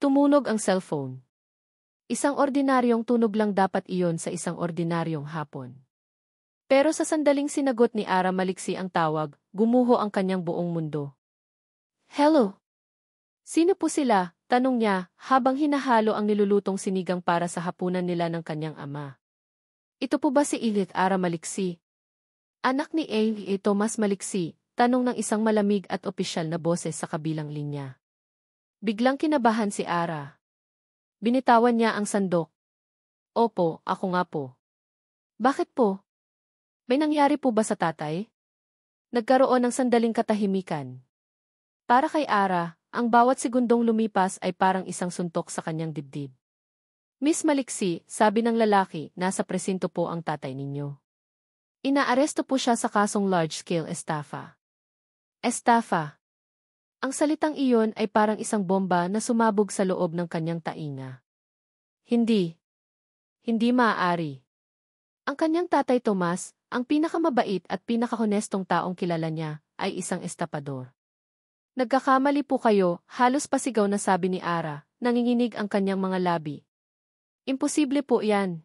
Tumunog ang cellphone. Isang ordinaryong tunog lang dapat iyon sa isang ordinaryong hapon. Pero sa sandaling sinagot ni Ara maliksi ang tawag, gumuho ang kanyang buong mundo. Hello? Sino po sila? Tanong niya, habang hinahalo ang nilulutong sinigang para sa hapunan nila ng kanyang ama. Ito po ba si Ilit Ara Maliksi? Anak ni A. Thomas Maliksi, tanong ng isang malamig at opisyal na boses sa kabilang linya. Biglang kinabahan si Ara. Binitawan niya ang sandok. Opo, ako nga po. Bakit po? May nangyari po ba sa tatay? Nagkaroon ng sandaling katahimikan. Para kay Ara, ang bawat segundong lumipas ay parang isang suntok sa kanyang dibdib. Miss Maliksi, sabi ng lalaki, nasa presinto po ang tatay ninyo. Inaaresto po siya sa kasong large-scale estafa. Estafa. Ang salitang iyon ay parang isang bomba na sumabog sa loob ng kanyang tainga. Hindi. Hindi maaari. Ang kanyang tatay Tomas, ang pinakamabait at pinakahonestong taong kilala niya, ay isang estapador. Nagkakamali po kayo, halos pasigaw na sabi ni Ara, nanginginig ang kanyang mga labi. Imposible po yan.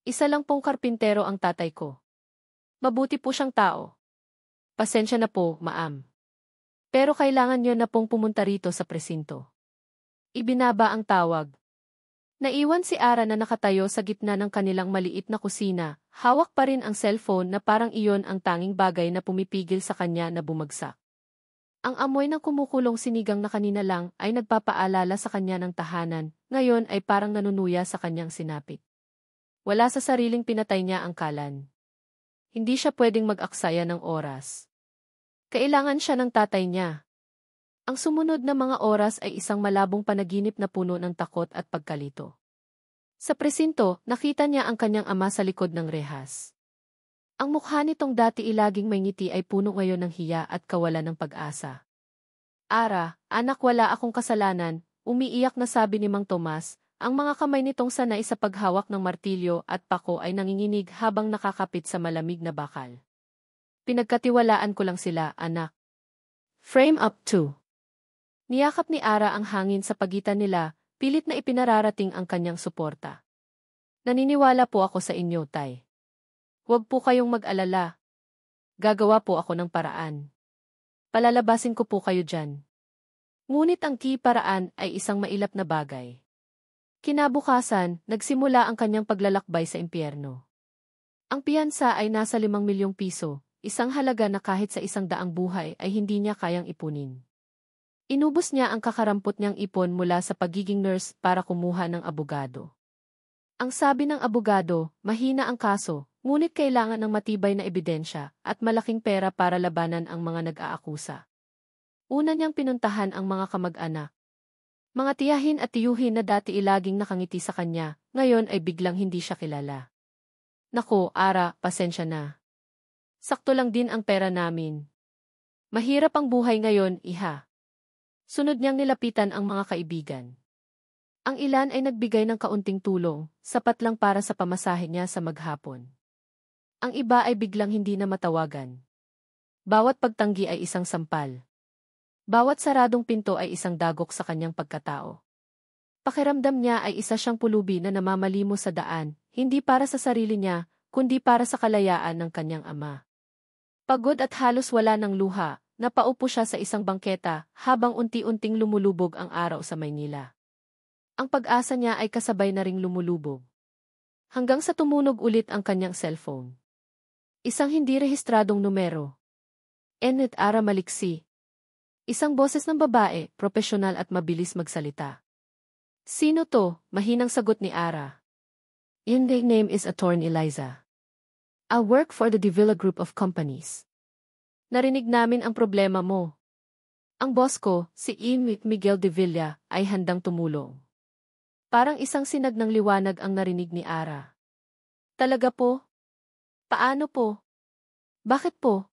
Isa lang pong karpintero ang tatay ko. Mabuti po siyang tao. Pasensya na po, ma'am. Pero kailangan niyo na pong pumunta rito sa presinto. Ibinaba ang tawag. Naiwan si Ara na nakatayo sa gitna ng kanilang maliit na kusina, hawak pa rin ang cellphone na parang iyon ang tanging bagay na pumipigil sa kanya na bumagsak. Ang amoy ng kumukulong sinigang na kanina lang ay nagpapaalala sa kanya ng tahanan, ngayon ay parang nanunuya sa kanyang sinapit. Wala sa sariling pinatay niya ang kalan. Hindi siya pwedeng mag-aksaya ng oras. Kailangan siya ng tatay niya. Ang sumunod na mga oras ay isang malabong panaginip na puno ng takot at pagkalito. Sa presinto, nakita niya ang kanyang ama sa likod ng rehas. Ang mukha nitong dati ilaging may ngiti ay puno ngayon ng hiya at kawalan ng pag-asa. Ara, anak, wala akong kasalanan, umiiyak na sabi ni Mang Tomas. Ang mga kamay nitong sanay sa paghawak ng martilyo at pako ay nanginginig habang nakakapit sa malamig na bakal. Pinagkatiwalaan ko lang sila, anak. Frame up 2. Niyakap ni Ara ang hangin sa pagitan nila, pilit na ipinararating ang kanyang suporta. Naniniwala po ako sa inyo, Tay. Huwag po kayong mag-alala. Gagawa po ako ng paraan. Palalabasin ko po kayo dyan. Ngunit ang paraan ay isang mailap na bagay. Kinabukasan, nagsimula ang kanyang paglalakbay sa impyerno. Ang piyansa ay nasa 5 milyong piso, isang halaga na kahit sa 100 buhay ay hindi niya kayang ipunin. Inubos niya ang kakarampot niyang ipon mula sa pagiging nurse para kumuha ng abogado. Ang sabi ng abogado, mahina ang kaso, ngunit kailangan ng matibay na ebidensya at malaking pera para labanan ang mga nag-aakusa. Una niyang pinuntahan ang mga kamag-anak. Mga tiyahin at tiyuhin na dati ilaging nakangiti sa kanya, ngayon ay biglang hindi siya kilala. Nako, Ara, pasensya na. Sakto lang din ang pera namin. Mahirap ang buhay ngayon, iha. Sunod niyang nilapitan ang mga kaibigan. Ang ilan ay nagbigay ng kaunting tulong, sapat lang para sa pamasahe niya sa maghapon. Ang iba ay biglang hindi na matawagan. Bawat pagtanggi ay isang sampal. Bawat saradong pinto ay isang dagok sa kanyang pagkatao. Pakiramdam niya ay isa siyang pulubi na namamalimos sa daan, hindi para sa sarili niya, kundi para sa kalayaan ng kanyang ama. Pagod at halos wala ng luha, napaupo siya sa isang bangketa habang unti-unting lumulubog ang araw sa Maynila. Ang pag-asa niya ay kasabay na ring lumulubog. Hanggang sa tumunog ulit ang kanyang cellphone. Isang hindi rehistradong numero. Ennet Ara Maliksi. Isang boses ng babae, propesyonal at mabilis magsalita. Sino to? Mahinang sagot ni Ara. Your name is Attorney Eliza. I work for the Davila Group of Companies. Narinig namin ang problema mo. Ang boss ko, si Miguel Davila, ay handang tumulong. Parang isang sinag ng liwanag ang narinig ni Ara. Talaga po? Paano po? Bakit po?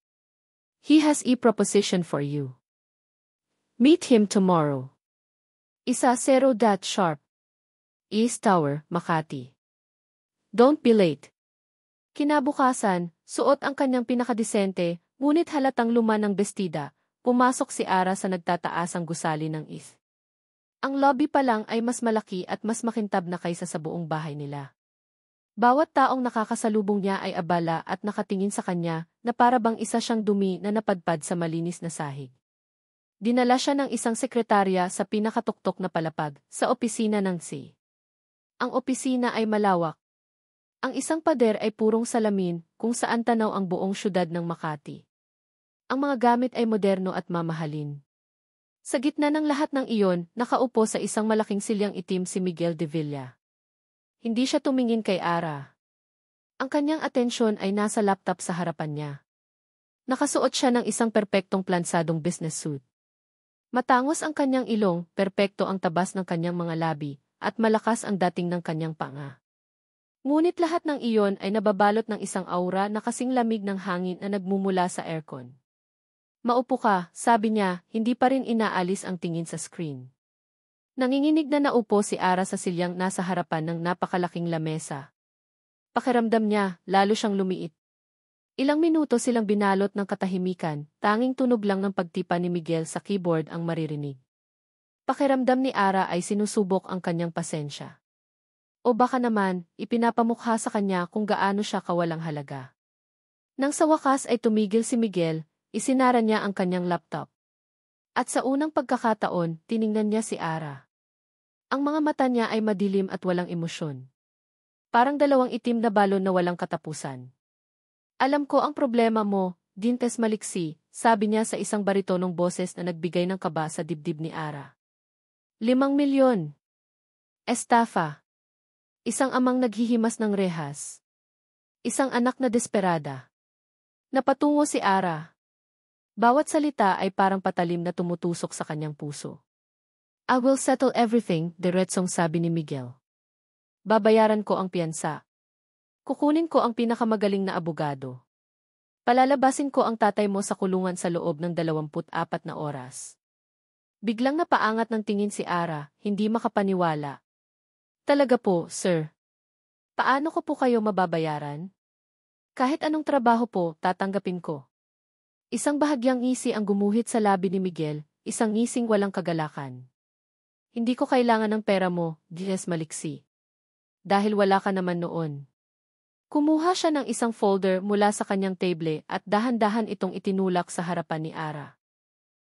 He has a proposition for you. Meet him tomorrow. 10 sharp. East Tower, Makati. Don't be late. Kinabukasan, suot ang kanyang pinakadisente, ngunit halatang luma ng bestida, pumasok si Ara sa nagtataasang gusali ng Ang lobby pa lang ay mas malaki at mas makintab na kaysa sa buong bahay nila. Bawat taong nakakasalubong niya ay abala at nakatingin sa kanya na para bang isa siyang dumi na napadpad sa malinis na sahig. Dinala siya ng isang sekretarya sa pinakatuktok na palapag sa opisina ng C. Ang opisina ay malawak. Ang isang pader ay purong salamin kung saan tanaw ang buong syudad ng Makati. Ang mga gamit ay moderno at mamahalin. Sa gitna ng lahat ng iyon, nakaupo sa isang malaking silyang itim si Miguel de Villa. Hindi siya tumingin kay Ara. Ang kanyang atensyon ay nasa laptop sa harapan niya. Nakasuot siya ng isang perpektong plansadong business suit. Matangos ang kanyang ilong, perpekto ang tabas ng kanyang mga labi, at malakas ang dating ng kanyang panga. Ngunit lahat ng iyon ay nababalot ng isang aura na kasing lamig ng hangin na nagmumula sa aircon. Maupo ka, sabi niya, hindi pa rin inaalis ang tingin sa screen. Nanginginig na naupo si Ara sa silyang nasa harapan ng napakalaking lamesa. Pakiramdam niya, lalo siyang lumiit. Ilang minuto silang binalot ng katahimikan, tanging tunog lang ng pagtipa ni Miguel sa keyboard ang maririnig. Pakiramdam ni Ara ay sinusubok ang kanyang pasensya. O baka naman, ipinapamukha sa kanya kung gaano siya kawalang halaga. Nang sa wakas ay tumigil si Miguel, isinara niya ang kanyang laptop. At sa unang pagkakataon, tiningnan niya si Ara. Ang mga mata niya ay madilim at walang emosyon. Parang dalawang itim na balon na walang katapusan. Alam ko ang problema mo, Dintes Maliksi, sabi niya sa isang baritonong boses na nagbigay ng kaba sa dibdib ni Ara. 5 milyon. Estafa. Isang amang naghihimas ng rehas. Isang anak na desperada. Napatungo si Ara. Bawat salita ay parang patalim na tumutusok sa kanyang puso. I will settle everything, diretsong sabi ni Miguel. Babayaran ko ang piyansa. Kukunin ko ang pinakamagaling na abogado. Palalabasin ko ang tatay mo sa kulungan sa loob ng 24 na oras. Biglang napaangat ng tingin si Ara, hindi makapaniwala. Talaga po, sir. Paano ko po kayo mababayaran? Kahit anong trabaho po, tatanggapin ko. Isang bahagyang ngisi ang gumuhit sa labi ni Miguel, isang ngising walang kagalakan. Hindi ko kailangan ng pera mo, Dintes Maliksi. Dahil wala ka naman noon. Kumuha siya ng isang folder mula sa kanyang table at dahan-dahan itong itinulak sa harapan ni Ara.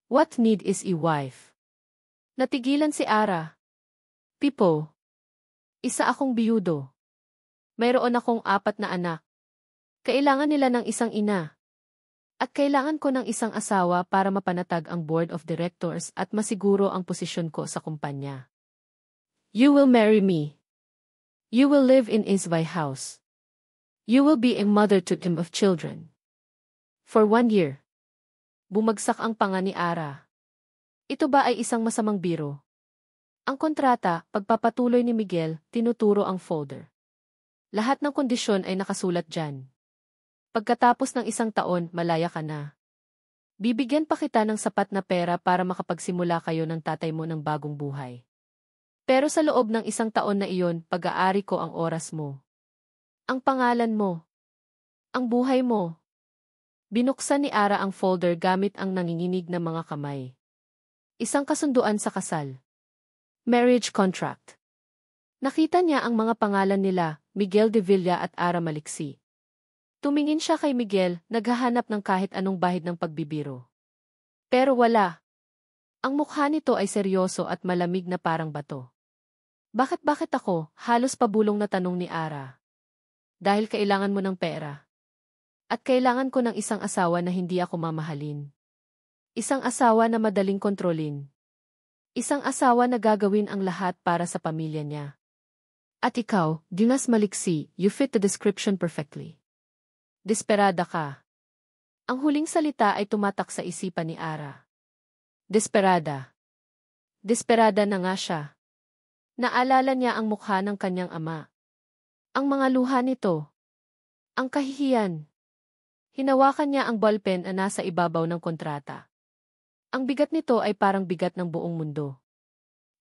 What need is a wife? Natigilan si Ara. Pipo. Isa akong biyudo. Mayroon akong 4 na anak. Kailangan nila ng isang ina. At kailangan ko ng isang asawa para mapanatag ang board of directors at masiguro ang posisyon ko sa kumpanya. You will marry me. You will live in Isvay house. You will be a mother to him of children. For 1 year. Bumagsak ang panga ni Ara. Ito ba ay isang masamang biro? Ang kontrata, pagpapatuloy ni Miguel, tinuturo ang folder. Lahat ng kondisyon ay nakasulat dyan. Pagkatapos ng 1 taon, malaya ka na. Bibigyan pa kita ng sapat na pera para makapagsimula kayo ng tatay mo ng bagong buhay. Pero sa loob ng 1 taon na iyon, pag-aari ko ang oras mo. Ang pangalan mo. Ang buhay mo. Binuksan ni Ara ang folder gamit ang nanginginig na mga kamay. Isang kasunduan sa kasal. Marriage contract. Nakita niya ang mga pangalan nila, Miguel de Villa at Ara Maliksi. Tumingin siya kay Miguel, naghahanap ng kahit anong bahid ng pagbibiro. Pero wala. Ang mukha nito ay seryoso at malamig na parang bato. Bakit ako? Halos pabulong na tanong ni Ara. Dahil kailangan mo ng pera. At kailangan ko ng isang asawa na hindi ako mamahalin. Isang asawa na madaling kontrolin. Isang asawa na gagawin ang lahat para sa pamilya niya. At ikaw, Dintes Maliksi, you fit the description perfectly. Desperada ka. Ang huling salita ay tumatak sa isipan ni Ara. Desperada. Desperada na nga siya. Naalala niya ang mukha ng kanyang ama. Ang mga luha nito. Ang kahihiyan. Hinawakan niya ang ballpen na nasa ibabaw ng kontrata. Ang bigat nito ay parang bigat ng buong mundo.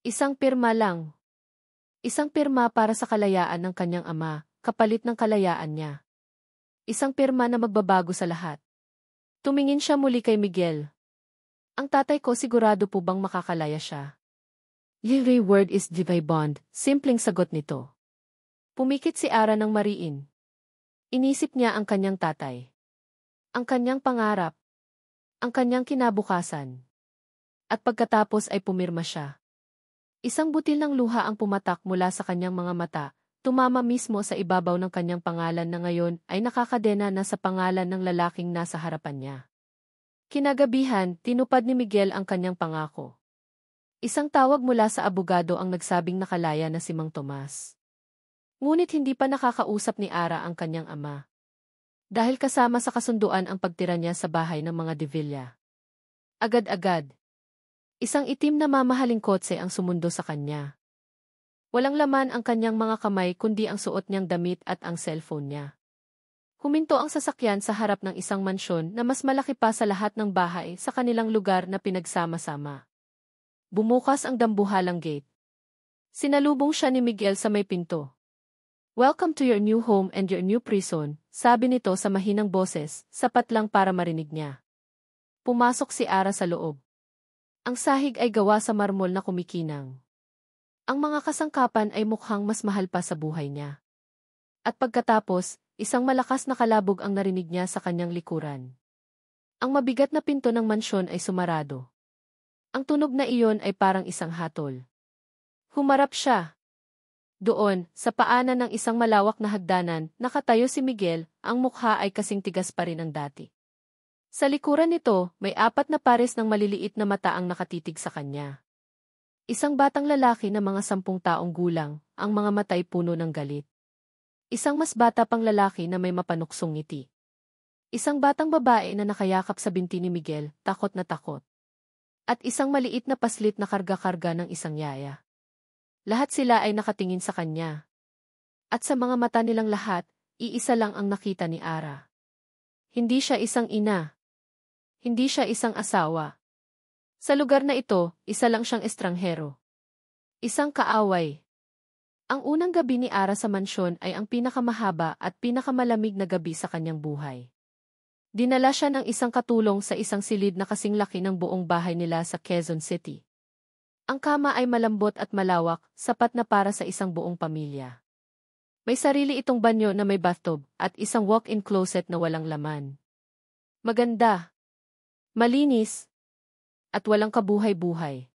Isang pirma lang. Isang pirma para sa kalayaan ng kanyang ama, kapalit ng kalayaan niya. Isang pirma na magbabago sa lahat. Tumingin siya muli kay Miguel. Ang tatay ko sigurado po bang makakalaya siya? Your word is divine bond, simpleng sagot nito. Pumikit si Ara ng mariin. Inisip niya ang kanyang tatay. Ang kanyang pangarap. Ang kanyang kinabukasan. At pagkatapos ay pumirma siya. Isang butil ng luha ang pumatak mula sa kanyang mga mata, tumama mismo sa ibabaw ng kanyang pangalan na ngayon ay nakakadena na sa pangalan ng lalaking nasa harapan niya. Kinagabihan, tinupad ni Miguel ang kanyang pangako. Isang tawag mula sa abogado ang nagsabing nakalaya na si Mang Tomas. Ngunit hindi pa nakakausap ni Ara ang kanyang ama. Dahil kasama sa kasunduan ang pagtira niya sa bahay ng mga De Villa. Agad-agad. Isang itim na mamahaling kotse ang sumundo sa kanya. Walang laman ang kanyang mga kamay kundi ang suot niyang damit at ang cellphone niya. Huminto ang sasakyan sa harap ng isang mansyon na mas malaki pa sa lahat ng bahay sa kanilang lugar na pinagsama-sama. Bumukas ang dambuhalang gate. Sinalubong siya ni Miguel sa may pinto. "Welcome to your new home and your new prison," sabi nito sa mahinang boses, sapat lang para marinig niya. Pumasok si Ara sa loob. Ang sahig ay gawa sa marmol na kumikinang. Ang mga kasangkapan ay mukhang mas mahal pa sa buhay niya. At pagkatapos, isang malakas na kalabog ang narinig niya sa kanyang likuran. Ang mabigat na pinto ng mansyon ay sumarado. Ang tunog na iyon ay parang isang hatol. Humarap siya. Doon, sa paanan ng isang malawak na hagdanan, nakatayo si Miguel, ang mukha ay kasing tigas pa rin ang dati. Sa likuran nito, may 4 na pares ng maliliit na mata ang nakatitig sa kanya. Isang batang lalaki na mga 10 taong gulang, ang mga matay puno ng galit. Isang mas bata pang lalaki na may mapanuksong ngiti. Isang batang babae na nakayakap sa binti ni Miguel, takot na takot. At isang maliit na paslit na karga-karga ng isang yaya. Lahat sila ay nakatingin sa kanya. At sa mga mata nilang lahat, iisa lang ang nakita ni Ara. Hindi siya isang ina. Hindi siya isang asawa. Sa lugar na ito, isa lang siyang estranghero. Isang kaaway. Ang unang gabi ni Ara sa mansyon ay ang pinakamahaba at pinakamalamig na gabi sa kanyang buhay. Dinala siya ng isang katulong sa isang silid na kasing laki ng buong bahay nila sa Quezon City. Ang kama ay malambot at malawak, sapat na para sa isang buong pamilya. May sarili itong banyo na may bathtub at isang walk-in closet na walang laman. Maganda. Malinis. At walang kabuhay-buhay.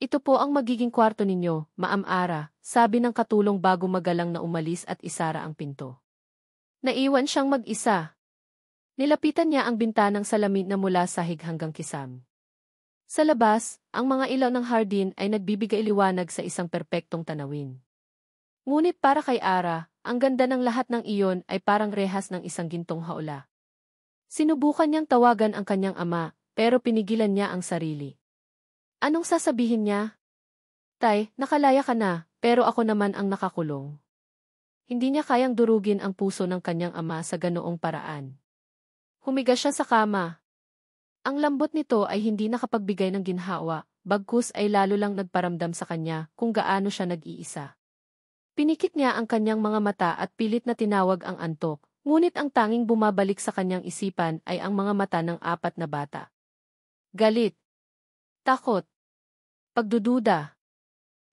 "Ito po ang magiging kwarto ninyo, Ma'am Ara," sabi ng katulong bago magalang na umalis at isara ang pinto. Naiwan siyang mag-isa. Nilapitan niya ang bintanang salamin na mula sahig hanggang kisam. Sa labas, ang mga ilaw ng hardin ay nagbibigay liwanag sa isang perpektong tanawin. Ngunit para kay Ara, ang ganda ng lahat ng iyon ay parang rehas ng isang gintong haula. Sinubukan niyang tawagan ang kanyang ama, pero pinigilan niya ang sarili. Anong sasabihin niya? "Tay, nakalaya ka na, pero ako naman ang nakakulong." Hindi niya kayang durugin ang puso ng kanyang ama sa ganoong paraan. Humiga siya sa kama. Ang lambot nito ay hindi nakapagbigay ng ginhawa, bagkus ay lalo lang nagparamdam sa kanya kung gaano siya nag-iisa. Pinikit niya ang kanyang mga mata at pilit na tinawag ang antok, ngunit ang tanging bumabalik sa kanyang isipan ay ang mga mata ng 4 na bata. Galit. Takot. Pagdududa.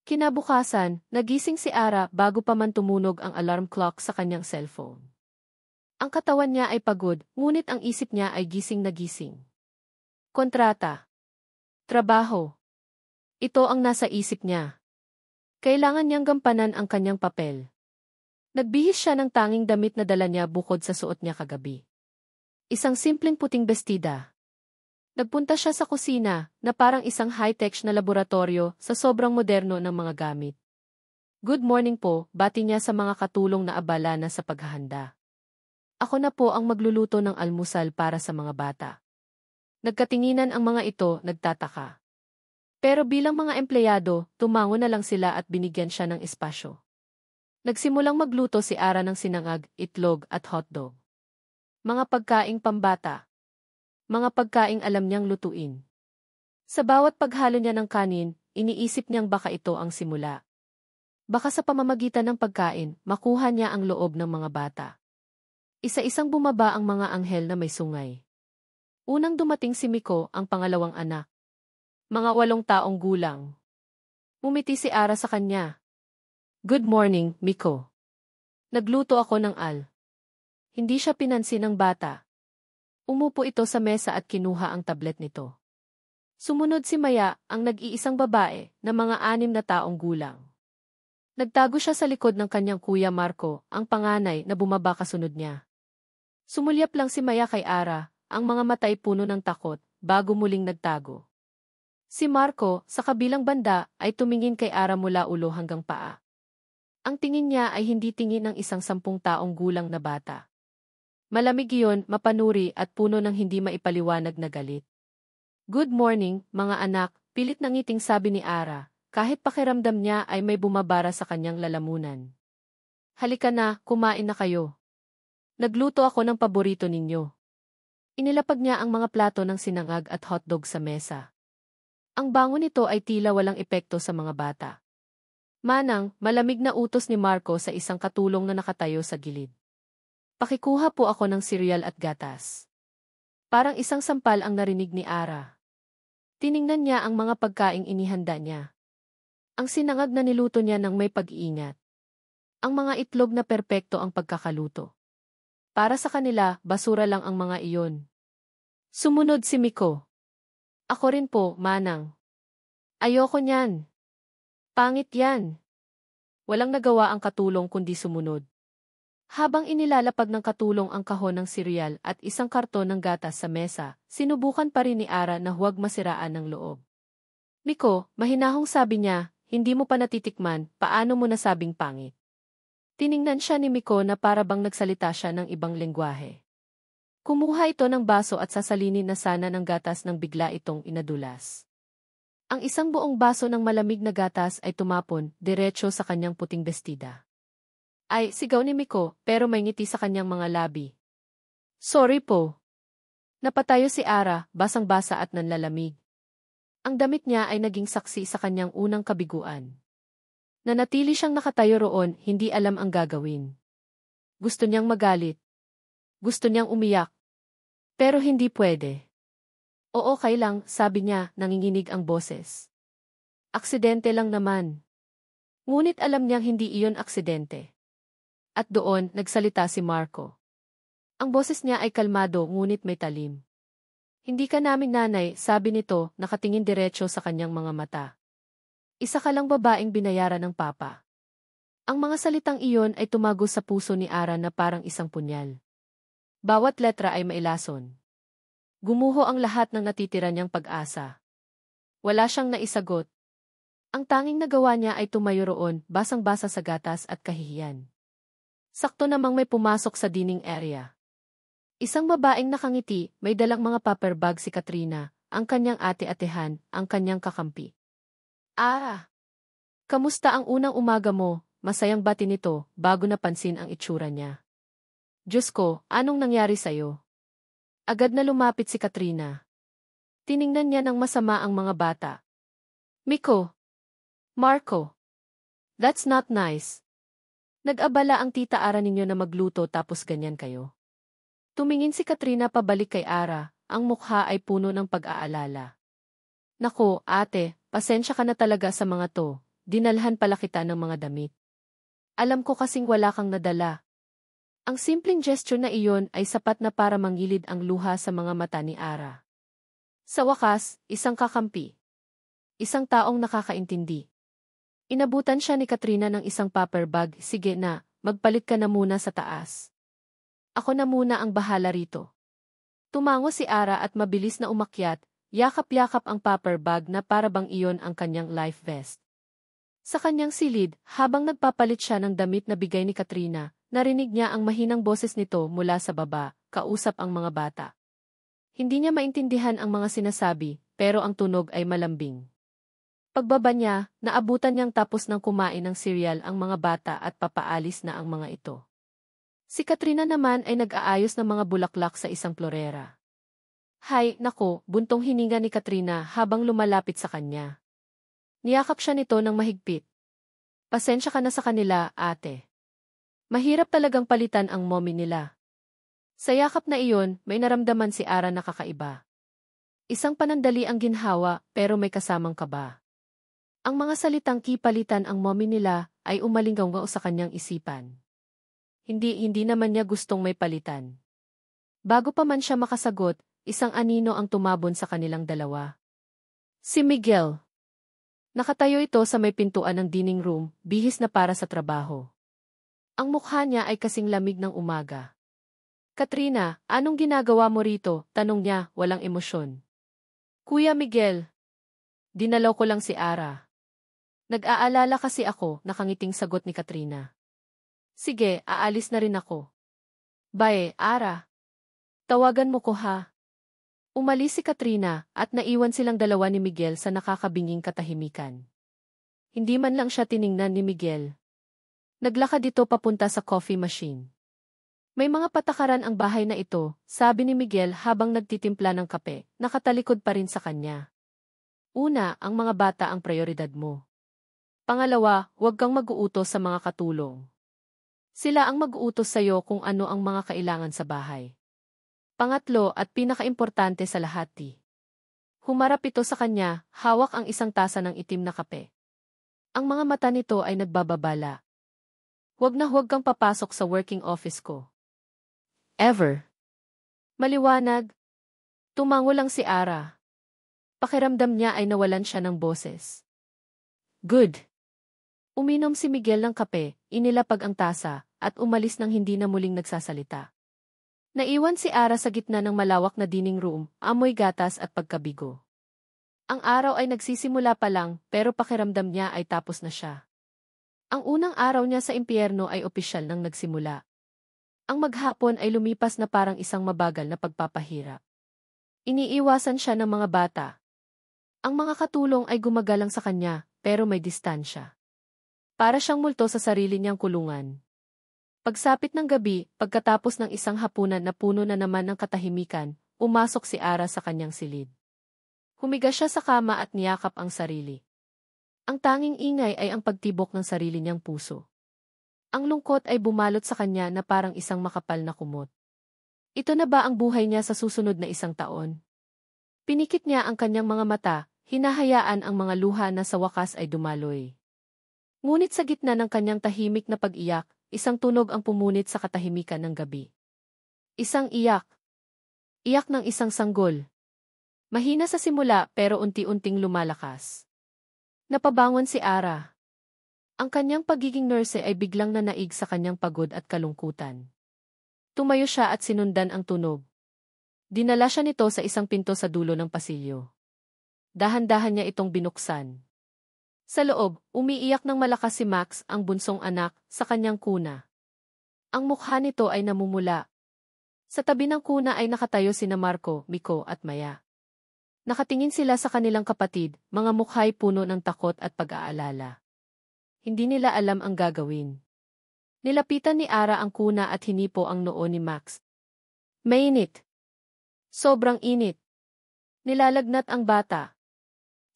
Kinabukasan, nagising si Ara bago pa man tumunog ang alarm clock sa kanyang cellphone. Ang katawan niya ay pagod, ngunit ang isip niya ay gising na gising. Kontrata. Trabaho. Ito ang nasa isip niya. Kailangan niyang gampanan ang kanyang papel. Nagbihis siya ng tanging damit na dala niya bukod sa suot niya kagabi. Isang simpleng puting bestida. Nagpunta siya sa kusina, na parang isang high-tech na laboratorio sa sobrang moderno ng mga gamit. "Good morning po," bati niya sa mga katulong na abala na sa paghahanda. "Ako na po ang magluluto ng almusal para sa mga bata." Nagkatinginan ang mga ito, nagtataka. Pero bilang mga empleyado, tumango na lang sila at binigyan siya ng espasyo. Nagsimulang magluto si Ara ng sinangag, itlog at hotdog. Mga pagkaing pambata. Mga pagkaing alam niyang lutuin. Sa bawat paghalo niya ng kanin, iniisip niyang baka ito ang simula. Baka sa pamamagitan ng pagkain, makuha niya ang loob ng mga bata. Isa-isang bumaba ang mga anghel na may sungay. Unang dumating si Miko, ang pangalawang anak. Mga 8 taong gulang. Ngumiti si Ara sa kanya. Good morning, Miko. Nagluto ako ng Hindi siya pinansin ng bata. Umupo ito sa mesa at kinuha ang tablet nito. Sumunod si Maya, ang nag-iisang babae, na mga 6 na taong gulang. Nagtago siya sa likod ng kanyang kuya Marco, ang panganay na bumaba kasunod niya. Sumulyap lang si Maya kay Ara, ang mga mata ay puno ng takot, bago muling nagtago. Si Marco, sa kabilang banda, ay tumingin kay Ara mula ulo hanggang paa. Ang tingin niya ay hindi tingin ng isang 10 taong gulang na bata. Malamig iyon, mapanuri at puno ng hindi maipaliwanag na galit. Good morning, mga anak, pilit na ngiting sabi ni Ara, kahit pakiramdam niya ay may bumabara sa kanyang lalamunan. Halika na, kumain na kayo. Nagluto ako ng paborito ninyo. Inilapag niya ang mga plato ng sinangag at hotdog sa mesa. Ang bango nito ay tila walang epekto sa mga bata. Manang, malamig na utos ni Marco sa isang katulong na nakatayo sa gilid. Pakikuha po ako ng cereal at gatas. Parang isang sampal ang narinig ni Ara. Tiningnan niya ang mga pagkaing inihanda niya. Ang sinangag na niluto niya ng may pag-iingat. Ang mga itlog na perpekto ang pagkakaluto. Para sa kanila, basura lang ang mga iyon. Sumunod si Miko. Ako rin po, Manang. Ayoko niyan. Pangit yan. Walang nagawa ang katulong kundi sumunod. Habang inilalapag ng katulong ang kahon ng cereal at isang karton ng gatas sa mesa, sinubukan pa rin ni Ara na huwag masiraan ng loob. Miko, mahinahong sabi niya, hindi mo pa natitikman, paano mo nasabing pangit? Tiningnan siya ni Miko na para bang nagsalita siya ng ibang lengguwahe. Kumuha ito ng baso at sasalinin na sana ng gatas nang bigla itong inadulas. Ang isang buong baso ng malamig na gatas ay tumapon, diretso sa kanyang puting bestida. Ay, sigaw ni Miko, pero may ngiti sa kanyang mga labi. Sorry po. Napatayo si Ara, basang-basa at nanlalamig. Ang damit niya ay naging saksi sa kanyang unang kabiguan. Nanatili siyang nakatayo roon, hindi alam ang gagawin. Gusto niyang magalit. Gusto niyang umiyak. Pero hindi pwede. Oo, okay lang, sabi niya, nanginginig ang boses. Aksidente lang naman. Ngunit alam niyang hindi iyon aksidente. At doon, nagsalita si Marco. Ang boses niya ay kalmado ngunit may talim. Hindi ka namin nanay, sabi nito, nakatingin diretso sa kanyang mga mata. Isa ka lang babaeng binayaran ng papa. Ang mga salitang iyon ay tumago sa puso ni Ara na parang isang punyal. Bawat letra ay mailason. Gumuho ang lahat ng natitira niyang pag-asa. Wala siyang naisagot. Ang tanging nagawa niya ay tumayo roon, basang-basa sa gatas at kahihiyan. Sakto namang may pumasok sa dining area. Isang babaeng nakangiti, may dalang mga paper bag si Katrina, ang kanyang ate-atehan, ang kanyang kakampi. Ah! Kamusta ang unang umaga mo? Masayang bati nito, bago napansin ang itsura niya. Diyos ko, anong nangyari sa'yo? Agad na lumapit si Katrina. Tiningnan niya ng masama ang mga bata. Miko! Marco! That's not nice. Nag-abala ang tita Ara ninyo na magluto tapos ganyan kayo. Tumingin si Katrina pabalik kay Ara, ang mukha ay puno ng pag-aalala. Nako, ate, pasensya ka na talaga sa mga to, dinalhan pala kita ng mga damit. Alam ko kasing wala kang nadala. Ang simpleng gesture na iyon ay sapat na para mangilid ang luha sa mga mata ni Ara. Sa wakas, isang kakampi. Isang taong nakakaintindi. Inabutan siya ni Katrina ng isang paper bag, sige na, magpalit ka na muna sa taas. Ako na muna ang bahala rito. Tumango si Ara at mabilis na umakyat, yakap-yakap ang paper bag na para bang iyon ang kanyang life vest. Sa kanyang silid, habang nagpapalit siya ng damit na bigay ni Katrina, narinig niya ang mahinang boses nito mula sa baba, kausap ang mga bata. Hindi niya maintindihan ang mga sinasabi, pero ang tunog ay malambing. Pagbaba niya, naabutan niyang tapos ng kumain ng cereal ang mga bata at papaalis na ang mga ito. Si Katrina naman ay nag-aayos ng mga bulaklak sa isang florera. Hay, nako, buntong hininga ni Katrina habang lumalapit sa kanya. Niyakap siya nito ng mahigpit. Pasensya ka na sa kanila, ate. Mahirap talagang palitan ang mommy nila. Sa yakap na iyon, may naramdaman si Ara na kakaiba. Isang panandali ang ginhawa, pero may kasamang kaba. Ang mga salitang kipalitan ang mommy nila ay umalinggaw sa kanyang isipan. Hindi naman niya gustong may palitan. Bago pa man siya makasagot, isang anino ang tumabon sa kanilang dalawa. Si Miguel. Nakatayo ito sa may pintuan ng dining room, bihis na para sa trabaho. Ang mukha niya ay kasing lamig ng umaga. Katrina, anong ginagawa mo rito? Tanong niya, walang emosyon. Kuya Miguel. Dinalaw ko lang si Ara. Nag-aalala kasi ako, nakangiting sagot ni Katrina. Sige, aalis na rin ako. Bae, Ara. Tawagan mo ko ha. Umalis si Katrina at naiwan silang dalawa ni Miguel sa nakakabinging katahimikan. Hindi man lang siya tiningnan ni Miguel. Naglakad ito papunta sa coffee machine. May mga patakaran ang bahay na ito, sabi ni Miguel habang nagtitimpla ng kape, nakatalikod pa rin sa kanya. Una, ang mga bata ang prioridad mo. Pangalawa, huwag kang mag-uutos sa mga katulong. Sila ang mag-uutos sa'yo kung ano ang mga kailangan sa bahay. Pangatlo at pinakaimportante sa lahat. Humarap ito sa kanya, hawak ang isang tasa ng itim na kape. Ang mga mata nito ay nagbababala. Huwag kang papasok sa working office ko. Ever. Maliwanag. Tumango lang si Ara. Pakiramdam niya ay nawalan siya ng boses. Good. Uminom si Miguel ng kape, inilapag ang tasa, at umalis nang hindi na muling nagsasalita. Naiwan si Ara sa gitna ng malawak na dining room, amoy gatas at pagkabigo. Ang araw ay nagsisimula pa lang, pero pakiramdam niya ay tapos na siya. Ang unang araw niya sa impyerno ay opisyal nang nagsimula. Ang maghapon ay lumipas na parang isang mabagal na pagpapahirap. Iniiwasan siya ng mga bata. Ang mga katulong ay gumagalang sa kanya, pero may distansya. Para siyang multo sa sarili niyang kulungan. Pagsapit ng gabi, pagkatapos ng isang hapunan na puno na naman ng katahimikan, umasok si Ara sa kanyang silid. Humiga siya sa kama at niyakap ang sarili. Ang tanging ingay ay ang pagtibok ng sarili niyang puso. Ang lungkot ay bumalot sa kanya na parang isang makapal na kumot. Ito na ba ang buhay niya sa susunod na isang taon? Pinikit niya ang kanyang mga mata, hinahayaan ang mga luha na sa wakas ay dumaloy. Ngunit sa gitna ng kanyang tahimik na pag-iyak, isang tunog ang pumunit sa katahimikan ng gabi. Isang iyak. Iyak ng isang sanggol. Mahina sa simula pero unti-unting lumalakas. Napabangon si Ara. Ang kanyang pagiging nurse ay biglang nanaig sa kanyang pagod at kalungkutan. Tumayo siya at sinundan ang tunog. Dinala siya nito sa isang pinto sa dulo ng pasilyo. Dahan-dahan niya itong binuksan. Sa loob, umiiyak ng malakas si Max, ang bunsong anak, sa kanyang kuna. Ang mukha nito ay namumula. Sa tabi ng kuna ay nakatayo sina Marco, Miko at Maya. Nakatingin sila sa kanilang kapatid, mga mukha'y puno ng takot at pag-aalala. Hindi nila alam ang gagawin. Nilapitan ni Ara ang kuna at hinipo ang noo ni Max. Mainit. Sobrang init. Nilalagnat ang bata.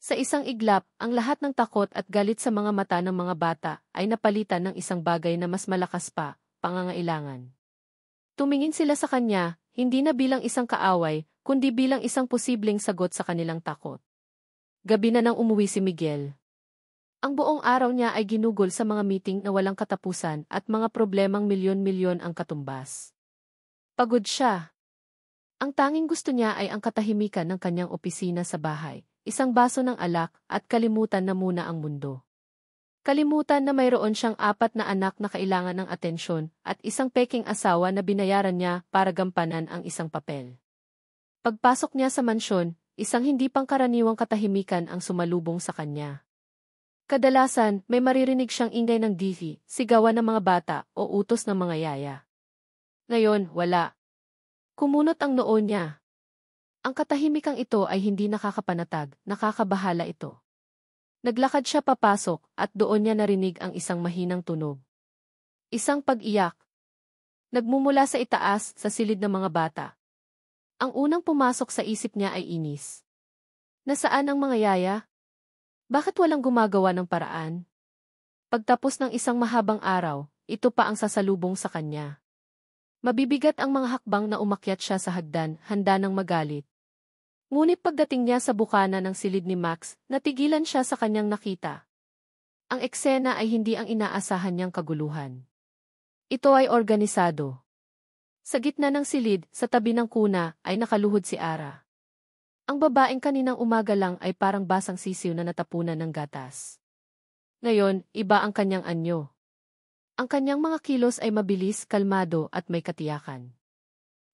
Sa isang iglap, ang lahat ng takot at galit sa mga mata ng mga bata ay napalitan ng isang bagay na mas malakas pa, pangangailangan. Tumingin sila sa kanya, hindi na bilang isang kaaway, kundi bilang isang posibleng sagot sa kanilang takot. Gabi na nang umuwi si Miguel. Ang buong araw niya ay ginugol sa mga meeting na walang katapusan at mga problemang milyon-milyon ang katumbas. Pagod siya. Ang tanging gusto niya ay ang katahimikan ng kanyang opisina sa bahay. Isang baso ng alak at kalimutan na muna ang mundo. Kalimutan na mayroon siyang 4 na anak na kailangan ng atensyon at isang peking asawa na binayaran niya para gampanan ang isang papel. Pagpasok niya sa mansyon, isang hindi pangkaraniwang katahimikan ang sumalubong sa kanya. Kadalasan, may maririnig siyang ingay ng TV, sigawan ng mga bata o utos ng mga yaya. Ngayon, wala. Kumunot ang noo niya. Ang katahimikang ito ay hindi nakakapanatag, nakakabahala ito. Naglakad siya papasok at doon niya narinig ang isang mahinang tunog. Isang pag-iyak. Nagmumula sa itaas, sa silid ng mga bata. Ang unang pumasok sa isip niya ay inis. Nasaan ang mga yaya? Bakit walang gumagawa ng paraan? Pagtapos ng isang mahabang araw, ito pa ang sasalubong sa kanya. Mabibigat ang mga hakbang na umakyat siya sa hagdan, handa ng magalit. Ngunit pagdating niya sa bukana ng silid ni Max, natigilan siya sa kanyang nakita. Ang eksena ay hindi ang inaasahan niyang kaguluhan. Ito ay organisado. Sa gitna ng silid, sa tabi ng kuna, ay nakaluhod si Ara. Ang babaeng kaninang umaga lang ay parang basang sisiw na natapunan ng gatas. Ngayon, iba ang kanyang anyo. Ang kanyang mga kilos ay mabilis, kalmado at may katiyakan.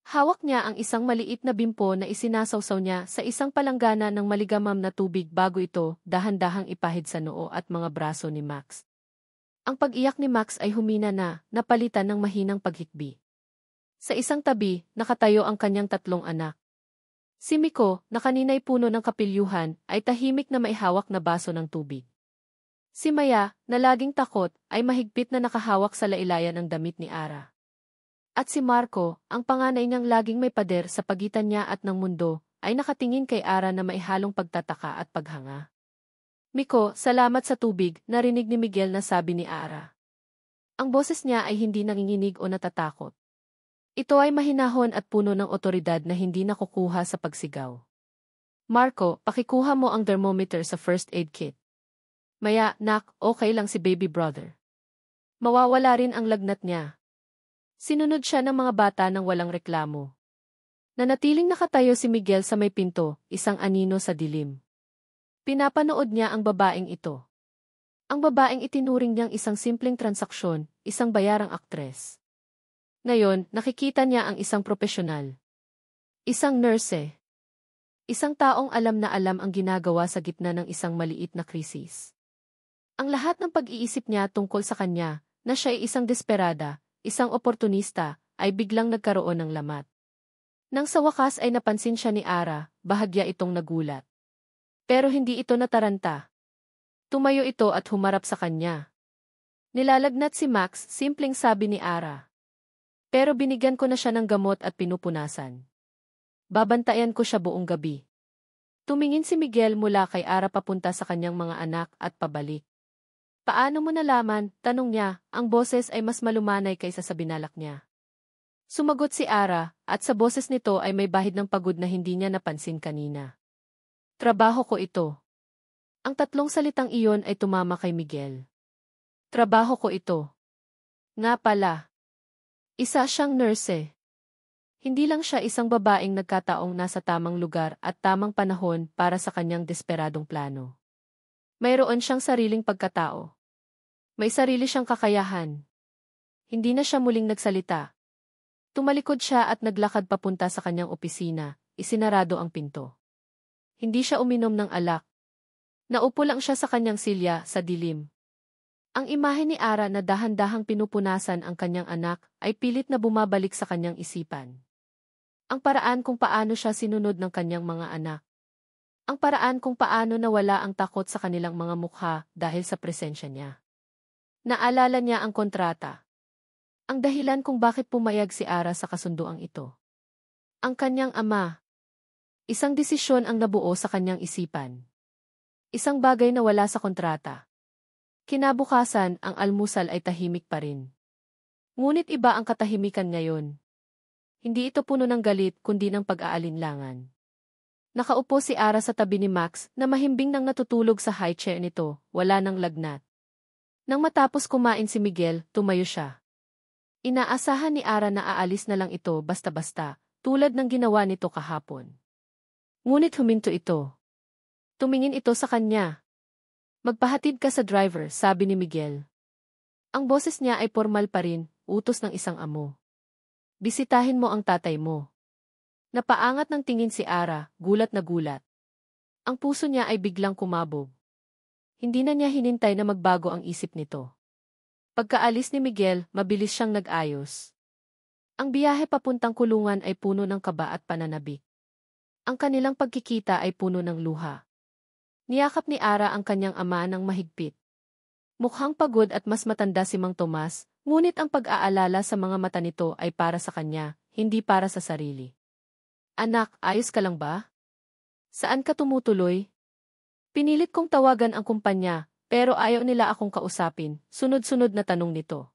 Hawak niya ang isang maliit na bimpo na isinasawsaw niya sa isang palanggana ng maligamam na tubig bago ito dahan-dahang ipahid sa noo at mga braso ni Max. Ang pag-iyak ni Max ay humina na, napalitan ng mahinang paghikbi. Sa isang tabi, nakatayo ang kanyang 3 anak. Si Miko, na kanina'y puno ng kapilyuhan, ay tahimik na maihawak na baso ng tubig. Si Maya, na laging takot, ay mahigpit na nakahawak sa lailayan ng damit ni Ara. At si Marco, ang panganay niyang laging may pader sa pagitan niya at ng mundo, ay nakatingin kay Ara na maihalong pagtataka at paghanga. Miko, salamat sa tubig, narinig ni Miguel na sabi ni Ara. Ang boses niya ay hindi nanginginig o natatakot. Ito ay mahinahon at puno ng otoridad na hindi nakukuha sa pagsigaw. Marco, pakikuha mo ang thermometer sa first aid kit. Maya, nak, okay lang si baby brother. Mawawala rin ang lagnat niya. Sinunod siya ng mga bata nang walang reklamo. Nanatiling nakatayo si Miguel sa may pinto, isang anino sa dilim. Pinapanood niya ang babaeng ito. Ang babaeng itinuring niyang isang simpleng transaksyon, isang bayarang aktres. Ngayon, nakikita niya ang isang propesyonal. Isang nurse. Isang taong alam na alam ang ginagawa sa gitna ng isang maliit na krisis. Ang lahat ng pag-iisip niya tungkol sa kanya, na siya ay isang desperada, isang oportunista, ay biglang nagkaroon ng lamat. Nang sa wakas ay napansin siya ni Ara, bahagya itong nagulat. Pero hindi ito nataranta. Tumayo ito at humarap sa kanya. Nilalagnat si Max, simpleng sabi ni Ara. Pero binigyan ko na siya ng gamot at pinupunasan. Babantayan ko siya buong gabi. Tumingin si Miguel mula kay Ara papunta sa kanyang mga anak at pabalik. Paano mo nalaman? Tanong niya, ang boses ay mas malumanay kaysa sa binalak niya. Sumagot si Ara, at sa boses nito ay may bahid ng pagod na hindi niya napansin kanina. Trabaho ko ito. Ang 3 salitang iyon ay tumama kay Miguel. Trabaho ko ito. Nga pala. Isa siyang nurse. Hindi lang siya isang babaeng nagkataong nasa tamang lugar at tamang panahon para sa kanyang desperadong plano. Mayroon siyang sariling pagkatao. May sarili siyang kakayahan. Hindi na siya muling nagsalita. Tumalikod siya at naglakad papunta sa kanyang opisina, isinarado ang pinto. Hindi siya uminom ng alak. Naupo lang siya sa kanyang silya sa dilim. Ang imahe ni Ara na dahan-dahang pinupunasan ang kanyang anak ay pilit na bumabalik sa kanyang isipan. Ang paraan kung paano siya sinunod ng kanyang mga anak. Ang paraan kung paano nawala ang takot sa kanilang mga mukha dahil sa presensya niya. Naalala niya ang kontrata. Ang dahilan kung bakit pumayag si Ara sa kasunduang ito. Ang kanyang ama. Isang desisyon ang nabuo sa kanyang isipan. Isang bagay na wala sa kontrata. Kinabukasan, ang almusal ay tahimik pa rin. Ngunit iba ang katahimikan ngayon. Hindi ito puno ng galit kundi ng pag-aalinlangan. Nakaupo si Ara sa tabi ni Max na mahimbing nang natutulog sa high chair nito, wala nang lagnat. Nang matapos kumain si Miguel, tumayo siya. Inaasahan ni Ara na aalis na lang ito basta-basta, tulad ng ginawa nito kahapon. Ngunit huminto ito. Tumingin ito sa kanya. Magpahatid ka sa driver, sabi ni Miguel. Ang boses niya ay formal pa rin, utos ng isang amo. Bisitahin mo ang tatay mo. Napaangat ng tingin si Ara, gulat na gulat. Ang puso niya ay biglang kumabog. Hindi na niya hinintay na magbago ang isip nito. Pagkaalis ni Miguel, mabilis siyang nag-ayos. Ang biyahe papuntang kulungan ay puno ng kaba at pananabik. Ang kanilang pagkikita ay puno ng luha. Niyakap ni Ara ang kanyang ama ng mahigpit. Mukhang pagod at mas matanda si Mang Tomas, ngunit ang pag-aalala sa mga mata nito ay para sa kanya, hindi para sa sarili. Anak, ayos ka lang ba? Saan ka tumutuloy? Pinilit kong tawagan ang kumpanya, pero ayaw nila akong kausapin, sunod-sunod na tanong nito.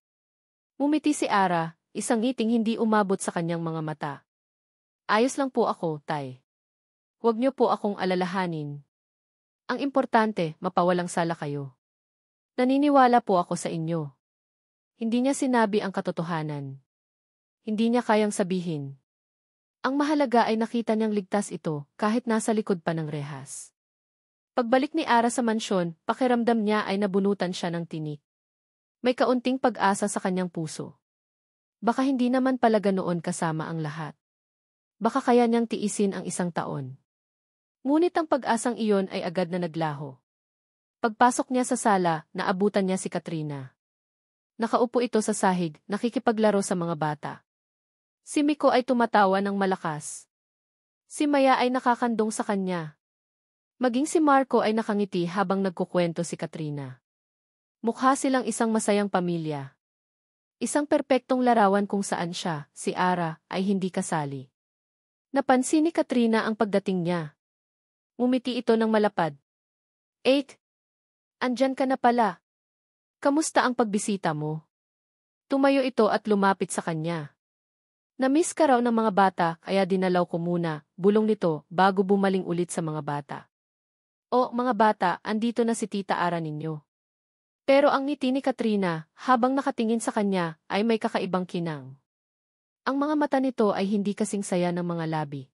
Ngumiti si Ara, isang ngiting hindi umabot sa kanyang mga mata. Ayos lang po ako, tay. Huwag niyo po akong alalahanin. Ang importante, mapawalang sala kayo. Naniniwala po ako sa inyo. Hindi niya sinabi ang katotohanan. Hindi niya kayang sabihin. Ang mahalaga ay nakita niyang ligtas ito kahit nasa likod pa ng rehas. Pagbalik ni Ara sa mansyon, pakiramdam niya ay nabunutan siya ng tinik. May kaunting pag-asa sa kanyang puso. Baka hindi naman pala ganoon kasama ang lahat. Baka kaya niyang tiisin ang 1 taon. Ngunit ang pag-asang iyon ay agad na naglaho. Pagpasok niya sa sala, naabutan niya si Katrina. Nakaupo ito sa sahig, nakikipaglaro sa mga bata. Si Miko ay tumatawa ng malakas. Si Maya ay nakakandong sa kanya. Maging si Marco ay nakangiti habang nagkukwento si Katrina. Mukha silang isang masayang pamilya. Isang perpektong larawan kung saan siya, si Ara, ay hindi kasali. Napansin ni Katrina ang pagdating niya. Ngumiti ito ng malapad. Andyan ka na pala. Kamusta ang pagbisita mo? Tumayo ito at lumapit sa kanya. Namiss ka raw ng mga bata kaya dinalaw ko muna, bulong nito bago bumaling ulit sa mga bata. O, mga bata, andito na si Tita Ara ninyo. Pero ang ngiti ni Katrina, habang nakatingin sa kanya, ay may kakaibang kinang. Ang mga mata nito ay hindi kasing saya ng mga labi.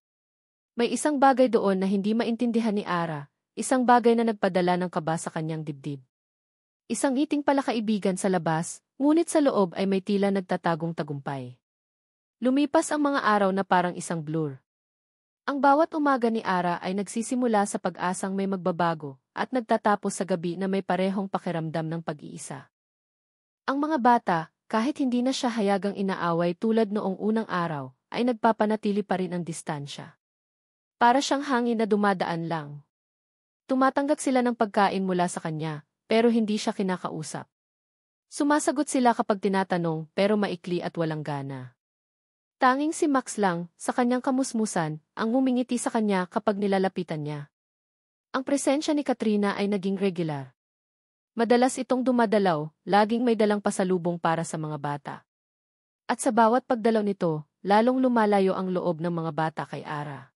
May isang bagay doon na hindi maintindihan ni Ara, isang bagay na nagpadala ng kaba sa kanyang dibdib. Isang ngiting palakaibigan sa labas, ngunit sa loob ay may tila nagtatagong tagumpay. Lumipas ang mga araw na parang isang blur. Ang bawat umaga ni Ara ay nagsisimula sa pag-asang may magbabago at nagtatapos sa gabi na may parehong pakiramdam ng pag-iisa. Ang mga bata, kahit hindi na siya hayagang inaaway tulad noong unang araw, ay nagpapanatili pa rin ang distansya. Para siyang hangin na dumadaan lang. Tumatanggap sila ng pagkain mula sa kanya, pero hindi siya kinakausap. Sumasagot sila kapag tinatanong pero maikli at walang gana. Tanging si Max lang, sa kanyang kamusmusan, ang humingiti sa kanya kapag nilalapitan niya. Ang presensya ni Katrina ay naging regular. Madalas itong dumadalaw, laging may dalang pasalubong para sa mga bata. At sa bawat pagdalaw nito, lalong lumalayo ang loob ng mga bata kay Ara.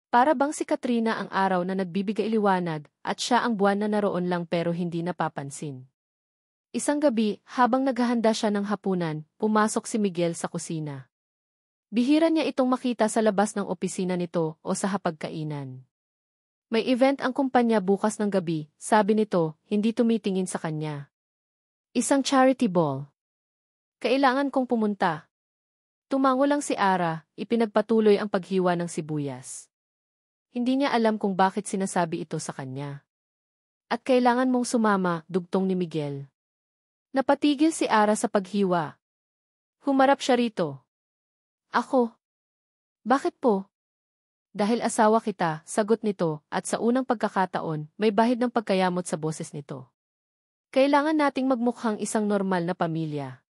Para bang si Katrina ang araw na nagbibigay liwanag at siya ang buwan na naroon lang pero hindi napapansin. Isang gabi, habang naghahanda siya ng hapunan, pumasok si Miguel sa kusina. Bihira niya itong makita sa labas ng opisina nito o sa hapagkainan. May event ang kumpanya bukas ng gabi, sabi nito, hindi tumitingin sa kanya. Isang charity ball. Kailangan kong pumunta. Tumango lang si Ara, ipinagpatuloy ang paghiwa ng sibuyas. Hindi niya alam kung bakit sinasabi ito sa kanya. At kailangan mong sumama, dugtong ni Miguel. Napatigil si Ara sa paghiwa. Humarap siya rito. Ako? Bakit po? Dahil asawa kita, sagot nito, at sa unang pagkakataon, may bahid ng pagkayamot sa boses nito. Kailangan nating magmukhang isang normal na pamilya.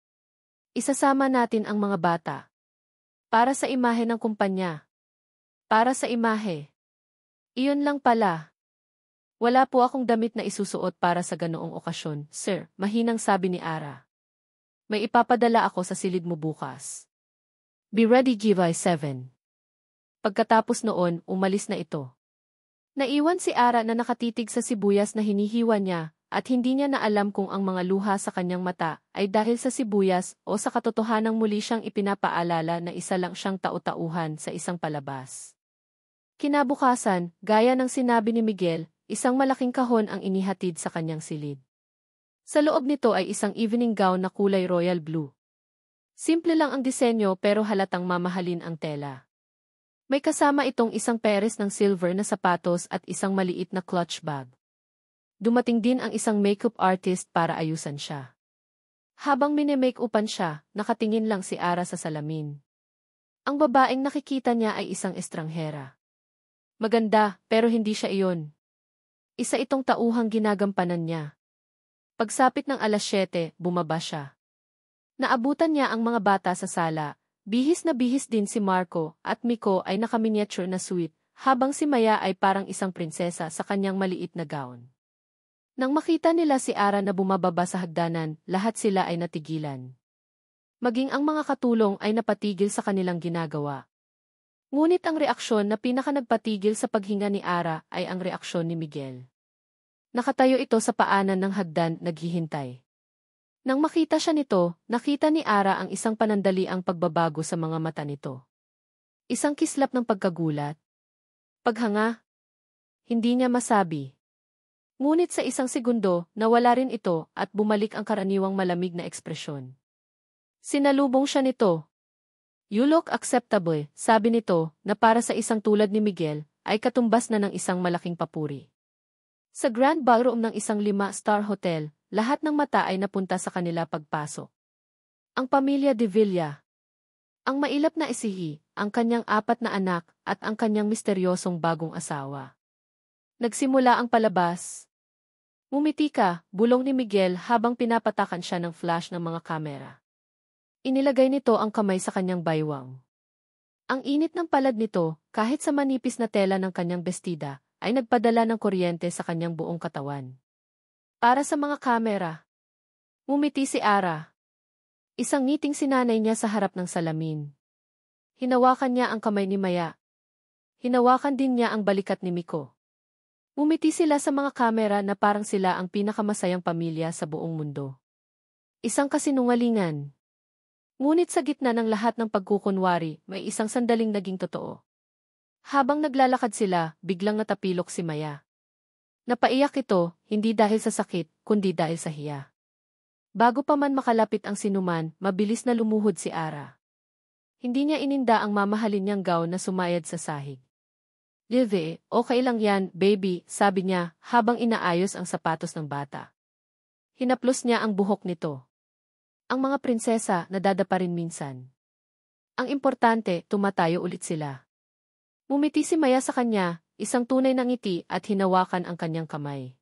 Isasama natin ang mga bata. Para sa imahe ng kumpanya. Para sa imahe. Iyon lang pala. Wala po akong damit na isusuot para sa ganoong okasyon, sir, mahinang sabi ni Ara. May ipapadala ako sa silid mo bukas. Be ready July 7. Pagkatapos noon, umalis na ito. Naiwan si Ara na nakatitig sa sibuyas na hinihiwa niya, at hindi niya na alam kung ang mga luha sa kanyang mata ay dahil sa sibuyas o sa katotohanang muli siyang ipinapaalala na isa lang siyang tau-tauhan sa isang palabas. Kinabukasan, gaya ng sinabi ni Miguel, isang malaking kahon ang inihatid sa kanyang silid. Sa loob nito ay isang evening gown na kulay royal blue. Simple lang ang disenyo pero halatang mamahalin ang tela. May kasama itong isang pares ng silver na sapatos at isang maliit na clutch bag. Dumating din ang isang makeup artist para ayusan siya. Habang mini-make-upan siya, nakatingin lang si Ara sa salamin. Ang babaeng nakikita niya ay isang estranghera. Maganda, pero hindi siya iyon. Isa itong tauhang ginagampanan niya. Pagsapit ng 7:00, bumaba siya. Naabutan niya ang mga bata sa sala, bihis na bihis din si Marco at Miko ay nakaminiature na suite, habang si Maya ay parang isang prinsesa sa kanyang maliit na gown. Nang makita nila si Ara na bumababa sa hagdanan, lahat sila ay natigilan. Maging ang mga katulong ay napatigil sa kanilang ginagawa. Ngunit ang reaksyon na pinakanagpatigil sa paghinga ni Ara ay ang reaksyon ni Miguel. Nakatayo ito sa paanan ng hagdan naghihintay. Nang makita siya nito, nakita ni Ara ang isang panandaliang pagbabago sa mga mata nito. Isang kislap ng pagkagulat. Paghanga. Hindi niya masabi. Ngunit sa isang segundo, nawala rin ito at bumalik ang karaniwang malamig na ekspresyon. Sinalubong siya nito. "You look acceptable," sabi nito, na para sa isang tulad ni Miguel, ay katumbas na ng isang malaking papuri. Sa grand ballroom ng isang 5-star hotel, lahat ng mata ay napunta sa kanila pagpasok. Ang pamilya de Villa. Ang mailap na isihi, ang kanyang 4 na anak, at ang kanyang misteryosong bagong asawa. Nagsimula ang palabas. "Ngumiti ka," bulong ni Miguel habang pinapatakan siya ng flash ng mga kamera. Inilagay nito ang kamay sa kanyang baywang. Ang init ng palad nito, kahit sa manipis na tela ng kanyang bestida, ay nagpadala ng kuryente sa kanyang buong katawan. Para sa mga kamera. Ngumiti si Ara. Isang ngiting sinanay niya sa harap ng salamin. Hinawakan niya ang kamay ni Maya. Hinawakan din niya ang balikat ni Miko. Ngumiti sila sa mga kamera na parang sila ang pinakamasayang pamilya sa buong mundo. Isang kasinungalingan. Ngunit sa gitna ng lahat ng pagkukunwari, may isang sandaling naging totoo. Habang naglalakad sila, biglang natapilok si Maya. Napaiyak ito, hindi dahil sa sakit, kundi dahil sa hiya. Bago pa man makalapit ang sinuman, mabilis na lumuhod si Ara. Hindi niya ininda ang mamahalin niyang gown na sumayad sa sahig. "Live, okay lang yan, baby," sabi niya, habang inaayos ang sapatos ng bata. Hinaplos niya ang buhok nito. Ang mga prinsesa nadadapa rin minsan. Ang importante, tumatayo ulit sila. Mumiti si Maya sa kanya, isang tunay na ngiti at hinawakan ang kanyang kamay.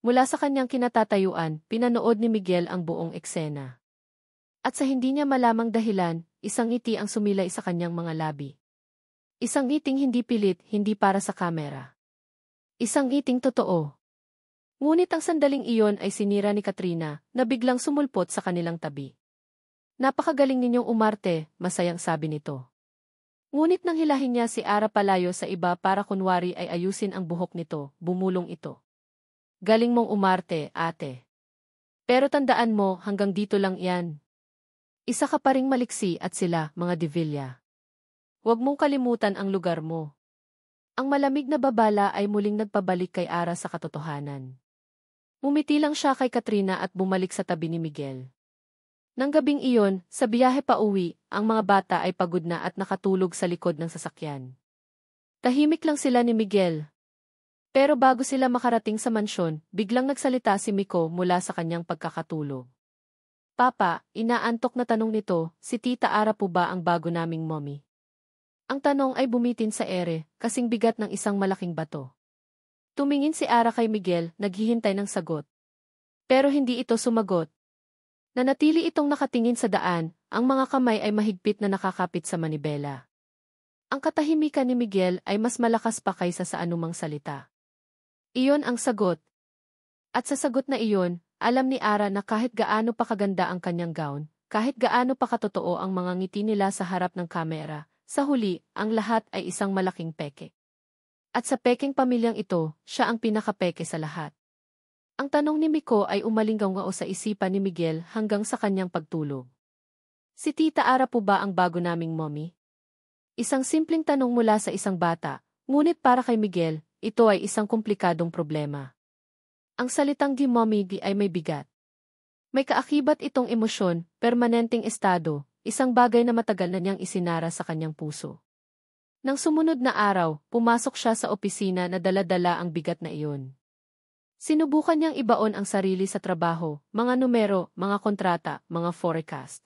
Mula sa kanyang kinatatayuan, pinanood ni Miguel ang buong eksena. At sa hindi niya malamang dahilan, isang ngiti ang sumilay sa kanyang mga labi. Isang ngiting hindi pilit, hindi para sa kamera. Isang ngiting totoo. Ngunit ang sandaling iyon ay sinira ni Katrina, na biglang sumulpot sa kanilang tabi. "Napakagaling ninyong umarte," masayang sabi nito. Ngunit nang hilahin niya si Ara palayo sa iba para kunwari ay ayusin ang buhok nito, bumulong ito. "Galing mong umarte, ate. Pero tandaan mo, hanggang dito lang yan. Isa ka pa ring maliksi at sila, mga de Villa. Huwag mong kalimutan ang lugar mo." Ang malamig na babala ay muling nagpabalik kay Ara sa katotohanan. Mumiti lang siya kay Katrina at bumalik sa tabi ni Miguel. Nang gabing iyon, sa biyahe pa uwi, ang mga bata ay pagod na at nakatulog sa likod ng sasakyan. Tahimik lang sila ni Miguel. Pero bago sila makarating sa mansyon, biglang nagsalita si Miko mula sa kanyang pagkakatulog. "Papa," inaantok na tanong nito, "si Tita Ara po ba ang bago naming mommy?" Ang tanong ay bumitin sa ere, kasing bigat ng isang malaking bato. Tumingin si Ara kay Miguel, naghihintay ng sagot. Pero hindi ito sumagot. Nanatili itong nakatingin sa daan, ang mga kamay ay mahigpit na nakakapit sa manibela. Ang katahimikan ni Miguel ay mas malakas pa kaysa sa anumang salita. Iyon ang sagot. At sa sagot na iyon, alam ni Ara na kahit gaano pa kaganda ang kanyang gown, kahit gaano pa katotoo ang mga ngiti nila sa harap ng kamera, sa huli, ang lahat ay isang malaking peke. At sa pekeng pamilyang ito, siya ang pinakapeke sa lahat. Ang tanong ni Miko ay umalinggaw sa isipan ni Miguel hanggang sa kanyang pagtulog. "Si Tita Ara po ba ang bago naming mommy?" Isang simpleng tanong mula sa isang bata, ngunit para kay Miguel, ito ay isang komplikadong problema. Ang salitang di mommy di ay may bigat. May kaakibat itong emosyon, permanenteng estado, isang bagay na matagal na niyang isinara sa kanyang puso. Nang sumunod na araw, pumasok siya sa opisina na dala-dala ang bigat na iyon. Sinubukan niyang ibaon ang sarili sa trabaho, mga numero, mga kontrata, mga forecast.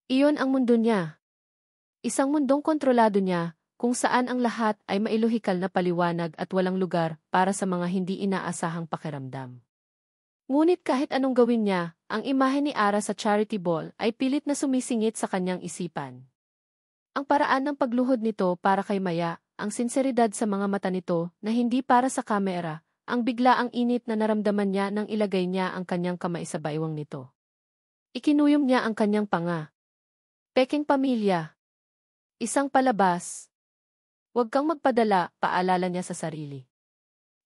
Iyon ang mundo niya. Isang mundong kontrolado niya, kung saan ang lahat ay mailohikal na paliwanag at walang lugar para sa mga hindi inaasahang pakiramdam. Ngunit kahit anong gawin niya, ang imahe ni Ara sa charity ball ay pilit na sumisingit sa kanyang isipan. Ang paraan ng pagluhod nito para kay Maya, ang sinseridad sa mga mata nito na hindi para sa kamera, ang biglaang init na naramdaman niya nang ilagay niya ang kanyang kamay sa baywang nito. Ikinuyom niya ang kanyang panga. Pekeng pamilya. Isang palabas. Huwag kang magpadala, paalala niya sa sarili.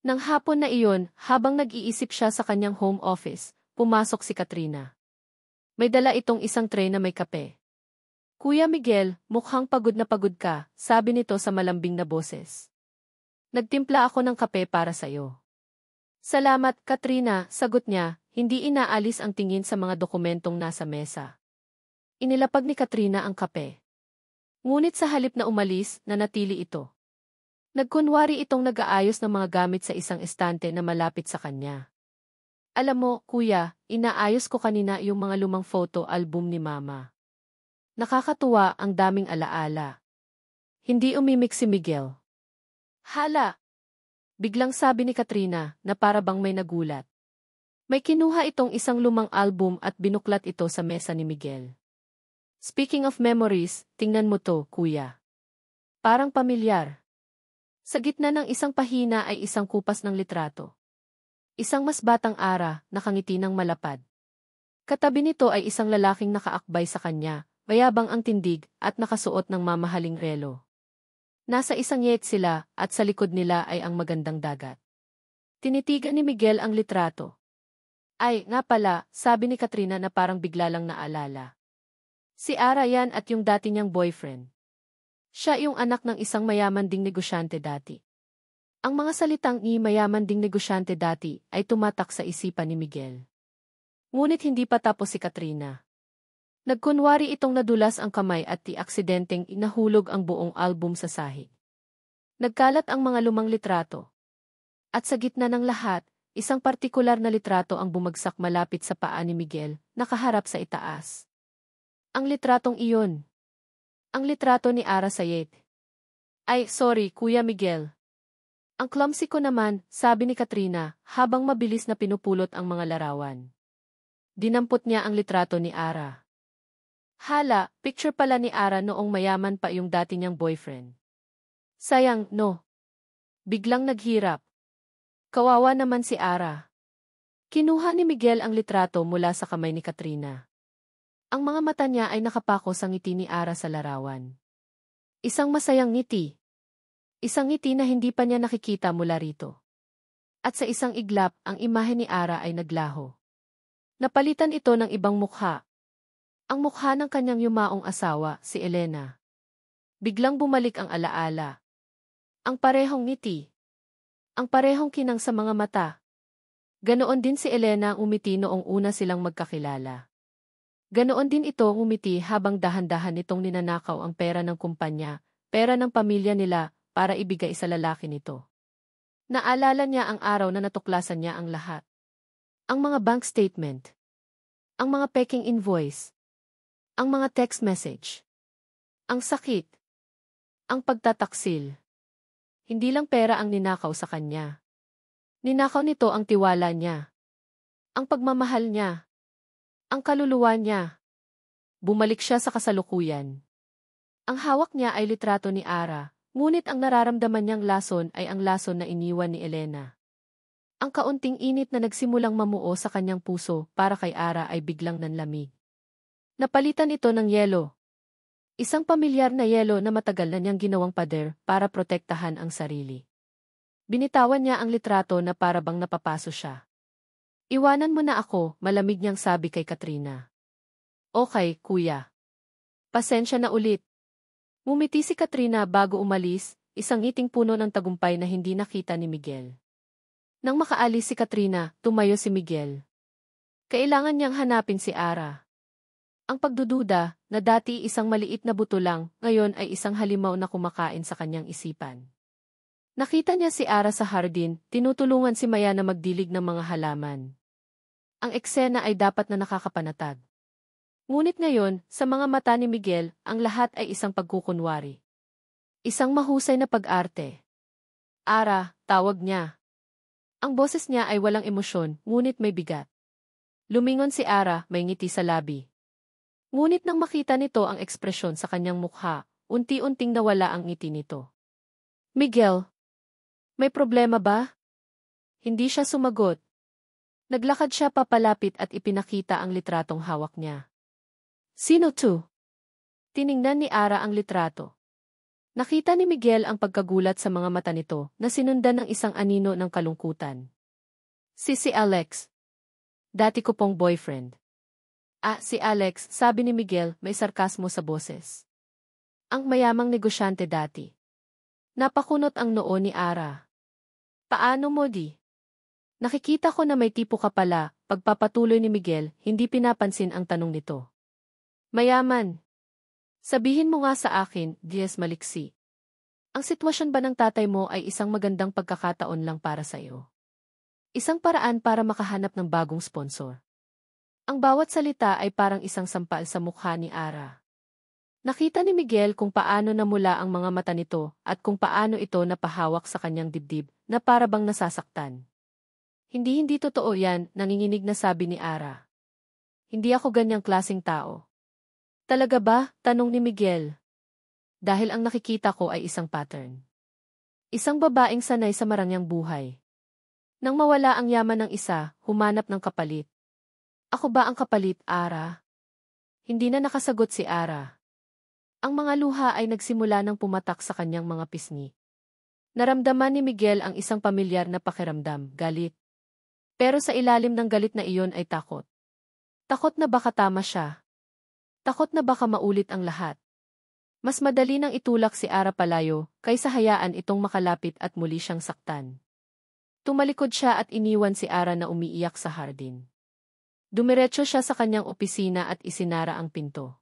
Nang hapon na iyon, habang nag-iisip siya sa kanyang home office, pumasok si Katrina. May dala itong isang tray na may kape. Kuya Miguel, mukhang pagod na pagod ka, sabi nito sa malambing na boses. Nagtimpla ako ng kape para sa'yo. Salamat, Katrina, sagot niya, hindi inaalis ang tingin sa mga dokumentong nasa mesa. Inilapag ni Katrina ang kape. Ngunit sa halip na umalis, nanatili ito. Nagkunwari itong nag-aayos ng mga gamit sa isang estante na malapit sa kanya. Alam mo, kuya, inaayos ko kanina yung mga lumang photo album ni mama. Nakakatuwa ang daming alaala. Hindi umimik si Miguel. Hala! Biglang sabi ni Katrina na para bang may nagulat. May kinuha itong isang lumang album at binuklat ito sa mesa ni Miguel. Speaking of memories, tingnan mo to, kuya. Parang pamilyar. Sa gitna ng isang pahina ay isang kupas ng litrato. Isang mas batang Ara, nakangiti ng malapad. Katabi nito ay isang lalaking nakaakbay sa kanya, mayabang ang tindig at nakasuot ng mamahaling relo. Nasa isang yet sila at sa likod nila ay ang magandang dagat. Tinitigan ni Miguel ang litrato. Ay, nga pala, sabi ni Katrina na parang bigla lang naalala. Si Ara yan at yung dati niyang boyfriend. Siya yung anak ng isang mayaman ding negosyante dati. Ang mga salitang ni mayaman ding negosyante dati ay tumatak sa isipan ni Miguel. Ngunit hindi pa tapos si Katrina. Nagkunwari itong nadulas ang kamay at aksidenteng inahulog ang buong album sa sahig. Nagkalat ang mga lumang litrato. At sa gitna ng lahat, isang partikular na litrato ang bumagsak malapit sa paa ni Miguel, nakaharap sa itaas. Ang litratong iyon. Ang litrato ni Ara Sayed. Ay, sorry, Kuya Miguel. Ang clumsy ko naman, sabi ni Katrina, habang mabilis na pinupulot ang mga larawan. Dinampot niya ang litrato ni Ara. Hala, picture pala ni Ara noong mayaman pa yung dati niyang boyfriend. Sayang, no. Biglang naghirap. Kawawa naman si Ara. Kinuha ni Miguel ang litrato mula sa kamay ni Katrina. Ang mga mata niya ay nakapako sa ngiti ni Ara sa larawan. Isang masayang ngiti. Isang ngiti na hindi pa niya nakikita mula rito. At sa isang iglap, ang imahe ni Ara ay naglaho. Napalitan ito ng ibang mukha. Ang mukha ng kanyang yumaong asawa, si Elena. Biglang bumalik ang alaala. Ang parehong ngiti. Ang parehong kinang sa mga mata. Ganoon din si Elena umiti noong una silang magkakilala. Ganoon din ito umiti habang dahan-dahan nitong ninanakaw ang pera ng kumpanya, pera ng pamilya nila, para ibigay sa lalaki nito. Naalala niya ang araw na natuklasan niya ang lahat. Ang mga bank statement. Ang mga peking invoice. Ang mga text message. Ang sakit. Ang pagtataksil. Hindi lang pera ang ninakaw sa kanya. Ninakaw nito ang tiwala niya. Ang pagmamahal niya. Ang kaluluwa niya. Bumalik siya sa kasalukuyan. Ang hawak niya ay litrato ni Ara, ngunit ang nararamdaman niyang lason ay ang lason na iniwan ni Elena. Ang kaunting init na nagsimulang mamuo sa kanyang puso para kay Ara ay biglang nanlamig. Napalitan ito ng yelo. Isang pamilyar na yelo na matagal na niyang ginawang pader para protektahan ang sarili. Binitawan niya ang litrato na para bang napapaso siya. Iwanan mo na ako, malamig niyang sabi kay Katrina. Okay, kuya. Pasensya na ulit. Ngumiti si Katrina bago umalis, isang ngiting puno ng tagumpay na hindi nakita ni Miguel. Nang makaalis si Katrina, tumayo si Miguel. Kailangan niyang hanapin si Ara. Ang pagdududa, na dati isang maliit na buto lang, ngayon ay isang halimaw na kumakain sa kanyang isipan. Nakita niya si Ara sa hardin, tinutulungan si Maya na magdilig ng mga halaman. Ang eksena ay dapat na nakakapanatag. Ngunit ngayon, sa mga mata ni Miguel, ang lahat ay isang pagkukunwari. Isang mahusay na pag-arte. Ara, tawag niya. Ang boses niya ay walang emosyon, ngunit may bigat. Lumingon si Ara, may ngiti sa labi. Ngunit nang makita nito ang ekspresyon sa kanyang mukha, unti-unting nawala ang ngiti nito. Miguel, may problema ba? Hindi siya sumagot. Naglakad siya papalapit at ipinakita ang litratong hawak niya. Sino to? Tiningnan ni Ara ang litrato. Nakita ni Miguel ang pagkagulat sa mga mata nito na sinundan ng isang anino ng kalungkutan. Si Alex. Dati ko pong boyfriend. Si Alex, sabi ni Miguel, may sarkasmo sa boses. Ang mayamang negosyante dati. Napakunot ang noo ni Ara. Paano mo di? Nakikita ko na may tipo ka pala, pagpapatuloy ni Miguel, hindi pinapansin ang tanong nito. Mayaman. Sabihin mo nga sa akin, Diaz Maliksi. Ang sitwasyon ba ng tatay mo ay isang magandang pagkakataon lang para sa iyo? Isang paraan para makahanap ng bagong sponsor. Ang bawat salita ay parang isang sampal sa mukha ni Ara. Nakita ni Miguel kung paano namula ang mga mata nito at kung paano ito napahawak sa kanyang dibdib na para bang nasasaktan. Hindi totoo yan, nanginginig na sabi ni Ara. Hindi ako ganyang klaseng tao. Talaga ba? Tanong ni Miguel. Dahil ang nakikita ko ay isang pattern. Isang babaeng sanay sa marangyang buhay. Nang mawala ang yaman ng isa, humanap ng kapalit. Ako ba ang kapalit, Ara? Hindi na nakasagot si Ara. Ang mga luha ay nagsimula ng pumatak sa kanyang mga pisngi. Naramdaman ni Miguel ang isang pamilyar na pakiramdam, galit. Pero sa ilalim ng galit na iyon ay takot. Takot na baka tama siya. Takot na baka maulit ang lahat. Mas madali nang itulak si Ara palayo, kaysa hayaan itong makalapit at muli siyang saktan. Tumalikod siya at iniwan si Ara na umiiyak sa hardin. Dumiretso siya sa kanyang opisina at isinara ang pinto.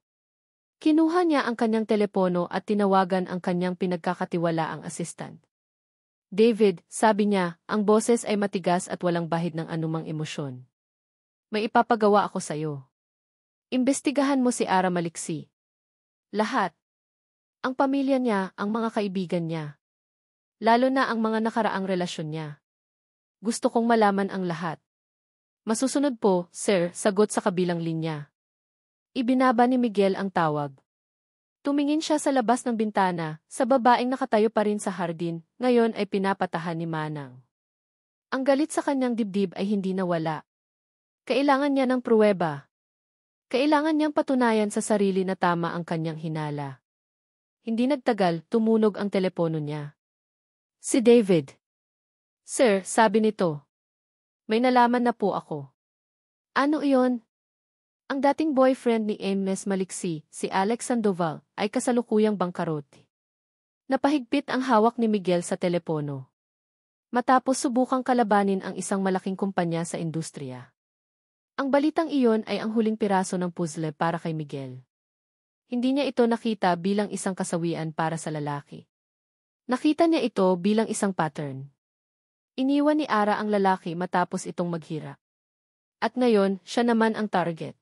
Kinuha niya ang kanyang telepono at tinawagan ang kanyang pinagkakatiwalaang assistant. David, sabi niya, ang boses ay matigas at walang bahid ng anumang emosyon. May ipapagawa ako sa'yo. Imbestigahan mo si Ara Maliksi. Lahat. Ang pamilya niya, ang mga kaibigan niya. Lalo na ang mga nakaraang relasyon niya. Gusto kong malaman ang lahat. Masusunod po, sir, sagot sa kabilang linya. Ibinaba ni Miguel ang tawag. Tumingin siya sa labas ng bintana, sa babaeng nakatayo pa rin sa hardin, ngayon ay pinapatahan ni Manang. Ang galit sa kanyang dibdib ay hindi nawala. Kailangan niya ng pruweba. Kailangan niyang patunayan sa sarili na tama ang kanyang hinala. Hindi nagtagal, tumunog ang telepono niya. Si David. Sir, sabi nito. May nalaman na po ako. Ano iyon? Ang dating boyfriend ni Ms. Maliksi, si Alex Sandoval, ay kasalukuyang bangkarot. Napahigpit ang hawak ni Miguel sa telepono. Matapos subukang kalabanin ang isang malaking kumpanya sa industriya. Ang balitang iyon ay ang huling piraso ng puzzle para kay Miguel. Hindi niya ito nakita bilang isang kasawian para sa lalaki. Nakita niya ito bilang isang pattern. Iniwan ni Ara ang lalaki matapos itong maghira. At ngayon, siya naman ang target.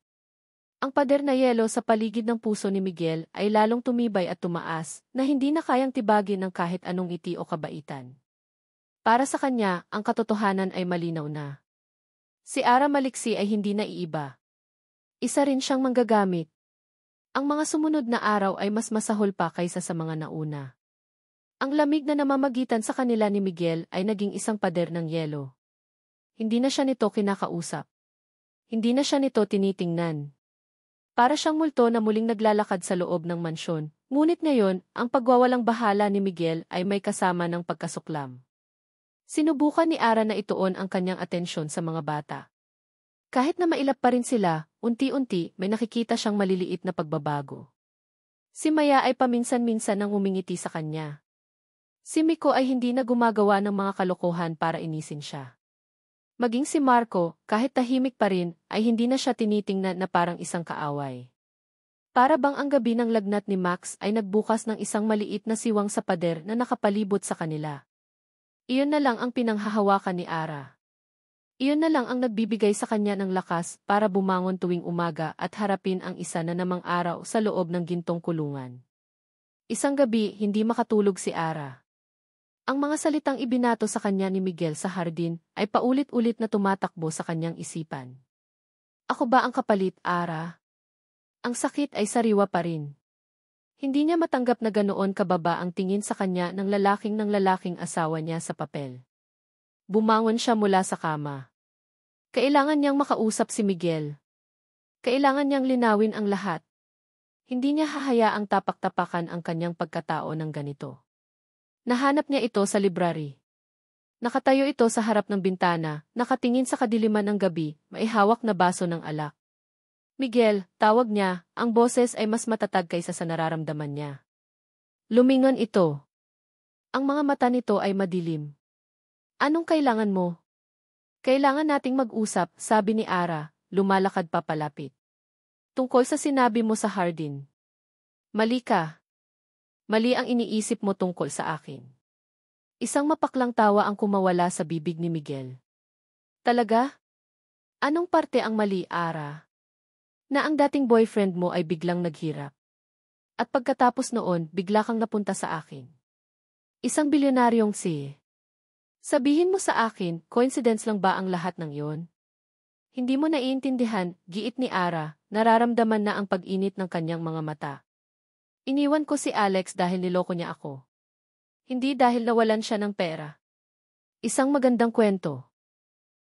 Ang pader na yelo sa paligid ng puso ni Miguel ay lalong tumibay at tumaas na hindi na kayang tibagin ng kahit anong ngiti o kabaitan. Para sa kanya, ang katotohanan ay malinaw na. Si Ara Maliksi ay hindi naiiba. Isa rin siyang manggagamit. Ang mga sumunod na araw ay mas masahol pa kaysa sa mga nauna. Ang lamig na namamagitan sa kanila ni Miguel ay naging isang pader ng yelo. Hindi na siya nito kinakausap. Hindi na siya nito tinitingnan. Para siyang multo na muling naglalakad sa loob ng mansyon, ngunit ngayon, ang pagwawalang bahala ni Miguel ay may kasama ng pagkasuklam. Sinubukan ni Ara na ituon ang kanyang atensyon sa mga bata. Kahit na mailap pa rin sila, unti-unti may nakikita siyang maliliit na pagbabago. Si Maya ay paminsan-minsan nang umingiti sa kanya. Si Miko ay hindi na gumagawa ng mga kalokohan para inisin siya. Maging si Marco, kahit tahimik pa rin, ay hindi na siya tinitingnan na parang isang kaaway. Para bang ang gabi ng lagnat ni Max ay nagbukas ng isang maliit na siwang sa pader na nakapalibot sa kanila. Iyon na lang ang pinanghahawakan ni Ara. Iyon na lang ang nagbibigay sa kanya ng lakas para bumangon tuwing umaga at harapin ang isa na namang araw sa loob ng gintong kulungan. Isang gabi, hindi makatulog si Ara. Ang mga salitang ibinato sa kanya ni Miguel sa hardin ay paulit-ulit na tumatakbo sa kanyang isipan. Ako ba ang kapalit, Ara? Ang sakit ay sariwa pa rin. Hindi niya matanggap na ganoon kababa ang tingin sa kanya ng lalaking asawa niya sa papel. Bumangon siya mula sa kama. Kailangan niyang makausap si Miguel. Kailangan niyang linawin ang lahat. Hindi niya hahayaang tapak-tapakan ang kanyang pagkatao ng ganito. Nahanap niya ito sa library. Nakatayo ito sa harap ng bintana, nakatingin sa kadiliman ng gabi, may hawak na baso ng alak. Miguel, tawag niya, ang boses ay mas matatag kaysa sa nararamdaman niya. Lumingon ito. Ang mga mata nito ay madilim. Anong kailangan mo? Kailangan nating mag-usap, sabi ni Ara, lumalakad papalapit. Tungkol sa sinabi mo sa Hardin. Mali ka. Mali ang iniisip mo tungkol sa akin. Isang mapaklang tawa ang kumawala sa bibig ni Miguel. Talaga? Anong parte ang mali, Ara? Na ang dating boyfriend mo ay biglang naghirap. At pagkatapos noon, bigla kang napunta sa akin. Isang bilyonaryong si. Sabihin mo sa akin, coincidence lang ba ang lahat ng yon? Hindi mo naiintindihan, giit ni Ara, nararamdaman na ang pag-init ng kanyang mga mata. Iniwan ko si Alex dahil niloko niya ako. Hindi dahil nawalan siya ng pera. Isang magandang kwento.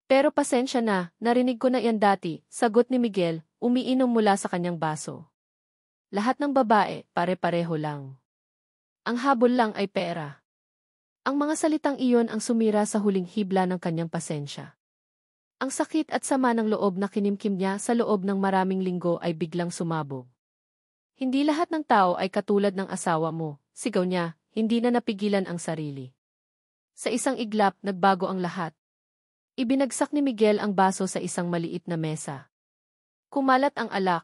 Pero pasensya na, narinig ko na yan dati, sagot ni Miguel, umiinom mula sa kanyang baso. Lahat ng babae, pare-pareho lang. Ang habol lang ay pera. Ang mga salitang iyon ang sumira sa huling hibla ng kanyang pasensya. Ang sakit at sama ng loob na kinimkim niya sa loob ng maraming linggo ay biglang sumabog. Hindi lahat ng tao ay katulad ng asawa mo, sigaw niya, hindi na napigilan ang sarili. Sa isang iglap, nagbago ang lahat. Ibinagsak ni Miguel ang baso sa isang maliit na mesa. Kumalat ang alak.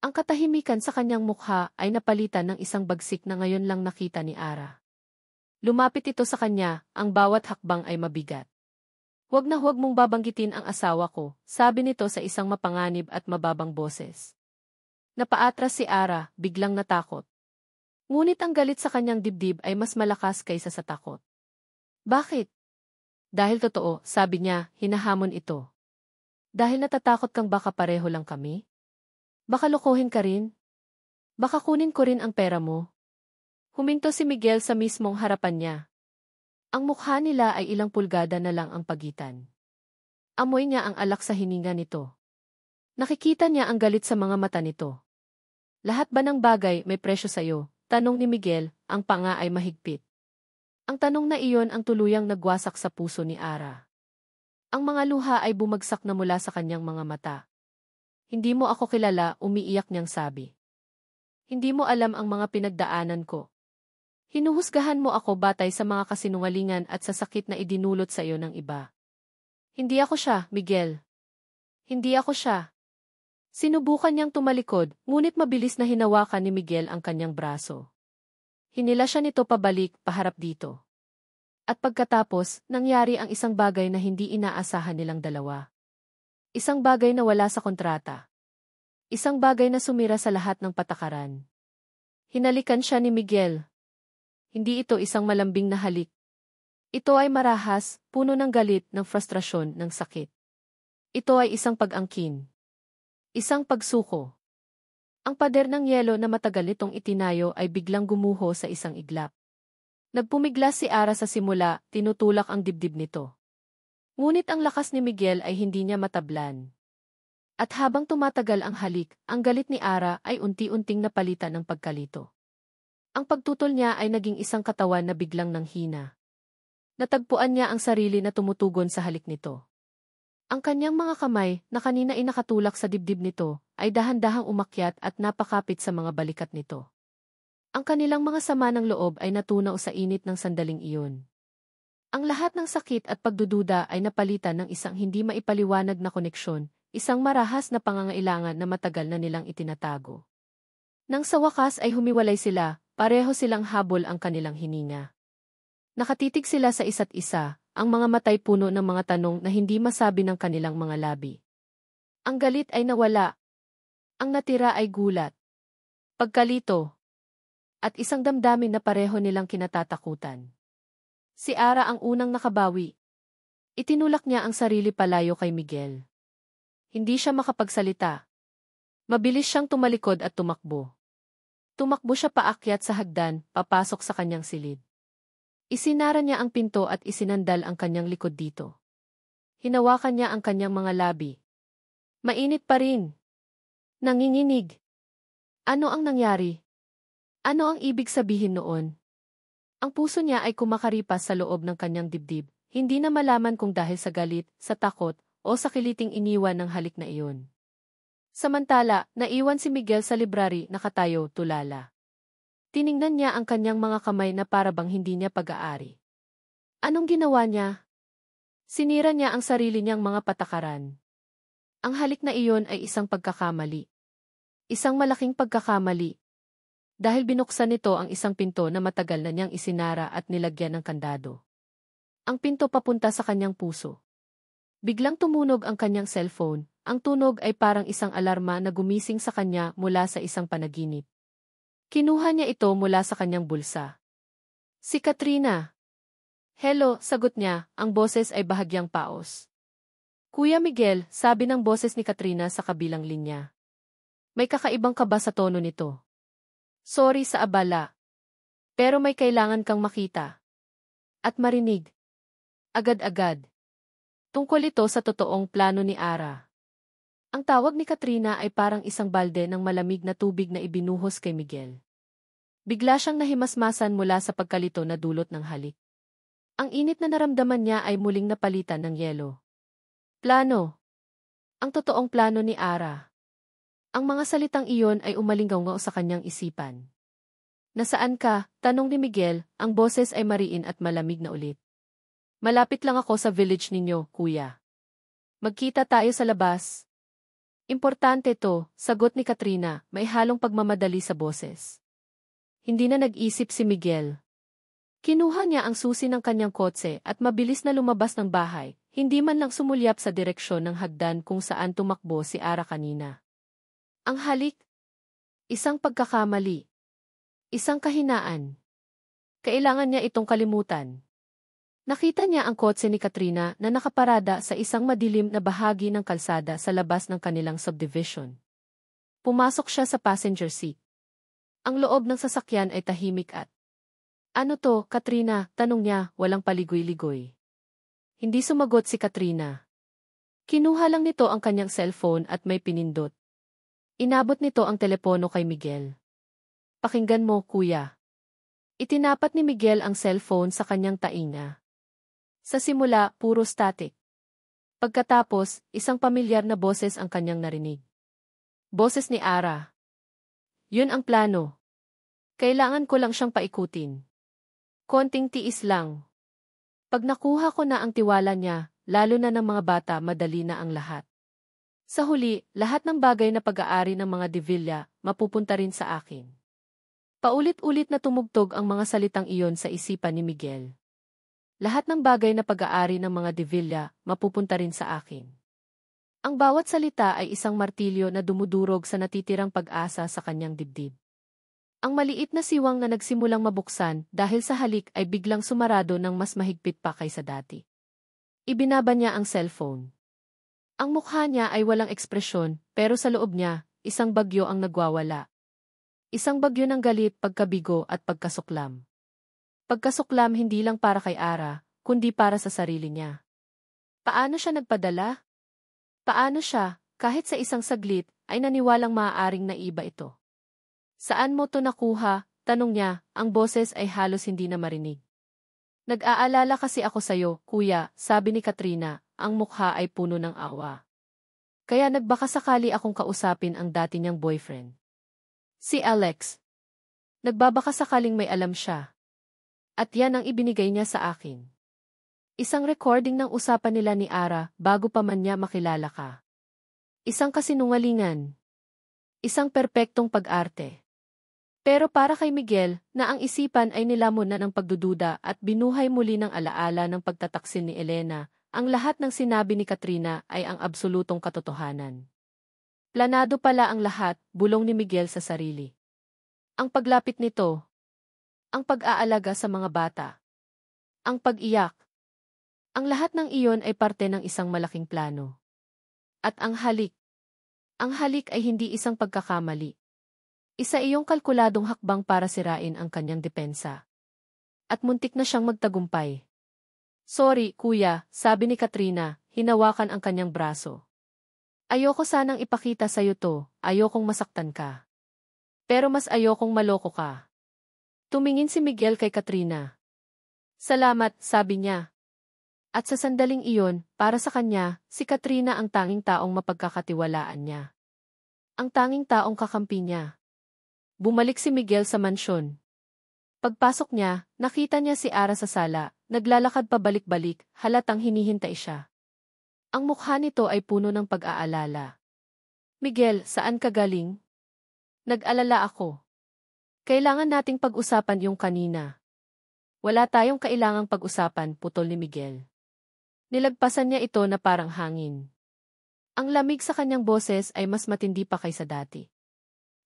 Ang katahimikan sa kanyang mukha ay napalitan ng isang bagsik na ngayon lang nakita ni Ara. Lumapit ito sa kanya, ang bawat hakbang ay mabigat. Huwag na huwag mong babanggitin ang asawa ko, sabi nito sa isang mapanganib at mababang boses. Napaatras si Ara, biglang natakot. Ngunit ang galit sa kanyang dibdib ay mas malakas kaysa sa takot. Bakit? Dahil totoo, sabi niya, hinahamon ito. Dahil natatakot kang baka pareho lang kami? Baka lokohin ka rin? Baka kunin ko rin ang pera mo? Huminto si Miguel sa mismong harapan niya. Ang mukha nila ay ilang pulgada na lang ang pagitan. Amoy niya ang alak sa hininga nito. Nakikita niya ang galit sa mga mata nito. Lahat ba ng bagay may presyo sa'yo? Tanong ni Miguel, ang panga ay mahigpit. Ang tanong na iyon ang tuluyang nagwasak sa puso ni Ara. Ang mga luha ay bumagsak na mula sa kanyang mga mata. Hindi mo ako kilala, umiiyak niyang sabi. Hindi mo alam ang mga pinagdaanan ko. Hinuhusgahan mo ako batay sa mga kasinungalingan at sa sakit na idinulot sa iyo ng iba. Hindi ako siya, Miguel. Hindi ako siya. Sinubukan niyang tumalikod, ngunit mabilis na hinawakan ni Miguel ang kanyang braso. Hinila siya nito pabalik, paharap dito. At pagkatapos, nangyari ang isang bagay na hindi inaasahan nilang dalawa. Isang bagay na wala sa kontrata. Isang bagay na sumira sa lahat ng patakaran. Hinalikan siya ni Miguel. Hindi ito isang malambing na halik. Ito ay marahas, puno ng galit, ng frustrasyon, ng sakit. Ito ay isang pag-angkin. Isang pagsuko. Ang pader ng yelo na matagal nitong itinayo ay biglang gumuho sa isang iglap. Nagpumiglas si Ara sa simula, tinutulak ang dibdib nito. Ngunit ang lakas ni Miguel ay hindi niya matablan. At habang tumatagal ang halik, ang galit ni Ara ay unti-unting napalitan ng pagkalito. Ang pagtutol niya ay naging isang katawan na biglang nanghina. Natagpuan niya ang sarili na tumutugon sa halik nito. Ang kanyang mga kamay, na kanina ay nakatulak sa dibdib nito, ay dahan-dahang umakyat at napakapit sa mga balikat nito. Ang kanilang mga sama ng loob ay natunaw sa init ng sandaling iyon. Ang lahat ng sakit at pagdududa ay napalitan ng isang hindi maipaliwanag na koneksyon, isang marahas na pangangailangan na matagal na nilang itinatago. Nang sa wakas ay humiwalay sila, pareho silang habol ang kanilang hininga. Nakatitig sila sa isa't isa, ang mga matay puno ng mga tanong na hindi masabi ng kanilang mga labi. Ang galit ay nawala. Ang natira ay gulat. Pagkalito. At isang damdamin na pareho nilang kinatatakutan. Si Ara ang unang nakabawi. Itinulak niya ang sarili palayo kay Miguel. Hindi siya makapagsalita. Mabilis siyang tumalikod at tumakbo. Tumakbo siya paakyat sa hagdan, papasok sa kanyang silid. Isinara niya ang pinto at isinandal ang kanyang likod dito. Hinawakan niya ang kanyang mga labi. Mainit pa rin. Nanginginig. Ano ang nangyari? Ano ang ibig sabihin noon? Ang puso niya ay kumakaripas sa loob ng kanyang dibdib, hindi na malaman kung dahil sa galit, sa takot, o sa kiliting iniwan ng halik na iyon. Samantala, naiwan si Miguel sa library nakatayo, tulala. Tiningnan niya ang kanyang mga kamay na parabang hindi niya pag-aari. Anong ginawa niya? Sinira niya ang sarili niyang mga patakaran. Ang halik na iyon ay isang pagkakamali. Isang malaking pagkakamali. Dahil binuksan nito ang isang pinto na matagal na niyang isinara at nilagyan ng kandado. Ang pinto papunta sa kanyang puso. Biglang tumunog ang kanyang cellphone. Ang tunog ay parang isang alarma na gumising sa kanya mula sa isang panaginip. Kinuha niya ito mula sa kanyang bulsa. Si Katrina. Hello, sagot niya, ang boses ay bahagyang paos. Kuya Miguel, sabi ng boses ni Katrina sa kabilang linya. May kakaibang kaba sa tono nito. Sorry sa abala. Pero may kailangan kang makita. At marinig. Agad-agad. Tungkol ito sa totoong plano ni Ara. Ang tawag ni Katrina ay parang isang balde ng malamig na tubig na ibinuhos kay Miguel. Bigla siyang nahimasmasan mula sa pagkalito na dulot ng halik. Ang init na naramdaman niya ay muling napalitan ng yelo. Plano. Ang totoong plano ni Ara. Ang mga salitang iyon ay umalinggaw sa kanyang isipan. Nasaan ka? Tanong ni Miguel, ang boses ay mariin at malamig na ulit. Malapit lang ako sa village ninyo, kuya. Magkita tayo sa labas. Importante to, sagot ni Katrina, may halong pagmamadali sa boses. Hindi na nag-isip si Miguel. Kinuha niya ang susi ng kanyang kotse at mabilis na lumabas ng bahay, hindi man lang sumulyap sa direksyon ng hagdan kung saan tumakbo si Ara kanina. Ang halik. Isang pagkakamali. Isang kahinaan. Kailangan niya itong kalimutan. Nakita niya ang kotse ni Katrina na nakaparada sa isang madilim na bahagi ng kalsada sa labas ng kanilang subdivision. Pumasok siya sa passenger seat. Ang loob ng sasakyan ay tahimik at ano to, Katrina? Tanong niya, walang paligoy-ligoy. Hindi sumagot si Katrina. Kinuha lang nito ang kanyang cellphone at may pinindot. Inabot nito ang telepono kay Miguel. Pakinggan mo, kuya. Itinapat ni Miguel ang cellphone sa kanyang tainga. Sa simula, puro static. Pagkatapos, isang pamilyar na boses ang kanyang narinig. Boses ni Ara. Yun ang plano. Kailangan ko lang siyang paikutin. Konting tiis lang. Pag nakuha ko na ang tiwala niya, lalo na ng mga bata, madali na ang lahat. Sa huli, lahat ng bagay na pag-aari ng mga De Villa, mapupunta rin sa akin. Paulit-ulit na tumugtog ang mga salitang iyon sa isipan ni Miguel. Lahat ng bagay na pag-aari ng mga De Villa, mapupunta rin sa akin. Ang bawat salita ay isang martilyo na dumudurog sa natitirang pag-asa sa kanyang dibdib. Ang maliit na siwang na nagsimulang mabuksan dahil sa halik ay biglang sumarado ng mas mahigpit pa kaysa dati. Ibinaba niya ang cellphone. Ang mukha niya ay walang ekspresyon, pero sa loob niya, isang bagyo ang nagwawala. Isang bagyo ng galit, pagkabigo at pagkasuklam. Pagkasuklam hindi lang para kay Ara, kundi para sa sarili niya. Paano siya nagpadala? Paano siya, kahit sa isang saglit, ay naniwalang maaaring naiba ito? Saan mo to nakuha? Tanong niya, ang boses ay halos hindi na marinig. Nag-aalala kasi ako sa'yo, kuya, sabi ni Katrina, ang mukha ay puno ng awa. Kaya nagbaka sakali akong kausapin ang dati niyang boyfriend. Si Alex. Nagbabaka sakaling may alam siya. At yan ang ibinigay niya sa akin. Isang recording ng usapan nila ni Ara bago pa man niya makilala ka. Isang kasinungalingan. Isang perpektong pag-arte. Pero para kay Miguel, na ang isipan ay nilamon na ng pagdududa at binuhay muli ng alaala ng pagtataksin ni Elena, ang lahat ng sinabi ni Katrina ay ang absolutong katotohanan. Planado pala ang lahat, bulong ni Miguel sa sarili. Ang paglapit nito, ang pag-aalaga sa mga bata, ang pag-iyak, ang lahat ng iyon ay parte ng isang malaking plano. At ang halik ay hindi isang pagkakamali. Isa iyong kalkuladong hakbang para sirain ang kanyang depensa. At muntik na siyang magtagumpay. Sorry, kuya, sabi ni Katrina, hinawakan ang kanyang braso. Ayoko sanang ipakita sa'yo to, ayokong masaktan ka. Pero mas ayokong maloko ka. Tumingin si Miguel kay Katrina. Salamat, sabi niya. At sa sandaling iyon, para sa kanya, si Katrina ang tanging taong mapagkakatiwalaan niya. Ang tanging taong kakampi niya. Bumalik si Miguel sa mansyon. Pagpasok niya, nakita niya si Ara sa sala, naglalakad pabalik-balik, halatang hinihintay siya. Ang mukha nito ay puno ng pag-aalala. Miguel, saan ka galing? Nag-alala ako. Kailangan nating pag-usapan yung kanina. Wala tayong kailangang pag-usapan, putol ni Miguel. Nilagpasan niya ito na parang hangin. Ang lamig sa kanyang boses ay mas matindi pa kaysa dati.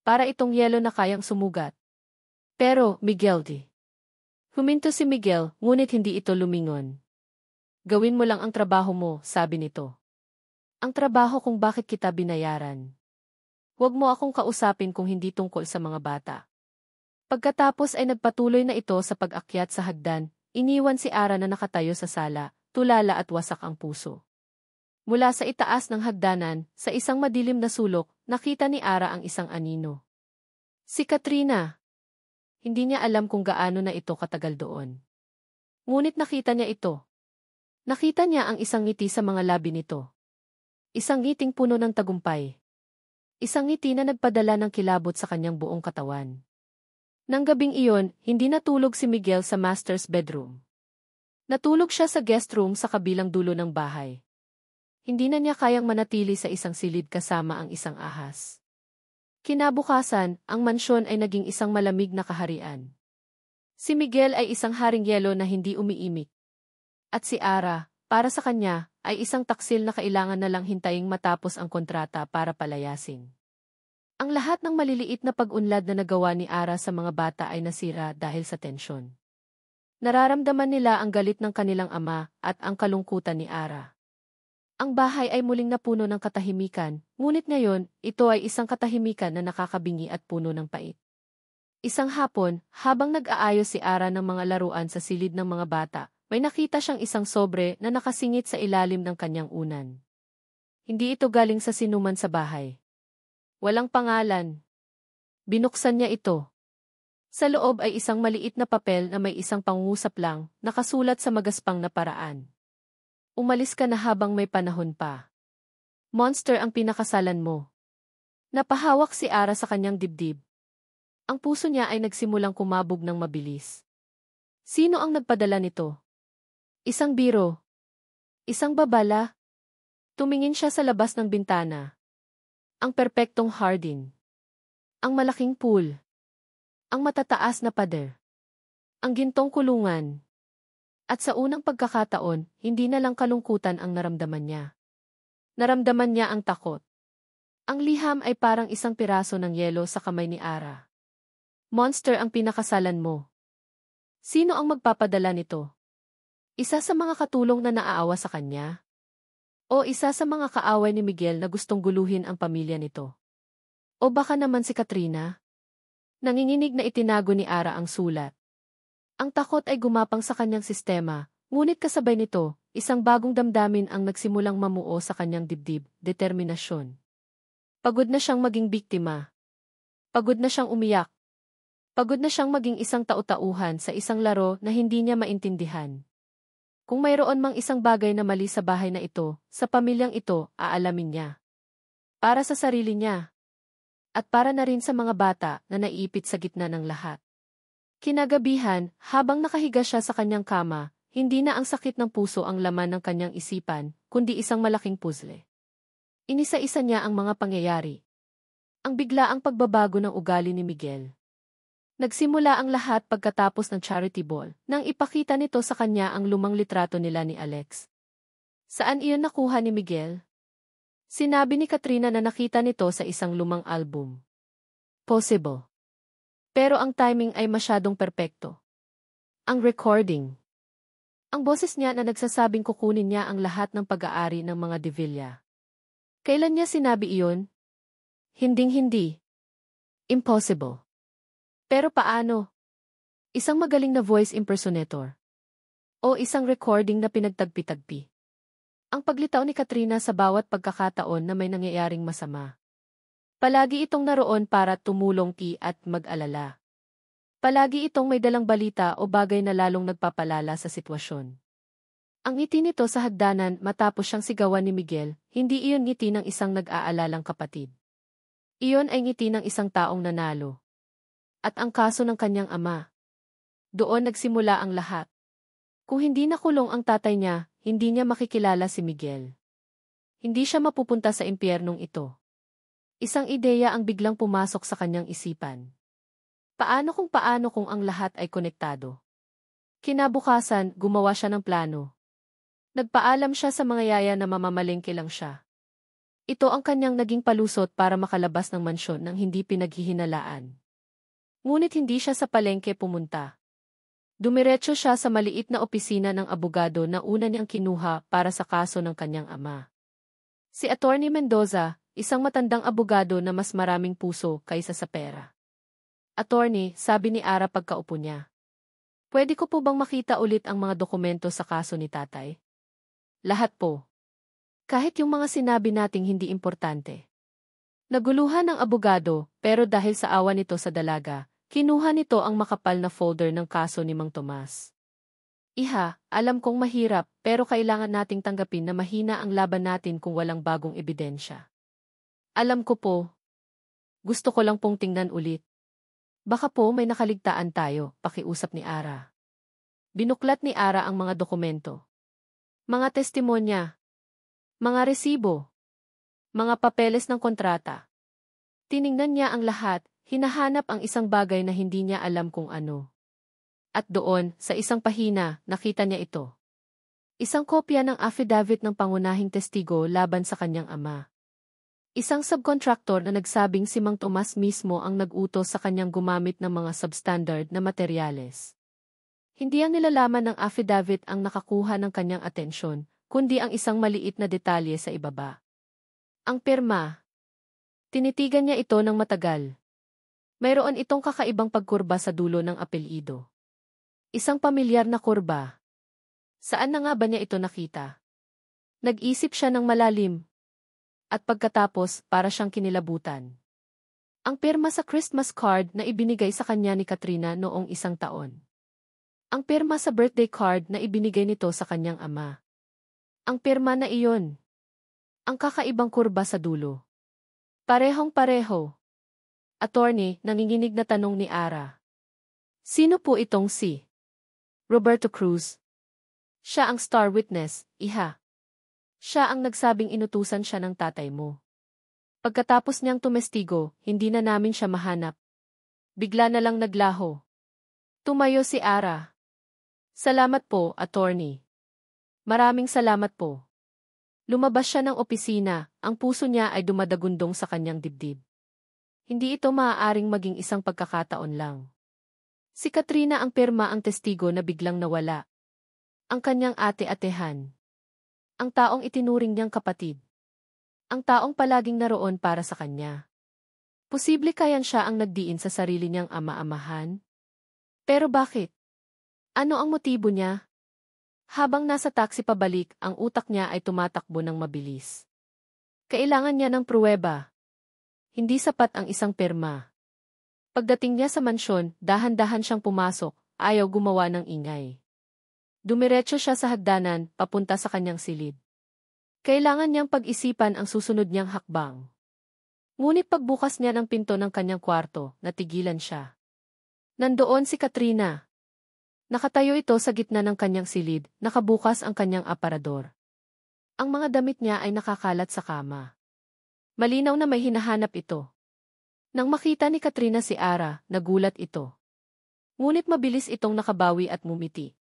Para itong yelo na kayang sumugat. Pero, Miguel di. Huminto si Miguel, ngunit hindi ito lumingon. Gawin mo lang ang trabaho mo, sabi nito. Ang trabaho kung bakit kita binayaran. Huwag mo akong kausapin kung hindi tungkol sa mga bata. Pagkatapos ay nagpatuloy na ito sa pag-akyat sa hagdan, iniwan si Ara na nakatayo sa sala, tulala at wasak ang puso. Mula sa itaas ng hagdanan, sa isang madilim na sulok, nakita ni Ara ang isang anino. Si Katrina. Hindi niya alam kung gaano na ito katagal doon. Ngunit nakita niya ito. Nakita niya ang isang ngiti sa mga labi nito. Isang ngiting puno ng tagumpay. Isang ngiti na nagpadala ng kilabot sa kanyang buong katawan. Nang gabing iyon, hindi natulog si Miguel sa master's bedroom. Natulog siya sa guest room sa kabilang dulo ng bahay. Hindi na niya kayang manatili sa isang silid kasama ang isang ahas. Kinabukasan, ang mansyon ay naging isang malamig na kaharian. Si Miguel ay isang haring yelo na hindi umiimik. At si Ara, para sa kanya, ay isang taksil na kailangan na lang hintaying matapos ang kontrata para palayasin. Ang lahat ng maliliit na pag-unlad na nagawa ni Ara sa mga bata ay nasira dahil sa tensyon. Nararamdaman nila ang galit ng kanilang ama at ang kalungkutan ni Ara. Ang bahay ay muling napuno ng katahimikan, ngunit ngayon, ito ay isang katahimikan na nakakabingi at puno ng pait. Isang hapon, habang nag-aayos si Ara ng mga laruan sa silid ng mga bata, may nakita siyang isang sobre na nakasingit sa ilalim ng kanyang unan. Hindi ito galing sa sinuman sa bahay. Walang pangalan. Binuksan niya ito. Sa loob ay isang maliit na papel na may isang pangungusap lang, nakasulat sa magaspang na paraan. Umalis ka na habang may panahon pa. Monster ang pinakasalan mo. Napahawak si Ara sa kanyang dibdib. Ang puso niya ay nagsimulang kumabog ng mabilis. Sino ang nagpadala nito? Isang biro. Isang babala. Tumingin siya sa labas ng bintana. Ang perpektong hardin. Ang malaking pool. Ang matataas na pader. Ang gintong kulungan. At sa unang pagkakataon, hindi na lang kalungkutan ang naramdaman niya. Naramdaman niya ang takot. Ang liham ay parang isang piraso ng yelo sa kamay ni Ara. Monster ang pinakasalan mo. Sino ang magpapadala nito? Isa sa mga katulong na naaawa sa kanya? O isa sa mga kaaway ni Miguel na gustong guluhin ang pamilya nito? O baka naman si Katrina? Nanginginig na itinago ni Ara ang sulat. Ang takot ay gumapang sa kanyang sistema, ngunit kasabay nito, isang bagong damdamin ang nagsimulang mamuo sa kanyang dibdib, determinasyon. Pagod na siyang maging biktima. Pagod na siyang umiyak. Pagod na siyang maging isang tau-tauhan sa isang laro na hindi niya maintindihan. Kung mayroon mang isang bagay na mali sa bahay na ito, sa pamilyang ito, aalamin niya. Para sa sarili niya. At para na rin sa mga bata na naiipit sa gitna ng lahat. Kinagabihan, habang nakahiga siya sa kanyang kama, hindi na ang sakit ng puso ang laman ng kanyang isipan, kundi isang malaking puzzle. Inisa-isa niya ang mga pangyayari. Ang biglaang pagbabago ng ugali ni Miguel. Nagsimula ang lahat pagkatapos ng charity ball, nang ipakita nito sa kanya ang lumang litrato nila ni Alex. Saan iyon nakuha ni Miguel? Sinabi ni Katrina na nakita nito sa isang lumang album. Possible. Pero ang timing ay masyadong perpekto. Ang recording. Ang boses niya na nagsasabing kukunin niya ang lahat ng pag-aari ng mga De Villa. Kailan niya sinabi iyon? Hinding-hindi. Impossible. Pero paano? Isang magaling na voice impersonator. O isang recording na pinagtagpi-tagpi. Ang paglitaw ni Katrina sa bawat pagkakataon na may nangyayaring masama. Palagi itong naroon para tumulong at mag-alala. Palagi itong may dalang balita o bagay na lalong nagpapalala sa sitwasyon. Ang ngiti nito sa hagdanan matapos siyang sigawan ni Miguel, hindi iyon ngiti ng isang nag-aalalang kapatid. Iyon ay ngiti ng isang taong nanalo. At ang kaso ng kanyang ama. Doon nagsimula ang lahat. Kung hindi nakulong ang tatay niya, hindi niya makikilala si Miguel. Hindi siya mapupunta sa impyernong ito. Isang ideya ang biglang pumasok sa kanyang isipan. Paano kung ang lahat ay konektado? Kinabukasan, gumawa siya ng plano. Nagpaalam siya sa mga yaya na mamamalengke lang siya. Ito ang kanyang naging palusot para makalabas ng mansyon nang hindi pinaghihinalaan. Ngunit hindi siya sa palengke pumunta. Dumiretso siya sa maliit na opisina ng abogado na una niyang kinuha para sa kaso ng kanyang ama. Si Attorney Mendoza, isang matandang abogado na mas maraming puso kaysa sa pera. Attorney, sabi ni Ara pagkaupo niya. Pwede ko po bang makita ulit ang mga dokumento sa kaso ni tatay? Lahat po. Kahit yung mga sinabi nating hindi importante. Naguluhan ng abogado, pero dahil sa awa nito sa dalaga, kinuha nito ang makapal na folder ng kaso ni Mang Tomas. Iha, alam kong mahirap, pero kailangan nating tanggapin na mahina ang laban natin kung walang bagong ebidensya. Alam ko po. Gusto ko lang pong tingnan ulit. Baka po may nakaligtaan tayo, pakiusap ni Ara. Binuklat ni Ara ang mga dokumento. Mga testimonya. Mga resibo. Mga papeles ng kontrata. Tiningnan niya ang lahat, hinahanap ang isang bagay na hindi niya alam kung ano. At doon, sa isang pahina, nakita niya ito. Isang kopya ng affidavit ng pangunahing testigo laban sa kanyang ama. Isang subcontractor na nagsabing si Mang Tomas mismo ang nag-utos sa kanyang gumamit ng mga substandard na materyales. Hindi ang nilalaman ng affidavit ang nakakuha ng kanyang atensyon, kundi ang isang maliit na detalye sa ibaba. Ang pirma. Tinitigan niya ito ng matagal. Mayroon itong kakaibang pagkurba sa dulo ng apelyido. Isang pamilyar na kurba. Saan na nga ba niya ito nakita? Nag-isip siya ng malalim. At pagkatapos, para siyang kinilabutan. Ang pirma sa Christmas card na ibinigay sa kanya ni Katrina noong 1 taon. Ang pirma sa birthday card na ibinigay nito sa kanyang ama. Ang pirma na iyon. Ang kakaibang kurba sa dulo. Parehong-pareho. Attorney, nanginginig na tanong ni Ara. Sino po itong si Roberto Cruz? Siya ang star witness, iha. Siya ang nagsabing inutusan siya ng tatay mo. Pagkatapos niyang tumestigo, hindi na namin siya mahanap. Bigla na lang naglaho. Tumayo si Ara. Salamat po, attorney. Maraming salamat po. Lumabas siya ng opisina, ang puso niya ay dumadagundong sa kanyang dibdib. Hindi ito maaaring maging isang pagkakataon lang. Si Katrina ang pirma ang testigo na biglang nawala. Ang kanyang ate-atehan. Ang taong itinuring niyang kapatid. Ang taong palaging naroon para sa kanya. Posible kayan siya ang nagdiin sa sarili niyang ama-amahan? Pero bakit? Ano ang motibo niya? Habang nasa taxi pabalik, ang utak niya ay tumatakbo ng mabilis. Kailangan niya ng pruweba. Hindi sapat ang isang pirma. Pagdating niya sa mansyon, dahan-dahan siyang pumasok, ayaw gumawa ng ingay. Dumiretso siya sa hagdanan, papunta sa kanyang silid. Kailangan niyang pag-isipan ang susunod niyang hakbang. Ngunit pagbukas niya ng pinto ng kanyang kwarto, natigilan siya. Nandoon si Katrina. Nakatayo ito sa gitna ng kanyang silid, nakabukas ang kanyang aparador. Ang mga damit niya ay nakakalat sa kama. Malinaw na may hinahanap ito. Nang makita ni Katrina si Ara, nagulat ito. Ngunit mabilis itong nakabawi at ngumiti.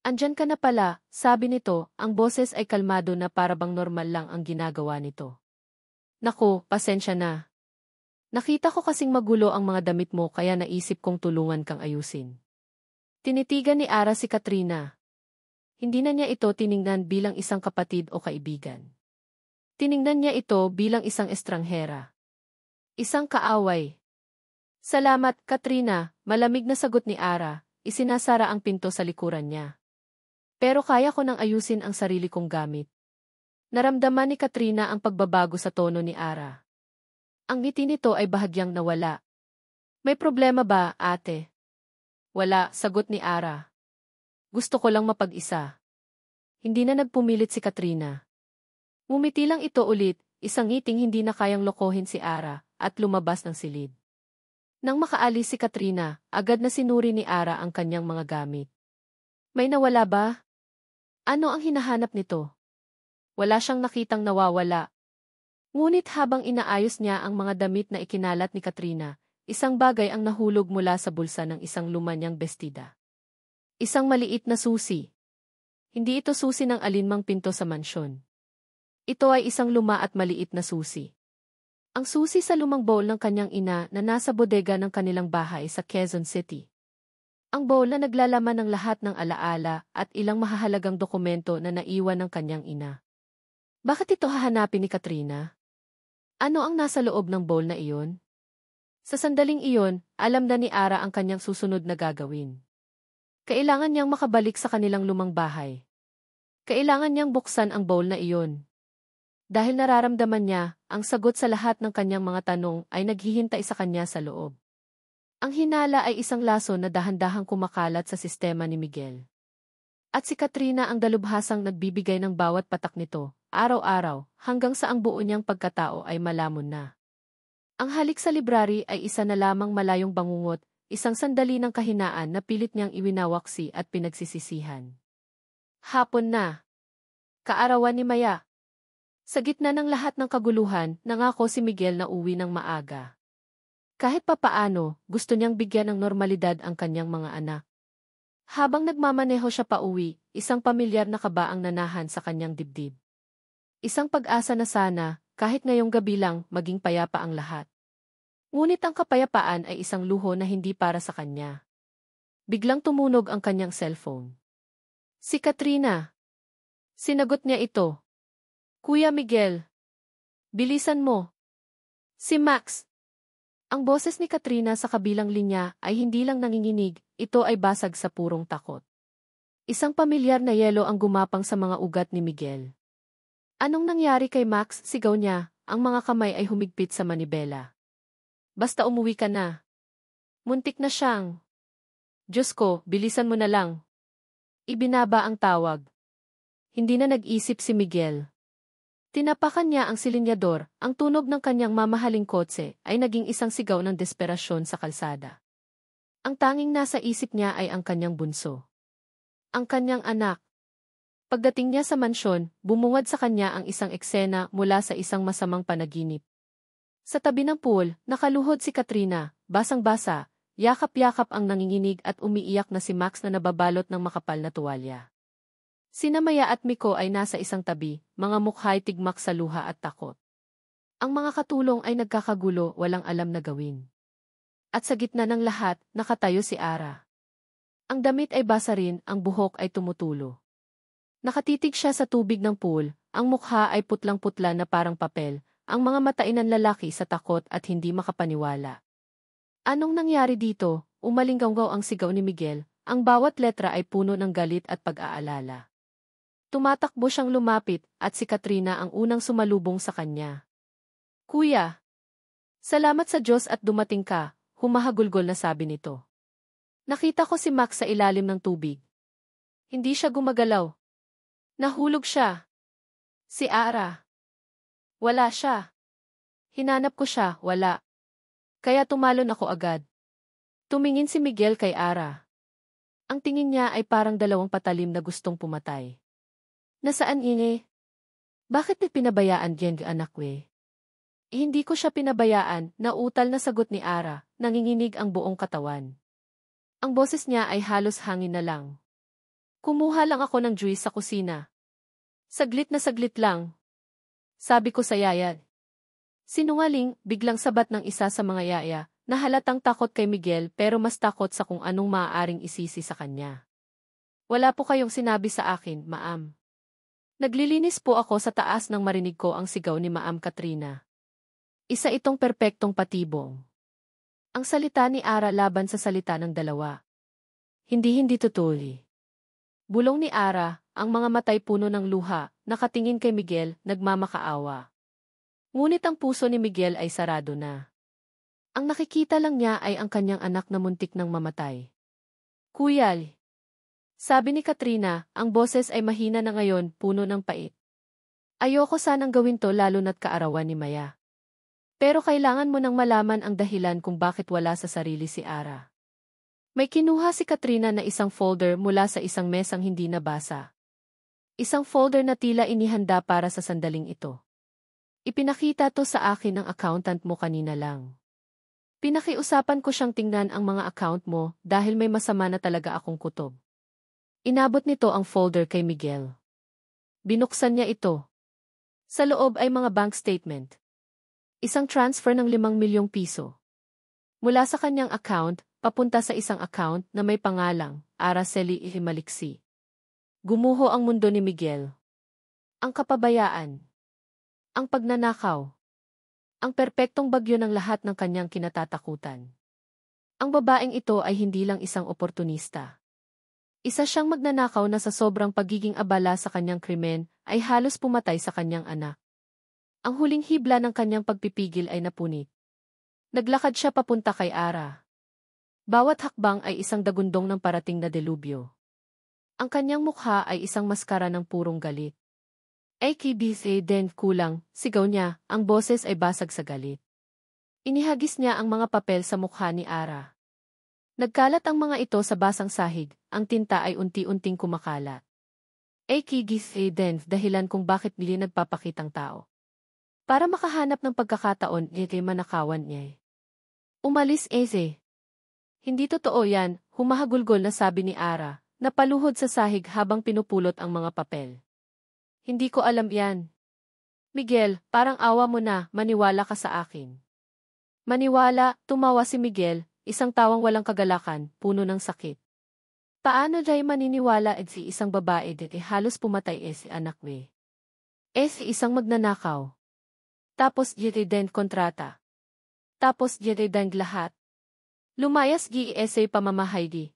Andyan ka na pala, sabi nito, ang boses ay kalmado na parabang normal lang ang ginagawa nito. Naku, pasensya na. Nakita ko kasing magulo ang mga damit mo kaya naisip kong tulungan kang ayusin. Tinitigan ni Ara si Katrina. Hindi na niya ito tiningnan bilang isang kapatid o kaibigan. Tiningnan niya ito bilang isang estranghera. Isang kaaway. Salamat, Katrina, malamig na sagot ni Ara. Isinasara ang pinto sa likuran niya. Pero kaya ko nang ayusin ang sarili kong gamit. Naramdaman ni Katrina ang pagbabago sa tono ni Ara. Ang ngiti nito ay bahagyang nawala. May problema ba, ate? Wala, sagot ni Ara. Gusto ko lang mapag-isa. Hindi na nagpumilit si Katrina. Ngumiti lang ito ulit, isang ngiting hindi na kayang lokohin si Ara, at lumabas ng silid. Nang makaalis si Katrina, agad na sinuri ni Ara ang kanyang mga gamit. May nawala ba? Ano ang hinahanap nito? Wala siyang nakitang nawawala. Ngunit habang inaayos niya ang mga damit na ikinalat ni Katrina, isang bagay ang nahulog mula sa bulsa ng isang lumanyang bestida. Isang maliit na susi. Hindi ito susi ng alinmang pinto sa mansyon. Ito ay isang luma at maliit na susi. Ang susi sa lumang bowl ng kanyang ina na nasa bodega ng kanilang bahay sa Quezon City. Ang bowl na naglalaman ng lahat ng alaala at ilang mahahalagang dokumento na naiwan ng kanyang ina. Bakit ito hahanapin ni Katrina? Ano ang nasa loob ng bowl na iyon? Sa sandaling iyon, alam na ni Ara ang kanyang susunod na gagawin. Kailangan niyang makabalik sa kanilang lumang bahay. Kailangan niyang buksan ang bowl na iyon. Dahil nararamdaman niya, ang sagot sa lahat ng kanyang mga tanong ay naghihintay sa kanya sa loob. Ang hinala ay isang laso na dahan-dahang kumakalat sa sistema ni Miguel. At si Katrina ang dalubhasang nagbibigay ng bawat patak nito, araw-araw, hanggang sa ang buo niyang pagkatao ay malamon na. Ang halik sa library ay isa na lamang malayong bangungot, isang sandali ng kahinaan na pilit niyang iwinawaksi at pinagsisisihan. Hapon na. Kaarawan ni Maya. Sa gitna ng lahat ng kaguluhan, nangako si Miguel na uwi ng maaga. Kahit papaano, gusto niyang bigyan ng normalidad ang kanyang mga anak. Habang nagmamaneho siya pauwi, isang pamilyar na kaba ang nanahan sa kanyang dibdib. Isang pag-asa na sana, kahit ngayong gabi lang, maging payapa ang lahat. Ngunit ang kapayapaan ay isang luho na hindi para sa kanya. Biglang tumunog ang kanyang cellphone. Si Katrina. Sinagot niya ito. Kuya Miguel. Bilisan mo. Si Max. Ang boses ni Katrina sa kabilang linya ay hindi lang nanginginig, ito ay basag sa purong takot. Isang pamilyar na yelo ang gumapang sa mga ugat ni Miguel. Anong nangyari kay Max? Sigaw niya, ang mga kamay ay humigpit sa manibela. Basta umuwi ka na. Muntik na siyang. Diyos ko, bilisan mo na lang. Ibinaba ang tawag. Hindi na nag-isip si Miguel. Tinapakan niya ang silinyador, ang tunog ng kanyang mamahaling kotse ay naging isang sigaw ng desperasyon sa kalsada. Ang tanging nasa isip niya ay ang kanyang bunso. Ang kanyang anak. Pagdating niya sa mansyon, bumungad sa kanya ang isang eksena mula sa isang masamang panaginip. Sa tabi ng pool, nakaluhod si Katrina, basang-basa, yakap-yakap ang nanginginig at umiiyak na si Max na nababalot ng makapal na tuwalya. Sina Maya at Miko ay nasa isang tabi, mga mukha'y tigmak sa luha at takot. Ang mga katulong ay nagkakagulo, walang alam na gawin. At sa gitna ng lahat, nakatayo si Ara. Ang damit ay basa rin, ang buhok ay tumutulo. Nakatitig siya sa tubig ng pool, ang mukha ay putlang-putla na parang papel, ang mga mata ay nanlalaki sa takot at hindi makapaniwala. Anong nangyari dito? Umalinggaw ang sigaw ni Miguel, ang bawat letra ay puno ng galit at pag-aalala. Tumatakbo siyang lumapit at si Katrina ang unang sumalubong sa kanya. Kuya! Salamat sa Diyos at dumating ka, humahagulgol na sabi nito. Nakita ko si Max sa ilalim ng tubig. Hindi siya gumagalaw. Nahulog siya. Si Ara. Wala siya. Hinanap ko siya, wala. Kaya tumalon ako agad. Tumingin si Miguel kay Ara. Ang tingin niya ay parang dalawang patalim na gustong pumatay. Nasaan ini? Bakit niya pinabayaan yan anak we? Hindi ko siya pinabayaan, nautal na sagot ni Ara, nanginginig ang buong katawan. Ang boses niya ay halos hangin na lang. Kumuha lang ako ng juice sa kusina. Saglit na saglit lang. Sabi ko sa yaya. Sinungaling, biglang sabat ng isa sa mga yaya, na halatang takot kay Miguel pero mas takot sa kung anong maaaring isisi sa kanya. Wala po kayong sinabi sa akin, Maam. Naglilinis po ako sa taas nang marinig ko ang sigaw ni Maam Katrina. Isa itong perpektong patibong. Ang salita ni Ara laban sa salita ng dalawa. Hindi tutuli. Bulong ni Ara, ang mga matay puno ng luha, nakatingin kay Miguel, nagmamakaawa. Ngunit ang puso ni Miguel ay sarado na. Ang nakikita lang niya ay ang kanyang anak na muntik nang mamatay. Kuyal. Sabi ni Katrina, ang boses ay mahina na ngayon, puno ng pait. Ayoko sanang gawin to lalo na't kaarawan ni Maya. Pero kailangan mo nang malaman ang dahilan kung bakit wala sa sarili si Ara. May kinuha si Katrina na isang folder mula sa isang mesang hindi nabasa. Isang folder na tila inihanda para sa sandaling ito. Ipinakita to sa akin ng accountant mo kanina lang. Pinakiusapan ko siyang tingnan ang mga account mo dahil may masama na talaga akong kutob. Inabot nito ang folder kay Miguel. Binuksan niya ito. Sa loob ay mga bank statement. Isang transfer ng 5 milyong piso. Mula sa kanyang account, papunta sa isang account na may pangalang Araceli Ihimaliksi. Gumuho ang mundo ni Miguel. Ang kapabayaan. Ang pagnanakaw. Ang perpektong bagyo ng lahat ng kanyang kinatatakutan. Ang babaeng ito ay hindi lang isang oportunista. Isa siyang magnanakaw na sa sobrang pagiging abala sa kanyang krimen ay halos pumatay sa kanyang anak. Ang huling hibla ng kanyang pagpipigil ay napunit. Naglakad siya papunta kay Ara. Bawat hakbang ay isang dagundong ng parating na delubyo. Ang kanyang mukha ay isang maskara ng purong galit. AKBC den kulang, sigaw niya, ang boses ay basag sa galit. Inihagis niya ang mga papel sa mukha ni Ara. Nagkalat ang mga ito sa basang sahig, ang tinta ay unti-unting kumakalat. AKBC den dahilan kung bakit nili nagpapakitang tao. Para makahanap ng pagkakataon, kay manakawan niya. Umalis eze. Hindi totoo yan, humahagulgol na sabi ni Ara, napaluhod sa sahig habang pinupulot ang mga papel. Hindi ko alam yan. Miguel, parang awa mo na, maniwala ka sa akin. Maniwala, tumawa si Miguel, isang tawang walang kagalakan, puno ng sakit. Paano jay maniniwala si isang babae halos pumatay si anak we? Si isang magnanakaw. Tapos din kontrata. Tapos din lahat. Lumayas gi pamamahay di.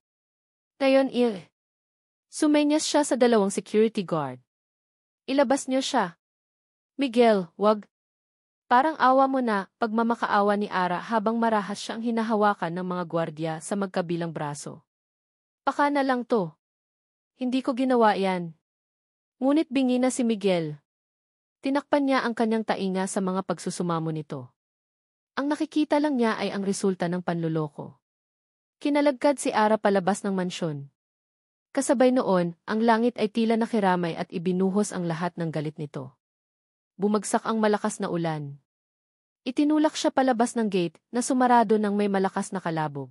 Ngayon sumenyas siya sa 2 security guard. Ilabas niyo siya. Miguel, wag. Parang awa mo na, pagmamakaawa ni Ara habang marahas siyang hinahawakan ng mga gwardya sa magkabilang braso. Baka na lang to. Hindi ko ginawa yan. Ngunit bingi na si Miguel. Tinakpan niya ang kanyang tainga sa mga pagsusumamo nito. Ang nakikita lang niya ay ang resulta ng panluloko. Kinalagkad si Ara palabas ng mansyon. Kasabay noon, ang langit ay tila nakiramay at ibinuhos ang lahat ng galit nito. Bumagsak ang malakas na ulan. Itinulak siya palabas ng gate na sumarado ng may malakas na kalabog.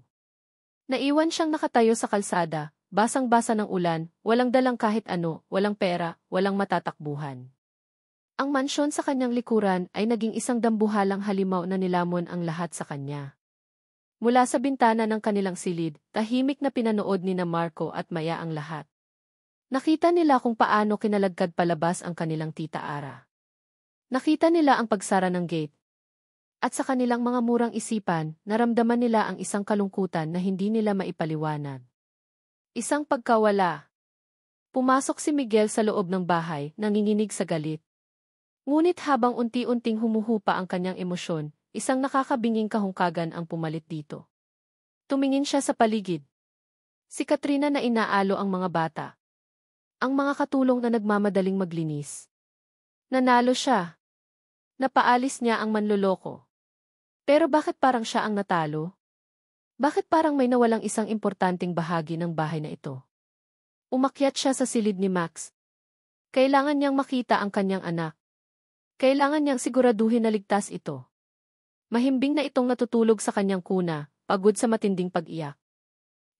Naiwan siyang nakatayo sa kalsada, basang-basa ng ulan, walang dalang kahit ano, walang pera, walang matatakbuhan. Ang mansyon sa kanyang likuran ay naging isang dambuhalang halimaw na nilamon ang lahat sa kanya. Mula sa bintana ng kanilang silid, tahimik na pinanood ni na Marco at Maya ang lahat. Nakita nila kung paano kinalagkad palabas ang kanilang tita Ara. Nakita nila ang pagsara ng gate. At sa kanilang mga murang isipan, naramdaman nila ang isang kalungkutan na hindi nila maipaliwanag. Isang pagkawala. Pumasok si Miguel sa loob ng bahay, nanginginig sa galit. Ngunit habang unti-unting humuhupa ang kanyang emosyon, isang nakakabinging kahungkagan ang pumalit dito. Tumingin siya sa paligid. Si Katrina na inaalo ang mga bata. Ang mga katulong na nagmamadaling maglinis. Nanalo siya. Napaalis niya ang manloloko. Pero bakit parang siya ang natalo? Bakit parang may nawalang isang importanteng bahagi ng bahay na ito? Umakyat siya sa silid ni Max. Kailangan niyang makita ang kanyang anak. Kailangan niyang siguraduhin na ligtas ito. Mahimbing na itong natutulog sa kanyang kuna, pagod sa matinding pag-iyak.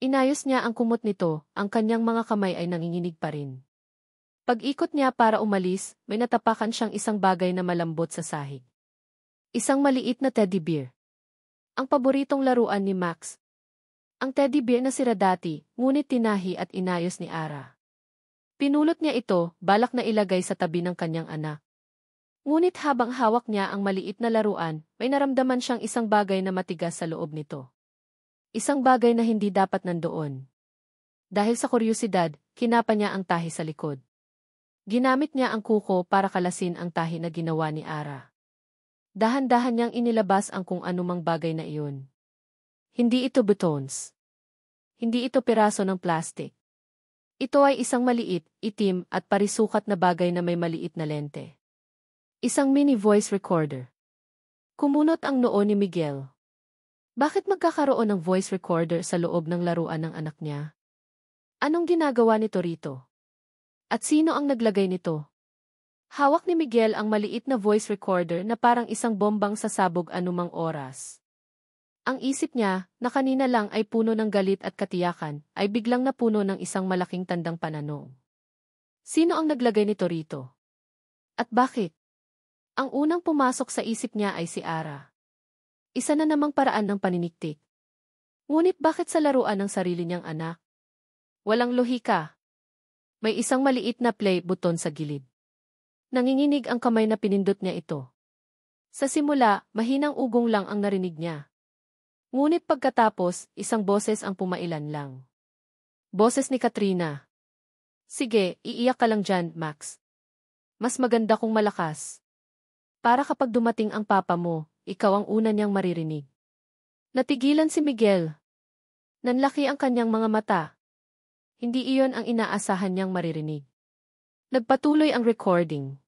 Inayos niya ang kumot nito, ang kanyang mga kamay ay nanginginig pa rin. Pag-ikot niya para umalis, may natapakan siyang isang bagay na malambot sa sahig. Isang maliit na teddy bear. Ang paboritong laruan ni Max. Ang teddy bear na sira dati, ngunit tinahi at inayos ni Ara. Pinulot niya ito, balak na ilagay sa tabi ng kanyang anak. Ngunit habang hawak niya ang maliit na laruan, may naramdaman siyang isang bagay na matigas sa loob nito. Isang bagay na hindi dapat nandoon. Dahil sa kuryosidad, kinapa niya ang tahi sa likod. Ginamit niya ang kuko para kalasin ang tahi na ginawa ni Ara. Dahan-dahan niyang inilabas ang kung anumang bagay na iyon. Hindi ito buttons. Hindi ito piraso ng plastic. Ito ay isang maliit, itim at parisukat na bagay na may maliit na lente. Isang mini voice recorder. Kumunot ang noo ni Miguel. Bakit magkakaroon ng voice recorder sa loob ng laruan ng anak niya? Anong ginagawa nito rito? At sino ang naglagay nito? Hawak ni Miguel ang maliit na voice recorder na parang isang bombang sasabog anumang oras. Ang isip niya, na kanina lang ay puno ng galit at katiyakan, ay biglang napuno ng isang malaking tandang pananong. Sino ang naglagay nito rito? At bakit? Ang unang pumasok sa isip niya ay si Ara. Isa na namang paraan ng paniniktik. Ngunit bakit sa laruan ng sarili niyang anak? Walang lohika. May isang maliit na play button sa gilid. Nanginginig ang kamay na pinindot niya ito. Sa simula, mahinang ugong lang ang narinig niya. Ngunit pagkatapos, isang boses ang pumailan lang. Boses ni Katrina. Sige, iiyak ka lang dyan, Max. Mas maganda kung malakas. Para kapag dumating ang papa mo, ikaw ang una niyang maririnig. Natigilan si Miguel. Nanlaki ang kanyang mga mata. Hindi iyon ang inaasahan niyang maririnig. Nagpatuloy ang recording.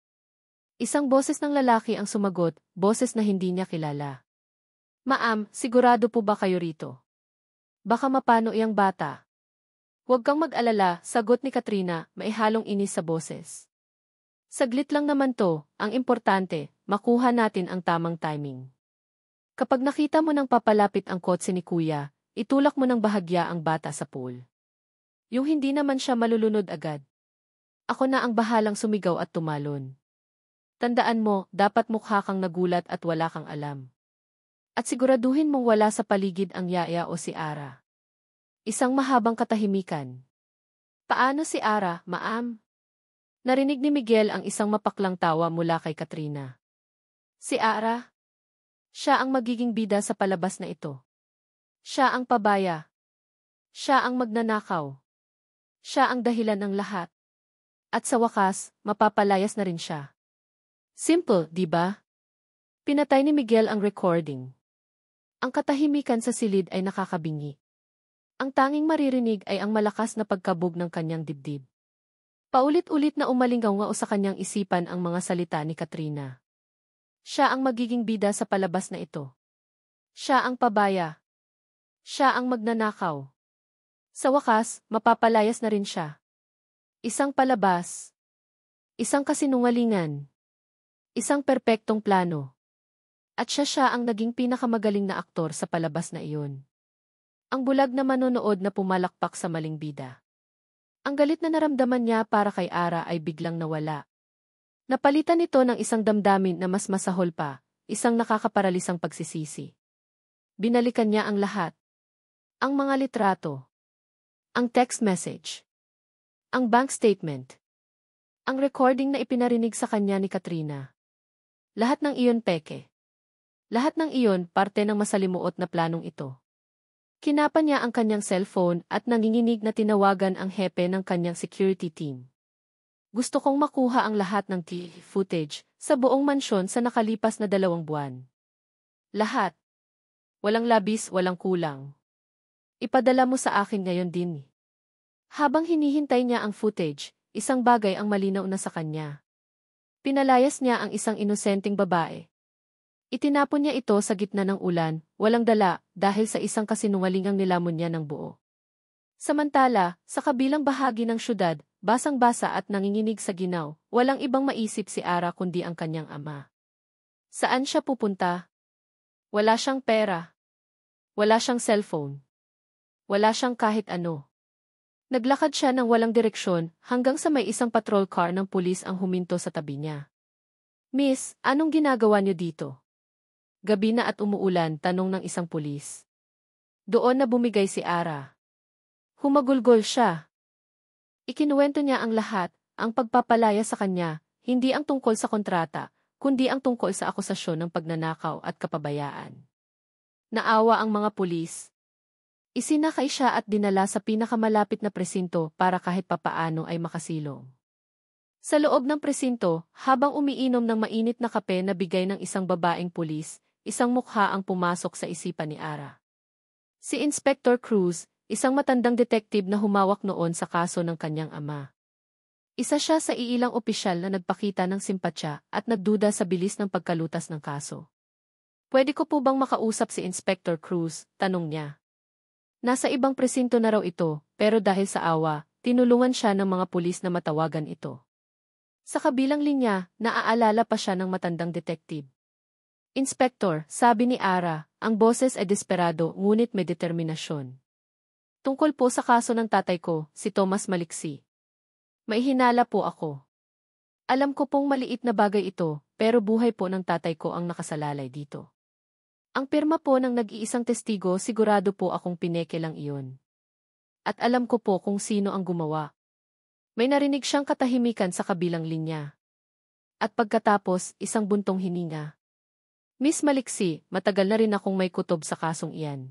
Isang boses ng lalaki ang sumagot, boses na hindi niya kilala. Ma'am, sigurado po ba kayo rito? Baka mapano iyang bata. Huwag kang mag-alala, sagot ni Katrina, may halong inis sa boses. Saglit lang naman to, ang importante, makuha natin ang tamang timing. Kapag nakita mo nang papalapit ang kotse ni Kuya, itulak mo ng bahagya ang bata sa pool. Yung hindi naman siya malulunod agad. Ako na ang bahalang sumigaw at tumalon. Tandaan mo, dapat mukha kang nagulat at wala kang alam. At siguraduhin mong wala sa paligid ang yaya o si Ara. Isang mahabang katahimikan. Paano si Ara, ma'am? Narinig ni Miguel ang isang mapaklang tawa mula kay Katrina. Si Ara? Siya ang magiging bida sa palabas na ito. Siya ang pabaya. Siya ang magnanakaw. Siya ang dahilan ng lahat. At sa wakas, mapapalayas na rin siya. Simple, di ba? Pinatay ni Miguel ang recording. Ang katahimikan sa silid ay nakakabingi. Ang tanging maririnig ay ang malakas na pagkabog ng kanyang dibdib. Paulit-ulit na umalingaw sa kanyang isipan ang mga salita ni Katrina. Siya ang magiging bida sa palabas na ito. Siya ang pabaya. Siya ang magnanakaw. Sa wakas, mapapalayas na rin siya. Isang palabas. Isang kasinungalingan. Isang perpektong plano. At siya ang naging pinakamagaling na aktor sa palabas na iyon. Ang bulag na manonood na pumalakpak sa maling bida. Ang galit na naramdaman niya para kay Ara ay biglang nawala. Napalitan ito ng isang damdamin na mas masahol pa, isang nakakaparalisang pagsisisi. Binalikan niya ang lahat. Ang mga litrato. Ang text message. Ang bank statement. Ang recording na ipinarinig sa kanya ni Katrina. Lahat ng iyon peke. Lahat ng iyon parte ng masalimuot na planong ito. Kinapa niya ang kanyang cellphone at nanginginig na tinawagan ang hepe ng kanyang security team. Gusto kong makuha ang lahat ng footage sa buong mansyon sa nakalipas na 2 buwan. Lahat. Walang labis, walang kulang. Ipadala mo sa akin ngayon din. Habang hinihintay niya ang footage, isang bagay ang malinaw na sa kanya. Pinalayas niya ang isang inosenteng babae. Itinapon niya ito sa gitna ng ulan, walang dala, dahil sa isang kasinungalingang nilamon niya ng buo. Samantala, sa kabilang bahagi ng syudad, basang-basa at nanginginig sa ginaw, walang ibang maisip si Ara kundi ang kanyang ama. Saan siya pupunta? Wala siyang pera. Wala siyang cellphone. Wala siyang kahit ano. Naglakad siya ng walang direksyon hanggang sa may isang patrol car ng pulis ang huminto sa tabi niya. Miss, anong ginagawa niyo dito? Gabi na at umuulan, tanong ng isang pulis. Doon na bumigay si Ara. Humagulgol siya. Ikinuwento niya ang lahat, ang pagpapalaya sa kanya, hindi ang tungkol sa kontrata, kundi ang tungkol sa akusasyon ng pagnanakaw at kapabayaan. Naawa ang mga pulis. Isinakay siya at dinala sa pinakamalapit na presinto para kahit papaano ay makasilong. Sa loob ng presinto, habang umiinom ng mainit na kape na bigay ng isang babaeng pulis, isang mukha ang pumasok sa isipan ni Ara. Si Inspector Cruz, isang matandang detective na humawak noon sa kaso ng kanyang ama. Isa siya sa iilang opisyal na nagpakita ng simpatya at nagduda sa bilis ng pagkalutas ng kaso. "Pwede ko po bang makausap si Inspector Cruz?" tanong niya. Nasa ibang presinto na raw ito, pero dahil sa awa, tinulungan siya ng mga pulis na matawagan ito. Sa kabilang linya, naaalala pa siya ng matandang detective. "Inspektor," sabi ni Ara, ang boses ay desperado ngunit may determinasyon. "Tungkol po sa kaso ng tatay ko, si Tomas Maliksi. May hinala po ako. Alam ko pong maliit na bagay ito, pero buhay po ng tatay ko ang nakasalalay dito. Ang pirma po ng nag-iisang testigo, sigurado po akong pineke lang iyon. At alam ko po kung sino ang gumawa." May narinig siyang katahimikan sa kabilang linya. At pagkatapos, isang buntong hininga. "Miss Maliksi, matagal na rin akong may kutob sa kasong iyan.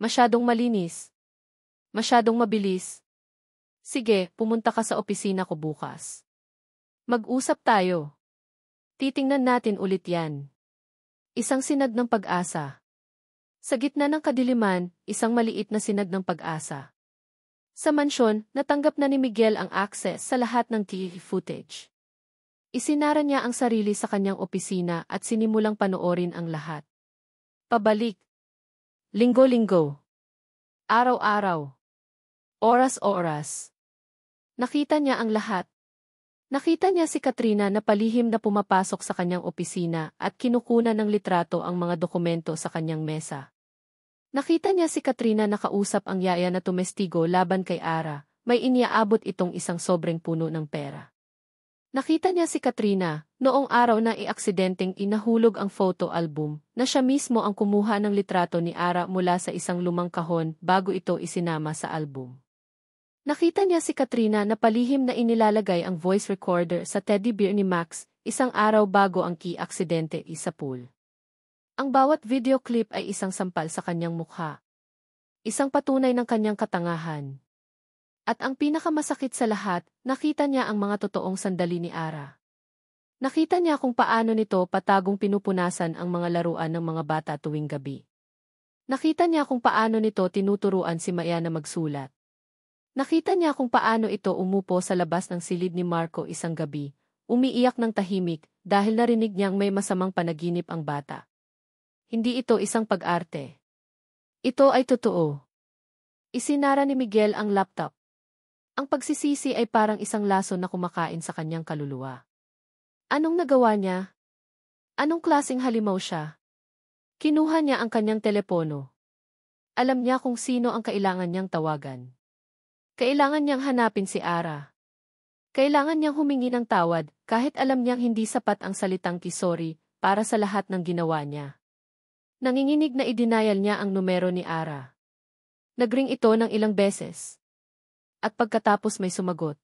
Masyadong malinis. Masyadong mabilis. Sige, pumunta ka sa opisina ko bukas. Mag-usap tayo. Titingnan natin ulit yan." Isang sinag ng pag-asa. Sa gitna ng kadiliman, isang maliit na sinag ng pag-asa. Sa mansyon, natanggap na ni Miguel ang access sa lahat ng TV footage. Isinara niya ang sarili sa kanyang opisina at sinimulang panoorin ang lahat. Pabalik. Linggo-linggo. Araw-araw. Oras-oras. Nakita niya ang lahat. Nakita niya si Katrina na palihim na pumapasok sa kanyang opisina at kinukunan ng litrato ang mga dokumento sa kanyang mesa. Nakita niya si Katrina na kausap ang yaya na tumestigo laban kay Ara, may iniaabot itong isang sobrang puno ng pera. Nakita niya si Katrina, noong araw na iaksidenteng inahulog ang photo album, na siya mismo ang kumuha ng litrato ni Ara mula sa isang lumang kahon bago ito isinama sa album. Nakita niya si Katrina na palihim na inilalagay ang voice recorder sa teddy bear ni Max, isang araw bago ang aksidente sa pool. Ang bawat video clip ay isang sampal sa kanyang mukha. Isang patunay ng kanyang katangahan. At ang pinakamasakit sa lahat, nakita niya ang mga totoong sandali ni Ara. Nakita niya kung paano nito patagong pinupunasan ang mga laruan ng mga bata tuwing gabi. Nakita niya kung paano nito tinuturuan si Maya na magsulat. Nakita niya kung paano ito umupo sa labas ng silid ni Marco isang gabi, umiiyak ng tahimik dahil narinig niyang may masamang panaginip ang bata. Hindi ito isang pag-arte. Ito ay totoo. Isinara ni Miguel ang laptop. Ang pagsisisi ay parang isang laso na kumakain sa kanyang kaluluwa. Anong nagawa niya? Anong klaseng halimaw siya? Kinuha niya ang kanyang telepono. Alam niya kung sino ang kailangan niyang tawagan. Kailangan niyang hanapin si Ara. Kailangan niyang humingi ng tawad kahit alam niyang hindi sapat ang salitang sorry para sa lahat ng ginawa niya. Nanginginig na i-denial niya ang numero ni Ara. Nagring ito ng ilang beses. At pagkatapos may sumagot.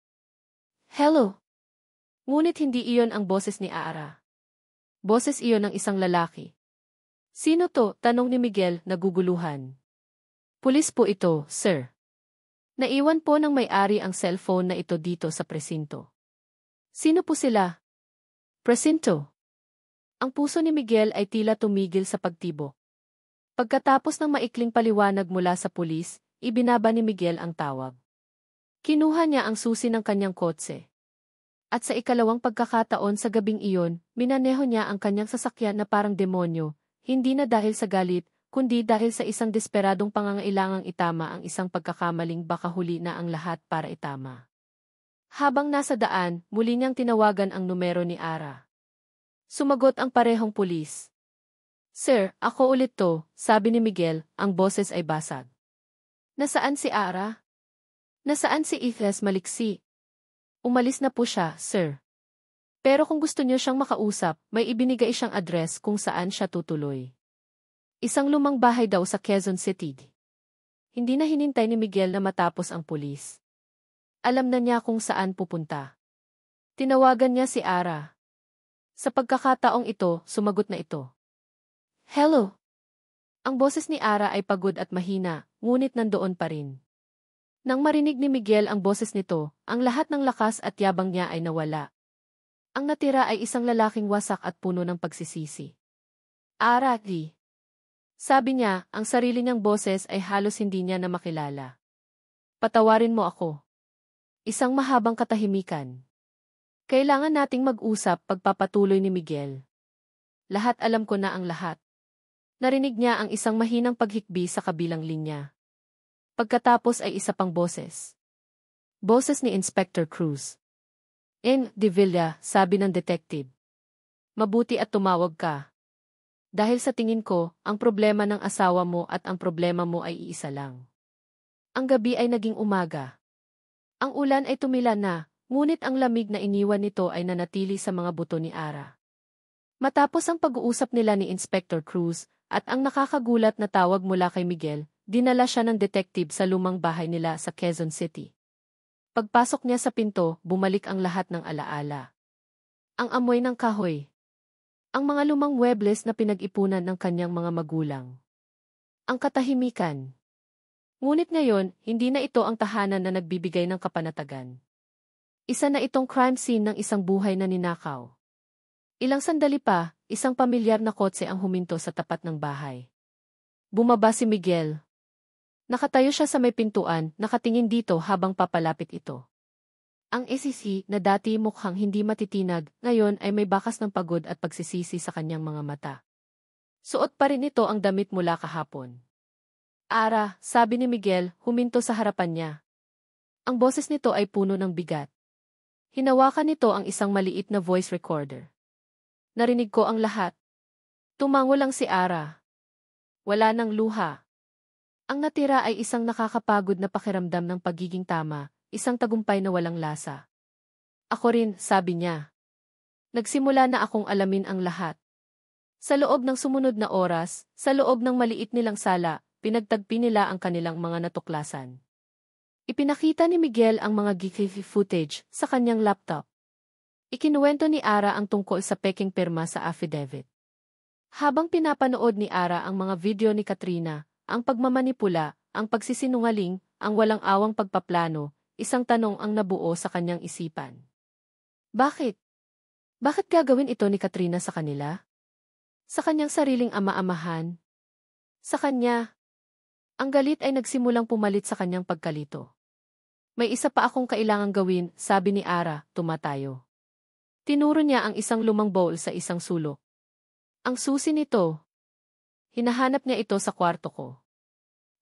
"Hello." Ngunit hindi iyon ang boses ni Ara. Boses iyon ng isang lalaki. "Sino to?" tanong ni Miguel, naguguluhan. "Pulis po ito, sir. Naiwan po ng may-ari ang cellphone na ito dito sa presinto." "Sino po sila?" "Presinto." Ang puso ni Miguel ay tila tumigil sa pagtibok. Pagkatapos ng maikling paliwanag mula sa pulis, ibinaba ni Miguel ang tawag. Kinuha niya ang susi ng kanyang kotse. At sa ikalawang pagkakataon sa gabing iyon, minaneho niya ang kanyang sasakyan na parang demonyo, hindi na dahil sa galit, kundi dahil sa isang desperadong pangangailangang itama ang isang pagkakamaling baka huli na ang lahat para itama. Habang nasa daan, muli niyang tinawagan ang numero ni Ara. Sumagot ang parehong pulis. "Sir, ako ulit to," sabi ni Miguel, ang boses ay basag. "Nasaan si Ara? Nasaan si Ithres Maliksi?" "Umalis na po siya, sir. Pero kung gusto niyo siyang makausap, may ibinigay siyang address kung saan siya tutuloy. Isang lumang bahay daw sa Quezon City." Hindi na hinintay ni Miguel na matapos ang pulis. Alam na niya kung saan pupunta. Tinawagan niya si Ara. Sa pagkakataong ito, sumagot na ito. "Hello." Ang boses ni Ara ay pagod at mahina, ngunit nandoon pa rin. Nang marinig ni Miguel ang boses nito, ang lahat ng lakas at yabang niya ay nawala. Ang natira ay isang lalaking wasak at puno ng pagsisisi. Ara, di. Sabi niya, ang sarili niyang boses ay halos hindi niya na makilala. Patawarin mo ako. Isang mahabang katahimikan. Kailangan nating mag-usap, pagpapatuloy ni Miguel. Lahat alam ko na ang lahat. Narinig niya ang isang mahinang paghikbi sa kabilang linya. Pagkatapos ay isa pang boses. Boses ni Inspector Cruz. De Villa, sabi ng detective. Mabuti at tumawag ka. Dahil sa tingin ko, ang problema ng asawa mo at ang problema mo ay iisa lang. Ang gabi ay naging umaga. Ang ulan ay tumila na, ngunit ang lamig na iniwan nito ay nanatili sa mga buto ni Ara. Matapos ang pag-uusap nila ni Inspector Cruz, at ang nakakagulat na tawag mula kay Miguel, dinala siya ng detective sa lumang bahay nila sa Quezon City. Pagpasok niya sa pinto, bumalik ang lahat ng alaala. Ang amoy ng kahoy. Ang mga lumang muebles na pinag-ipunan ng kanyang mga magulang. Ang katahimikan. Ngunit ngayon, hindi na ito ang tahanan na nagbibigay ng kapanatagan. Isa na itong crime scene ng isang buhay na ninakaw. Ilang sandali pa, isang pamilyar na kotse ang huminto sa tapat ng bahay. Bumaba si Miguel. Nakatayo siya sa may pintuan, nakatingin dito habang papalapit ito. Ang SEC na dati mukhang hindi matitinag, ngayon ay may bakas ng pagod at pagsisisi sa kanyang mga mata. Suot pa rin ito ang damit mula kahapon. Ara, sabi ni Miguel, huminto sa harapan niya. Ang boses nito ay puno ng bigat. Hinawakan nito ang isang maliit na voice recorder. Narinig ko ang lahat. Tumango lang si Ara. Wala nang luha. Ang natira ay isang nakakapagod na pakiramdam ng pagiging tama, isang tagumpay na walang lasa. Ako rin, sabi niya. Nagsimula na akong alamin ang lahat. Sa loob ng sumunod na oras, sa loob ng maliit nilang sala, pinagtagpi nila ang kanilang mga natuklasan. Ipinakita ni Miguel ang mga GIF footage sa kanyang laptop. Ikinuwento ni Ara ang tungkol sa peking pirma sa affidavit. Habang pinapanood ni Ara ang mga video ni Katrina, ang pagmamanipula, ang pagsisinungaling, ang walang awang pagpaplano, isang tanong ang nabuo sa kanyang isipan. Bakit? Bakit gagawin ito ni Katrina sa kanila? Sa kanyang sariling ama-amahan? Sa kanya? Ang galit ay nagsimulang pumalit sa kanyang pagkalito. May isa pa akong kailangang gawin, sabi ni Ara, tumatayo. Tinuro niya ang isang lumang bowl sa isang sulok. Ang susi nito. Hinahanap niya ito sa kwarto ko.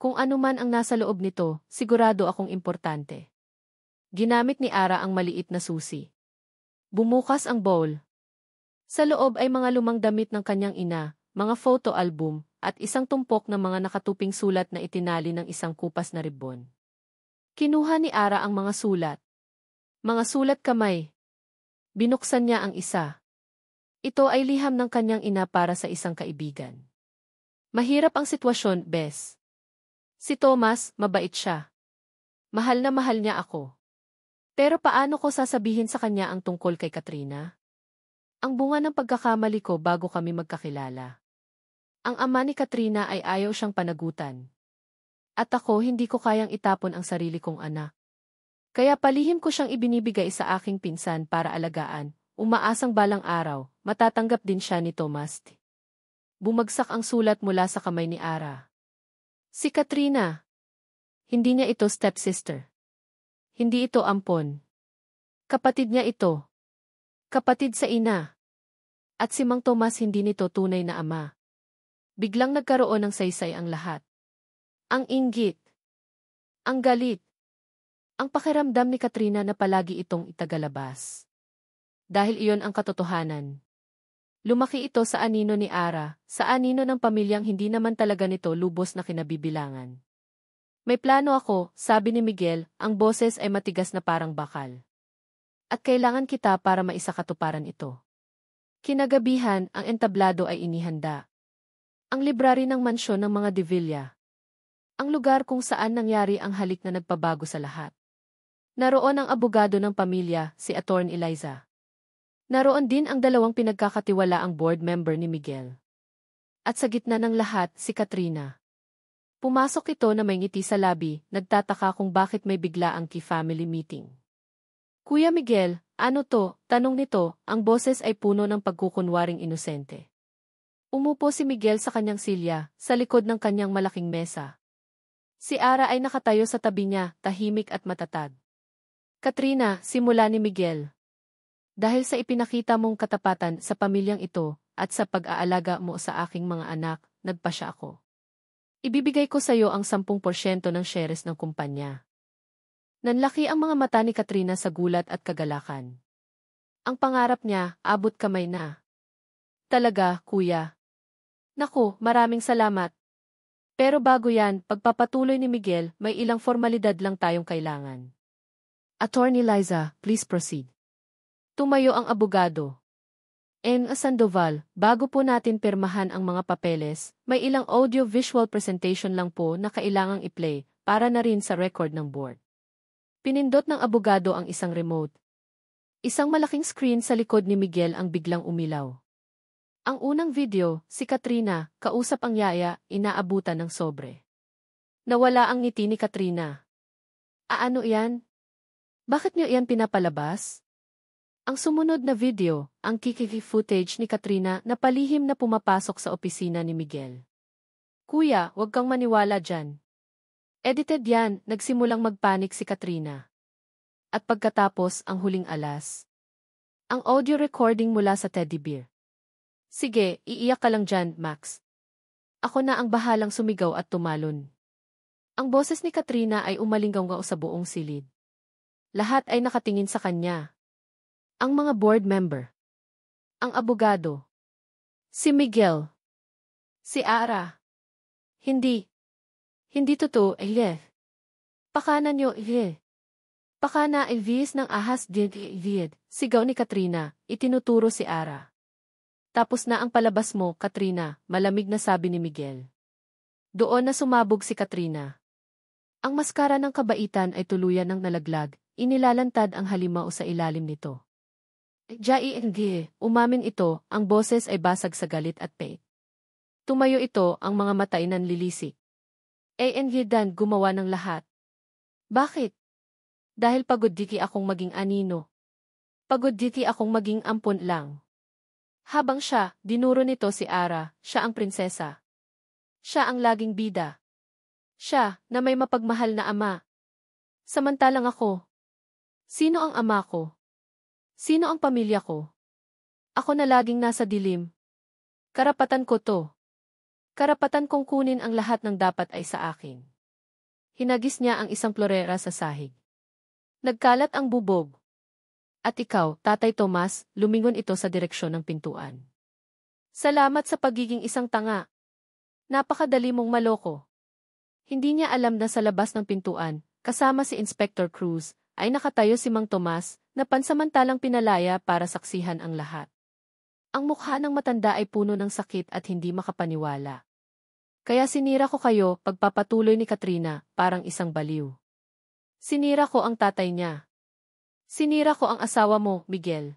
Kung ano man ang nasa loob nito, sigurado akong importante. Ginamit ni Ara ang maliit na susi. Bumukas ang bowl. Sa loob ay mga lumang damit ng kanyang ina, mga photo album, at isang tumpok ng mga nakatuping sulat na itinali ng isang kupas na ribbon. Kinuha ni Ara ang mga sulat. Mga sulat kamay. Binuksan niya ang isa. Ito ay liham ng kanyang ina para sa isang kaibigan. Mahirap ang sitwasyon, Bes. Si Thomas, mabait siya. Mahal na mahal niya ako. Pero paano ko sasabihin sa kanya ang tungkol kay Katrina? Ang bunga ng pagkakamali ko bago kami magkakilala. Ang ama ni Katrina ay ayaw siyang panagutan. At ako hindi ko kayang itapon ang sarili kong anak. Kaya palihim ko siyang ibinibigay sa aking pinsan para alagaan, umaasang balang araw, matatanggap din siya ni Thomas. Bumagsak ang sulat mula sa kamay ni Ara. Si Katrina. Hindi niya ito stepsister. Hindi ito ampon. Kapatid niya ito. Kapatid sa ina. At si Mang Tomas hindi nito tunay na ama. Biglang nagkaroon ng saysay ang lahat. Ang inggit. Ang galit. Ang pakiramdam ni Katrina na palagi itong itagalabas. Dahil iyon ang katotohanan. Lumaki ito sa anino ni Ara, sa anino ng pamilyang hindi naman talaga nito lubos na kinabibilangan. May plano ako, sabi ni Miguel, ang boses ay matigas na parang bakal. At kailangan kita para maisakatuparan ito. Kinagabihan, ang entablado ay inihanda. Ang library ng mansyon ng mga De Villa. Ang lugar kung saan nangyari ang halik na nagpabago sa lahat. Naroon ang abogado ng pamilya, si Attorney Eliza. Naroon din ang dalawang pinagkakatiwalaang board member ni Miguel. At sa gitna ng lahat, si Katrina. Pumasok ito na may ngiti sa labi, nagtataka kung bakit may bigla ang family meeting. Kuya Miguel, ano to? Tanong nito, ang boses ay puno ng pagkukunwaring inosente. Umupo si Miguel sa kanyang silya, sa likod ng kanyang malaking mesa. Si Ara ay nakatayo sa tabi niya, tahimik at matatag. Katrina, simula ni Miguel. Dahil sa ipinakita mong katapatan sa pamilyang ito, at sa pag-aalaga mo sa aking mga anak, nagpasya ako. Ibibigay ko sa iyo ang 10% ng shares ng kumpanya. Nanlaki ang mga mata ni Katrina sa gulat at kagalakan. Ang pangarap niya, abot kamay na. Talaga, kuya. Naku, maraming salamat. Pero bago yan, pagpapatuloy ni Miguel, may ilang formalidad lang tayong kailangan. Attorney Liza, please proceed. Tumayo ang abogado. Sandoval, bago po natin pirmahan ang mga papeles, may ilang audio-visual presentation lang po na kailangang i-play para na rin sa record ng board. Pinindot ng abogado ang isang remote. Isang malaking screen sa likod ni Miguel ang biglang umilaw. Ang unang video, si Katrina, kausap ang yaya, inaabutan ng sobre. Nawala ang ngiti ni Katrina. Ano yan? Bakit niyo yan pinapalabas? Ang sumunod na video, ang kikiki footage ni Katrina na palihim na pumapasok sa opisina ni Miguel. Kuya, huwag kang maniwala dyan. Edited yan, nagsimulang magpanik si Katrina. At pagkatapos ang huling alas. Ang audio recording mula sa teddy bear. Sige, iiyak ka lang dyan, Max. Ako na ang bahalang sumigaw at tumalon. Ang boses ni Katrina ay umalinggaw sa buong silid. Lahat ay nakatingin sa kanya. Ang mga board member. Ang abogado. Si Miguel. Si Ara. Hindi. Hindi totoo, Pakanan niyo, Pakana Elvis ng ahas did. Sigaw ni Katrina, itinuturo si Ara. Tapos na ang palabas mo, Katrina, malamig na sabi ni Miguel. Doon na sumabog si Katrina. Ang maskara ng kabaitan ay tuluyan ng nalaglag, inilalantad ang halimaw sa ilalim nito. Umamin ito, ang boses ay basag sa galit at pait. Tumayo ito, ang mga mata ay nanlilisik. Dan gumawa ng lahat. Bakit? Dahil pagod diki akong maging anino. Pagod diki akong maging ampon lang. Habang siya, dinuro nito si Ara, siya ang prinsesa. Siya ang laging bida. Siya, na may mapagmahal na ama. Samantalang ako. Sino ang ama ko? Sino ang pamilya ko? Ako na laging nasa dilim. Karapatan ko to. Karapatan kong kunin ang lahat ng dapat ay sa akin. Hinagis niya ang isang florera sa sahig. Nagkalat ang bubog. At ikaw, Tatay Tomas, lumingon ito sa direksyon ng pintuan. Salamat sa pagiging isang tanga. Napakadali mong maloko. Hindi niya alam na sa labas ng pintuan, kasama si Inspector Cruz, ay nakatayo si Mang Tomas, na pansamantalang pinalaya para saksihan ang lahat. Ang mukha ng matanda ay puno ng sakit at hindi makapaniwala. Kaya sinira ko kayo, pagpapatuloy ni Katrina, parang isang baliw. Sinira ko ang tatay niya. Sinira ko ang asawa mo, Miguel.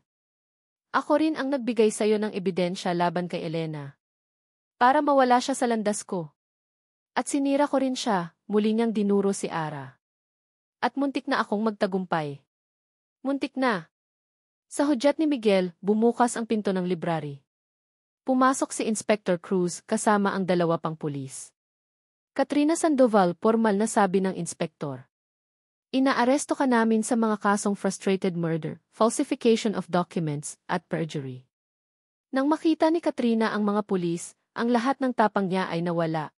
Ako rin ang nagbigay sa'yo ng ebidensya laban kay Elena. Para mawala siya sa landas ko. At sinira ko rin siya, muli niyang dinuro si Ara. At muntik na akong magtagumpay. Muntik na. Sa hudyat ni Miguel, bumukas ang pinto ng library. Pumasok si Inspector Cruz kasama ang 2 pang pulis. Katrina Sandoval, formal na sabi ng inspektor. Inaaresto ka namin sa mga kasong frustrated murder, falsification of documents, at perjury. Nang makita ni Katrina ang mga pulis, ang lahat ng tapang niya ay nawala.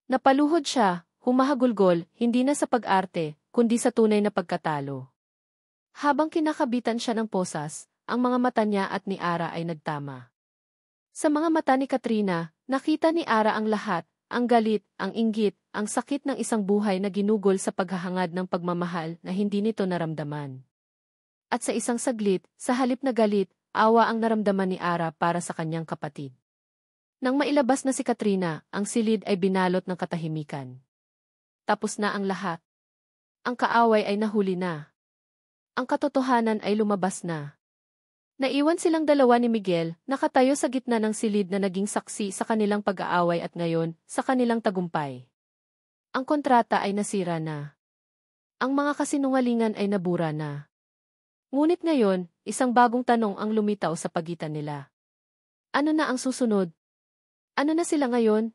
Napaluhod siya, humahagulgol, hindi na sa pag-arte, kundi sa tunay na pagkatalo. Habang kinakabitan siya ng posas, ang mga mata niya at ni Ara ay nagtama. Sa mga mata ni Katrina, nakita ni Ara ang lahat, ang galit, ang inggit, ang sakit ng isang buhay na ginugol sa paghahangad ng pagmamahal na hindi nito naramdaman. At sa isang saglit, sa halip na galit, awa ang naramdaman ni Ara para sa kanyang kapatid. Nang mailabas na si Katrina, ang silid ay binalot ng katahimikan. Tapos na ang lahat. Ang kaaway ay nahuli na. Ang katotohanan ay lumabas na. Naiwan silang 2 ni Miguel, nakatayo sa gitna ng silid na naging saksi sa kanilang pag-aaway at ngayon, sa kanilang tagumpay. Ang kontrata ay nasira na. Ang mga kasinungalingan ay nabura na. Ngunit ngayon, isang bagong tanong ang lumitaw sa pagitan nila. Ano na ang susunod? Ano na sila ngayon?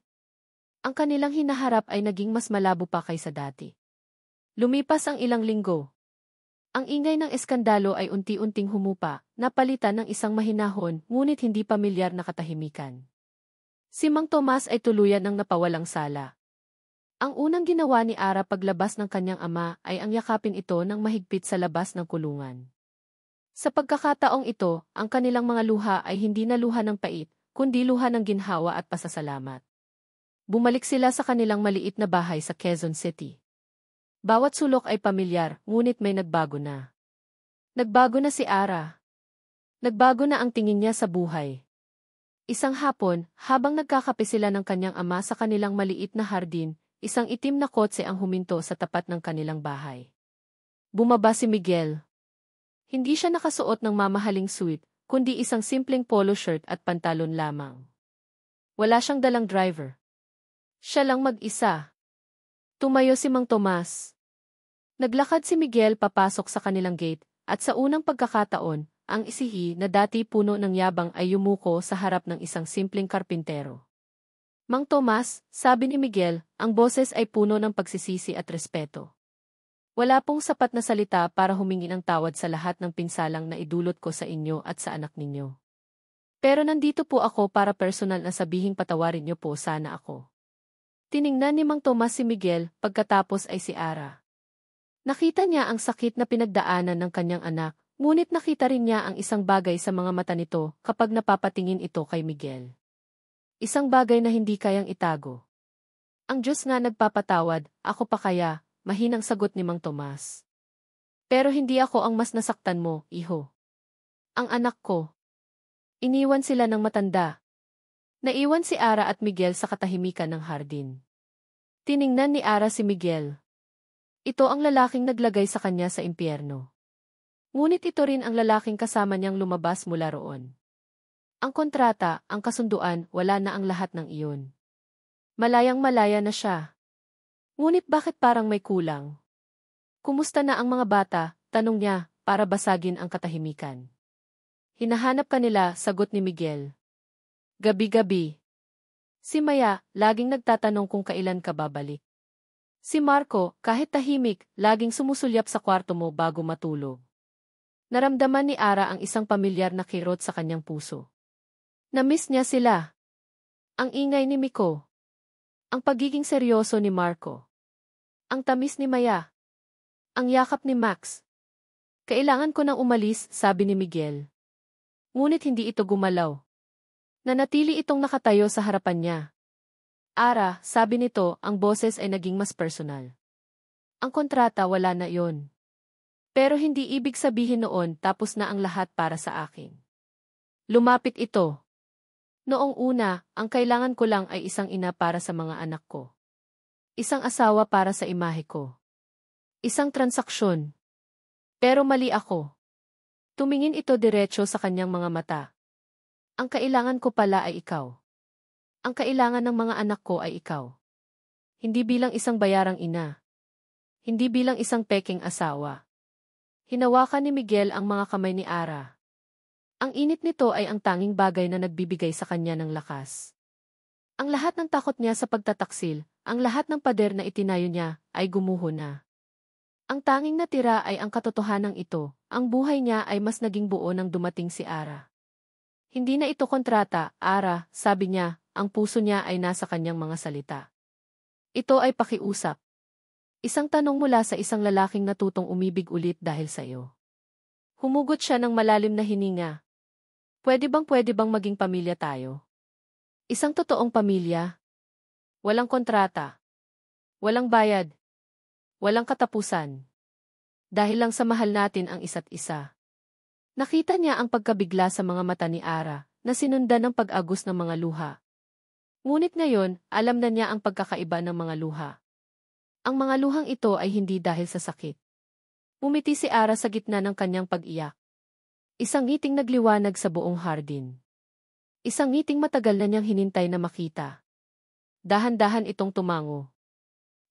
Ang kanilang hinaharap ay naging mas malabo pa kaysa dati. Lumipas ang ilang linggo. Ang ingay ng eskandalo ay unti-unting humupa, napalitan ng isang mahinahon ngunit hindi pamilyar na katahimikan. Si Mang Tomas ay tuluyan ng napawalang sala. Ang unang ginawa ni Ara paglabas ng kanyang ama ay ang yakapin ito ng mahigpit sa labas ng kulungan. Sa pagkakataong ito, ang kanilang mga luha ay hindi na luha ng pait, kundi luha ng ginhawa at pasasalamat. Bumalik sila sa kanilang maliit na bahay sa Quezon City. Bawat sulok ay pamilyar, ngunit may nagbago na. Nagbago na si Ara. Nagbago na ang tingin niya sa buhay. Isang hapon, habang nagkakape sila ng kanyang ama sa kanilang maliit na hardin, isang itim na kotse ang huminto sa tapat ng kanilang bahay. Bumaba si Miguel. Hindi siya nakasuot ng mamahaling suit, kundi isang simpleng polo shirt at pantalon lamang. Wala siyang dalang driver. Siya lang mag-isa. Tumayo si Mang Tomas. Naglakad si Miguel papasok sa kanilang gate, at sa unang pagkakataon, ang isihi na dati puno ng yabang ay yumuko sa harap ng isang simpleng karpintero. Mang Tomas, sabi ni Miguel, ang boses ay puno ng pagsisisi at respeto. Wala pong sapat na salita para humingi ng tawad sa lahat ng pinsalang na idulot ko sa inyo at sa anak ninyo. Pero nandito po ako para personal na sabihing patawarin niyo po sana ako. Tiningnan ni Mang Tomas si Miguel, pagkatapos ay si Ara. Nakita niya ang sakit na pinagdaanan ng kanyang anak, ngunit nakita rin niya ang isang bagay sa mga mata nito kapag napapatingin ito kay Miguel. Isang bagay na hindi kayang itago. Ang Diyos nga nagpapatawad, ako pa kaya, mahinang sagot ni Mang Tomas. Pero hindi ako ang mas nasaktan mo, iho. Ang anak ko. Iniwan sila ng matanda. Naiwan si Ara at Miguel sa katahimikan ng hardin. Tiningnan ni Ara si Miguel. Ito ang lalaking naglagay sa kanya sa impyerno. Ngunit ito rin ang lalaking kasama niyang lumabas mula roon. Ang kontrata, ang kasunduan, wala na ang lahat ng iyon. Malayang-malaya na siya. Ngunit bakit parang may kulang? Kumusta na ang mga bata? Tanong niya, para basagin ang katahimikan. Hinahanap ka nila, sagot ni Miguel. Gabi-gabi. Si Maya, laging nagtatanong kung kailan ka babalik. Si Marco, kahit tahimik, laging sumusulyap sa kwarto mo bago matulog. Naramdaman ni Ara ang isang pamilyar na kirot sa kanyang puso. Namiss niya sila. Ang ingay ni Miko. Ang pagiging seryoso ni Marco. Ang tamis ni Maya. Ang yakap ni Max. Kailangan ko nang umalis, sabi ni Miguel. Ngunit hindi ito gumalaw. Nanatili itong nakatayo sa harapan niya. Ara, sabi nito, ang boses ay naging mas personal. Ang kontrata wala na yon. Pero hindi ibig sabihin noon tapos na ang lahat para sa akin. Lumapit ito. Noong una, ang kailangan ko lang ay isang ina para sa mga anak ko. Isang asawa para sa imahe ko. Isang transaksyon. Pero mali ako. Tumingin ito diretso sa kanyang mga mata. Ang kailangan ko pala ay ikaw. Ang kailangan ng mga anak ko ay ikaw. Hindi bilang isang bayarang ina. Hindi bilang isang peking asawa. Hinawakan ni Miguel ang mga kamay ni Ara. Ang init nito ay ang tanging bagay na nagbibigay sa kanya ng lakas. Ang lahat ng takot niya sa pagtataksil, ang lahat ng pader na itinayo niya, ay gumuho na. Ang tanging natira ay ang katotohanan ito, ang buhay niya ay mas naging buo nang dumating si Ara. Hindi na ito kontrata, Ara, sabi niya, ang puso niya ay nasa kanyang mga salita. Ito ay pakiusap. Isang tanong mula sa isang lalaking natutong umibig ulit dahil sa iyo. Humugot siya ng malalim na hininga. Pwede bang maging pamilya tayo? Isang totoong pamilya? Walang kontrata. Walang bayad. Walang katapusan. Dahil lang sa mahal natin ang isa't isa. Nakita niya ang pagkabigla sa mga mata ni Ara, na sinundan ng pag-agos ng mga luha. Ngunit ngayon, alam na niya ang pagkakaiba ng mga luha. Ang mga luhang ito ay hindi dahil sa sakit. Umiti si Ara sa gitna ng kanyang pag-iyak. Isang ngiting nagliwanag sa buong hardin. Isang ngiting matagal na niyang hinintay na makita. Dahan-dahan itong tumango.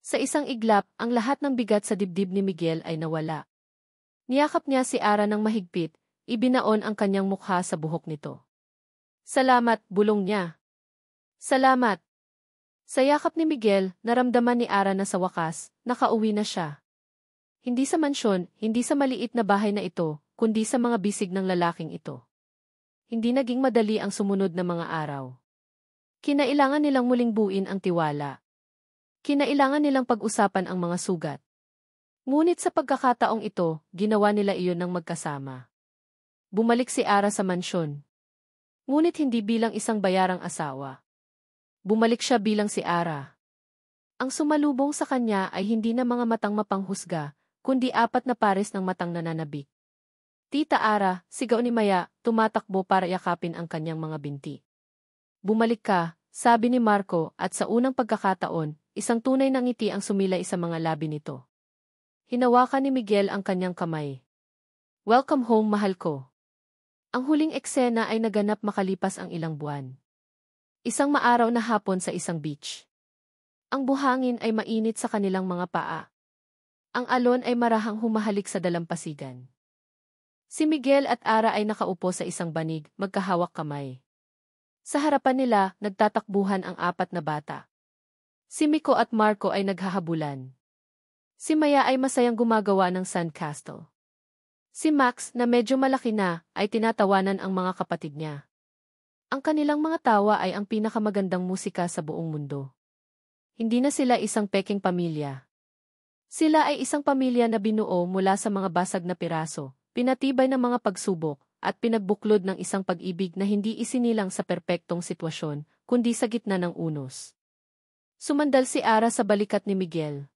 Sa isang iglap, ang lahat ng bigat sa dibdib ni Miguel ay nawala. Niyakap niya si Ara ng mahigpit, ibinaon ang kanyang mukha sa buhok nito. Salamat, bulong niya. Salamat. Sa yakap ni Miguel, naramdaman ni Ara na sa wakas, nakauwi na siya. Hindi sa mansyon, hindi sa maliit na bahay na ito, kundi sa mga bisig ng lalaking ito. Hindi naging madali ang sumunod na mga araw. Kinailangan nilang muling buuin ang tiwala. Kinailangan nilang pag-usapan ang mga sugat. Ngunit sa pagkakataong ito, ginawa nila iyon ng magkasama. Bumalik si Ara sa mansyon. Ngunit hindi bilang isang bayarang asawa. Bumalik siya bilang si Ara. Ang sumalubong sa kanya ay hindi na mga matang mapanghusga, kundi 4 na pares ng matang nananabik. Tita Ara, sigaw ni Maya, tumatakbo para yakapin ang kanyang mga binti. Bumalik ka, sabi ni Marco, at sa unang pagkakataon, isang tunay na ngiti ang sumilay sa mga labi nito. Hinawakan ni Miguel ang kanyang kamay. Welcome home, mahal ko. Ang huling eksena ay naganap makalipas ang ilang buwan. Isang maaraw na hapon sa isang beach. Ang buhangin ay mainit sa kanilang mga paa. Ang alon ay marahang humahalik sa dalampasigan. Si Miguel at Ara ay nakaupo sa isang banig, magkahawak kamay. Sa harapan nila, nagtatakbuhan ang 4 na bata. Si Miko at Marco ay naghahabulan. Si Maya ay masayang gumagawa ng sandcastle. Si Max, na medyo malaki na, ay tinatawanan ang mga kapatid niya. Ang kanilang mga tawa ay ang pinakamagandang musika sa buong mundo. Hindi na sila isang peking pamilya. Sila ay isang pamilya na binuo mula sa mga basag na piraso, pinatibay ng mga pagsubok, at pinagbuklod ng isang pag-ibig na hindi isinilang sa perpektong sitwasyon, kundi sa gitna ng unos. Sumandal si Ara sa balikat ni Miguel.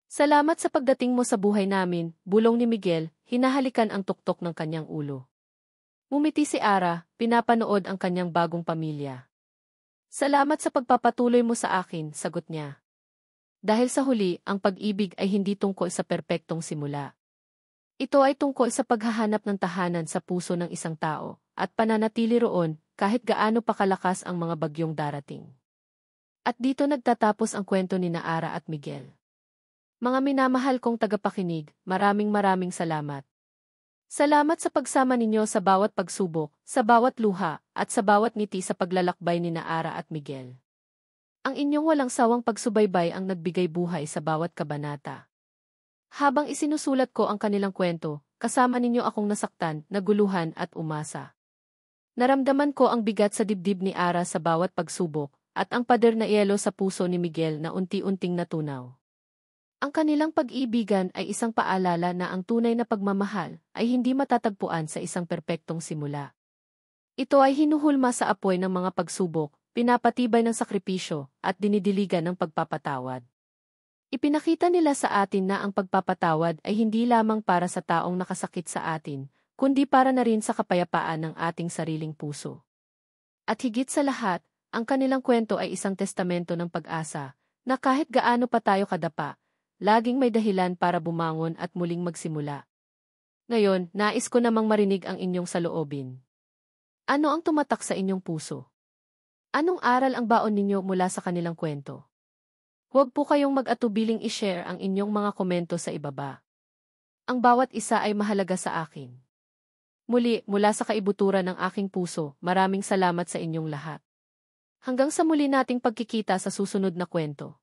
Salamat sa pagdating mo sa buhay namin, bulong ni Miguel, hinahalikan ang tuktok ng kanyang ulo. Ngumiti si Ara, pinapanood ang kanyang bagong pamilya. Salamat sa pagpapatuloy mo sa akin, sagot niya. Dahil sa huli, ang pag-ibig ay hindi tungkol sa perpektong simula. Ito ay tungkol sa paghahanap ng tahanan sa puso ng isang tao, at pananatili roon, kahit gaano pa kalakas ang mga bagyong darating. At dito nagtatapos ang kwento ni Ara at Miguel. Mga minamahal kong tagapakinig, maraming salamat. Salamat sa pagsama ninyo sa bawat pagsubok, sa bawat luha, at sa bawat ngiti sa paglalakbay ni Ara at Miguel. Ang inyong walang sawang pagsubaybay ang nagbigay buhay sa bawat kabanata. Habang isinusulat ko ang kanilang kwento, kasama ninyo akong nasaktan, naguluhan at umasa. Naramdaman ko ang bigat sa dibdib ni Ara sa bawat pagsubok, at ang pader na yelo sa puso ni Miguel na unti-unting natunaw. Ang kanilang pag-ibigan ay isang paalala na ang tunay na pagmamahal ay hindi matatagpuan sa isang perpektong simula. Ito ay hinuhulma sa apoy ng mga pagsubok, pinapatibay ng sakripisyo, at dinidiligan ng pagpapatawad. Ipinakita nila sa atin na ang pagpapatawad ay hindi lamang para sa taong nakasakit sa atin, kundi para na rin sa kapayapaan ng ating sariling puso. At higit sa lahat, ang kanilang kwento ay isang testamento ng pag-asa, na kahit gaano pa tayo kadapa, laging may dahilan para bumangon at muling magsimula. Ngayon, nais ko namang marinig ang inyong saloobin. Ano ang tumatak sa inyong puso? Anong aral ang baon ninyo mula sa kanilang kwento? Huwag po kayong mag-atubiling i-share ang inyong mga komento sa ibaba. Ang bawat isa ay mahalaga sa akin. Muli, mula sa kaibuturan ng aking puso, maraming salamat sa inyong lahat. Hanggang sa muli nating pagkikita sa susunod na kwento.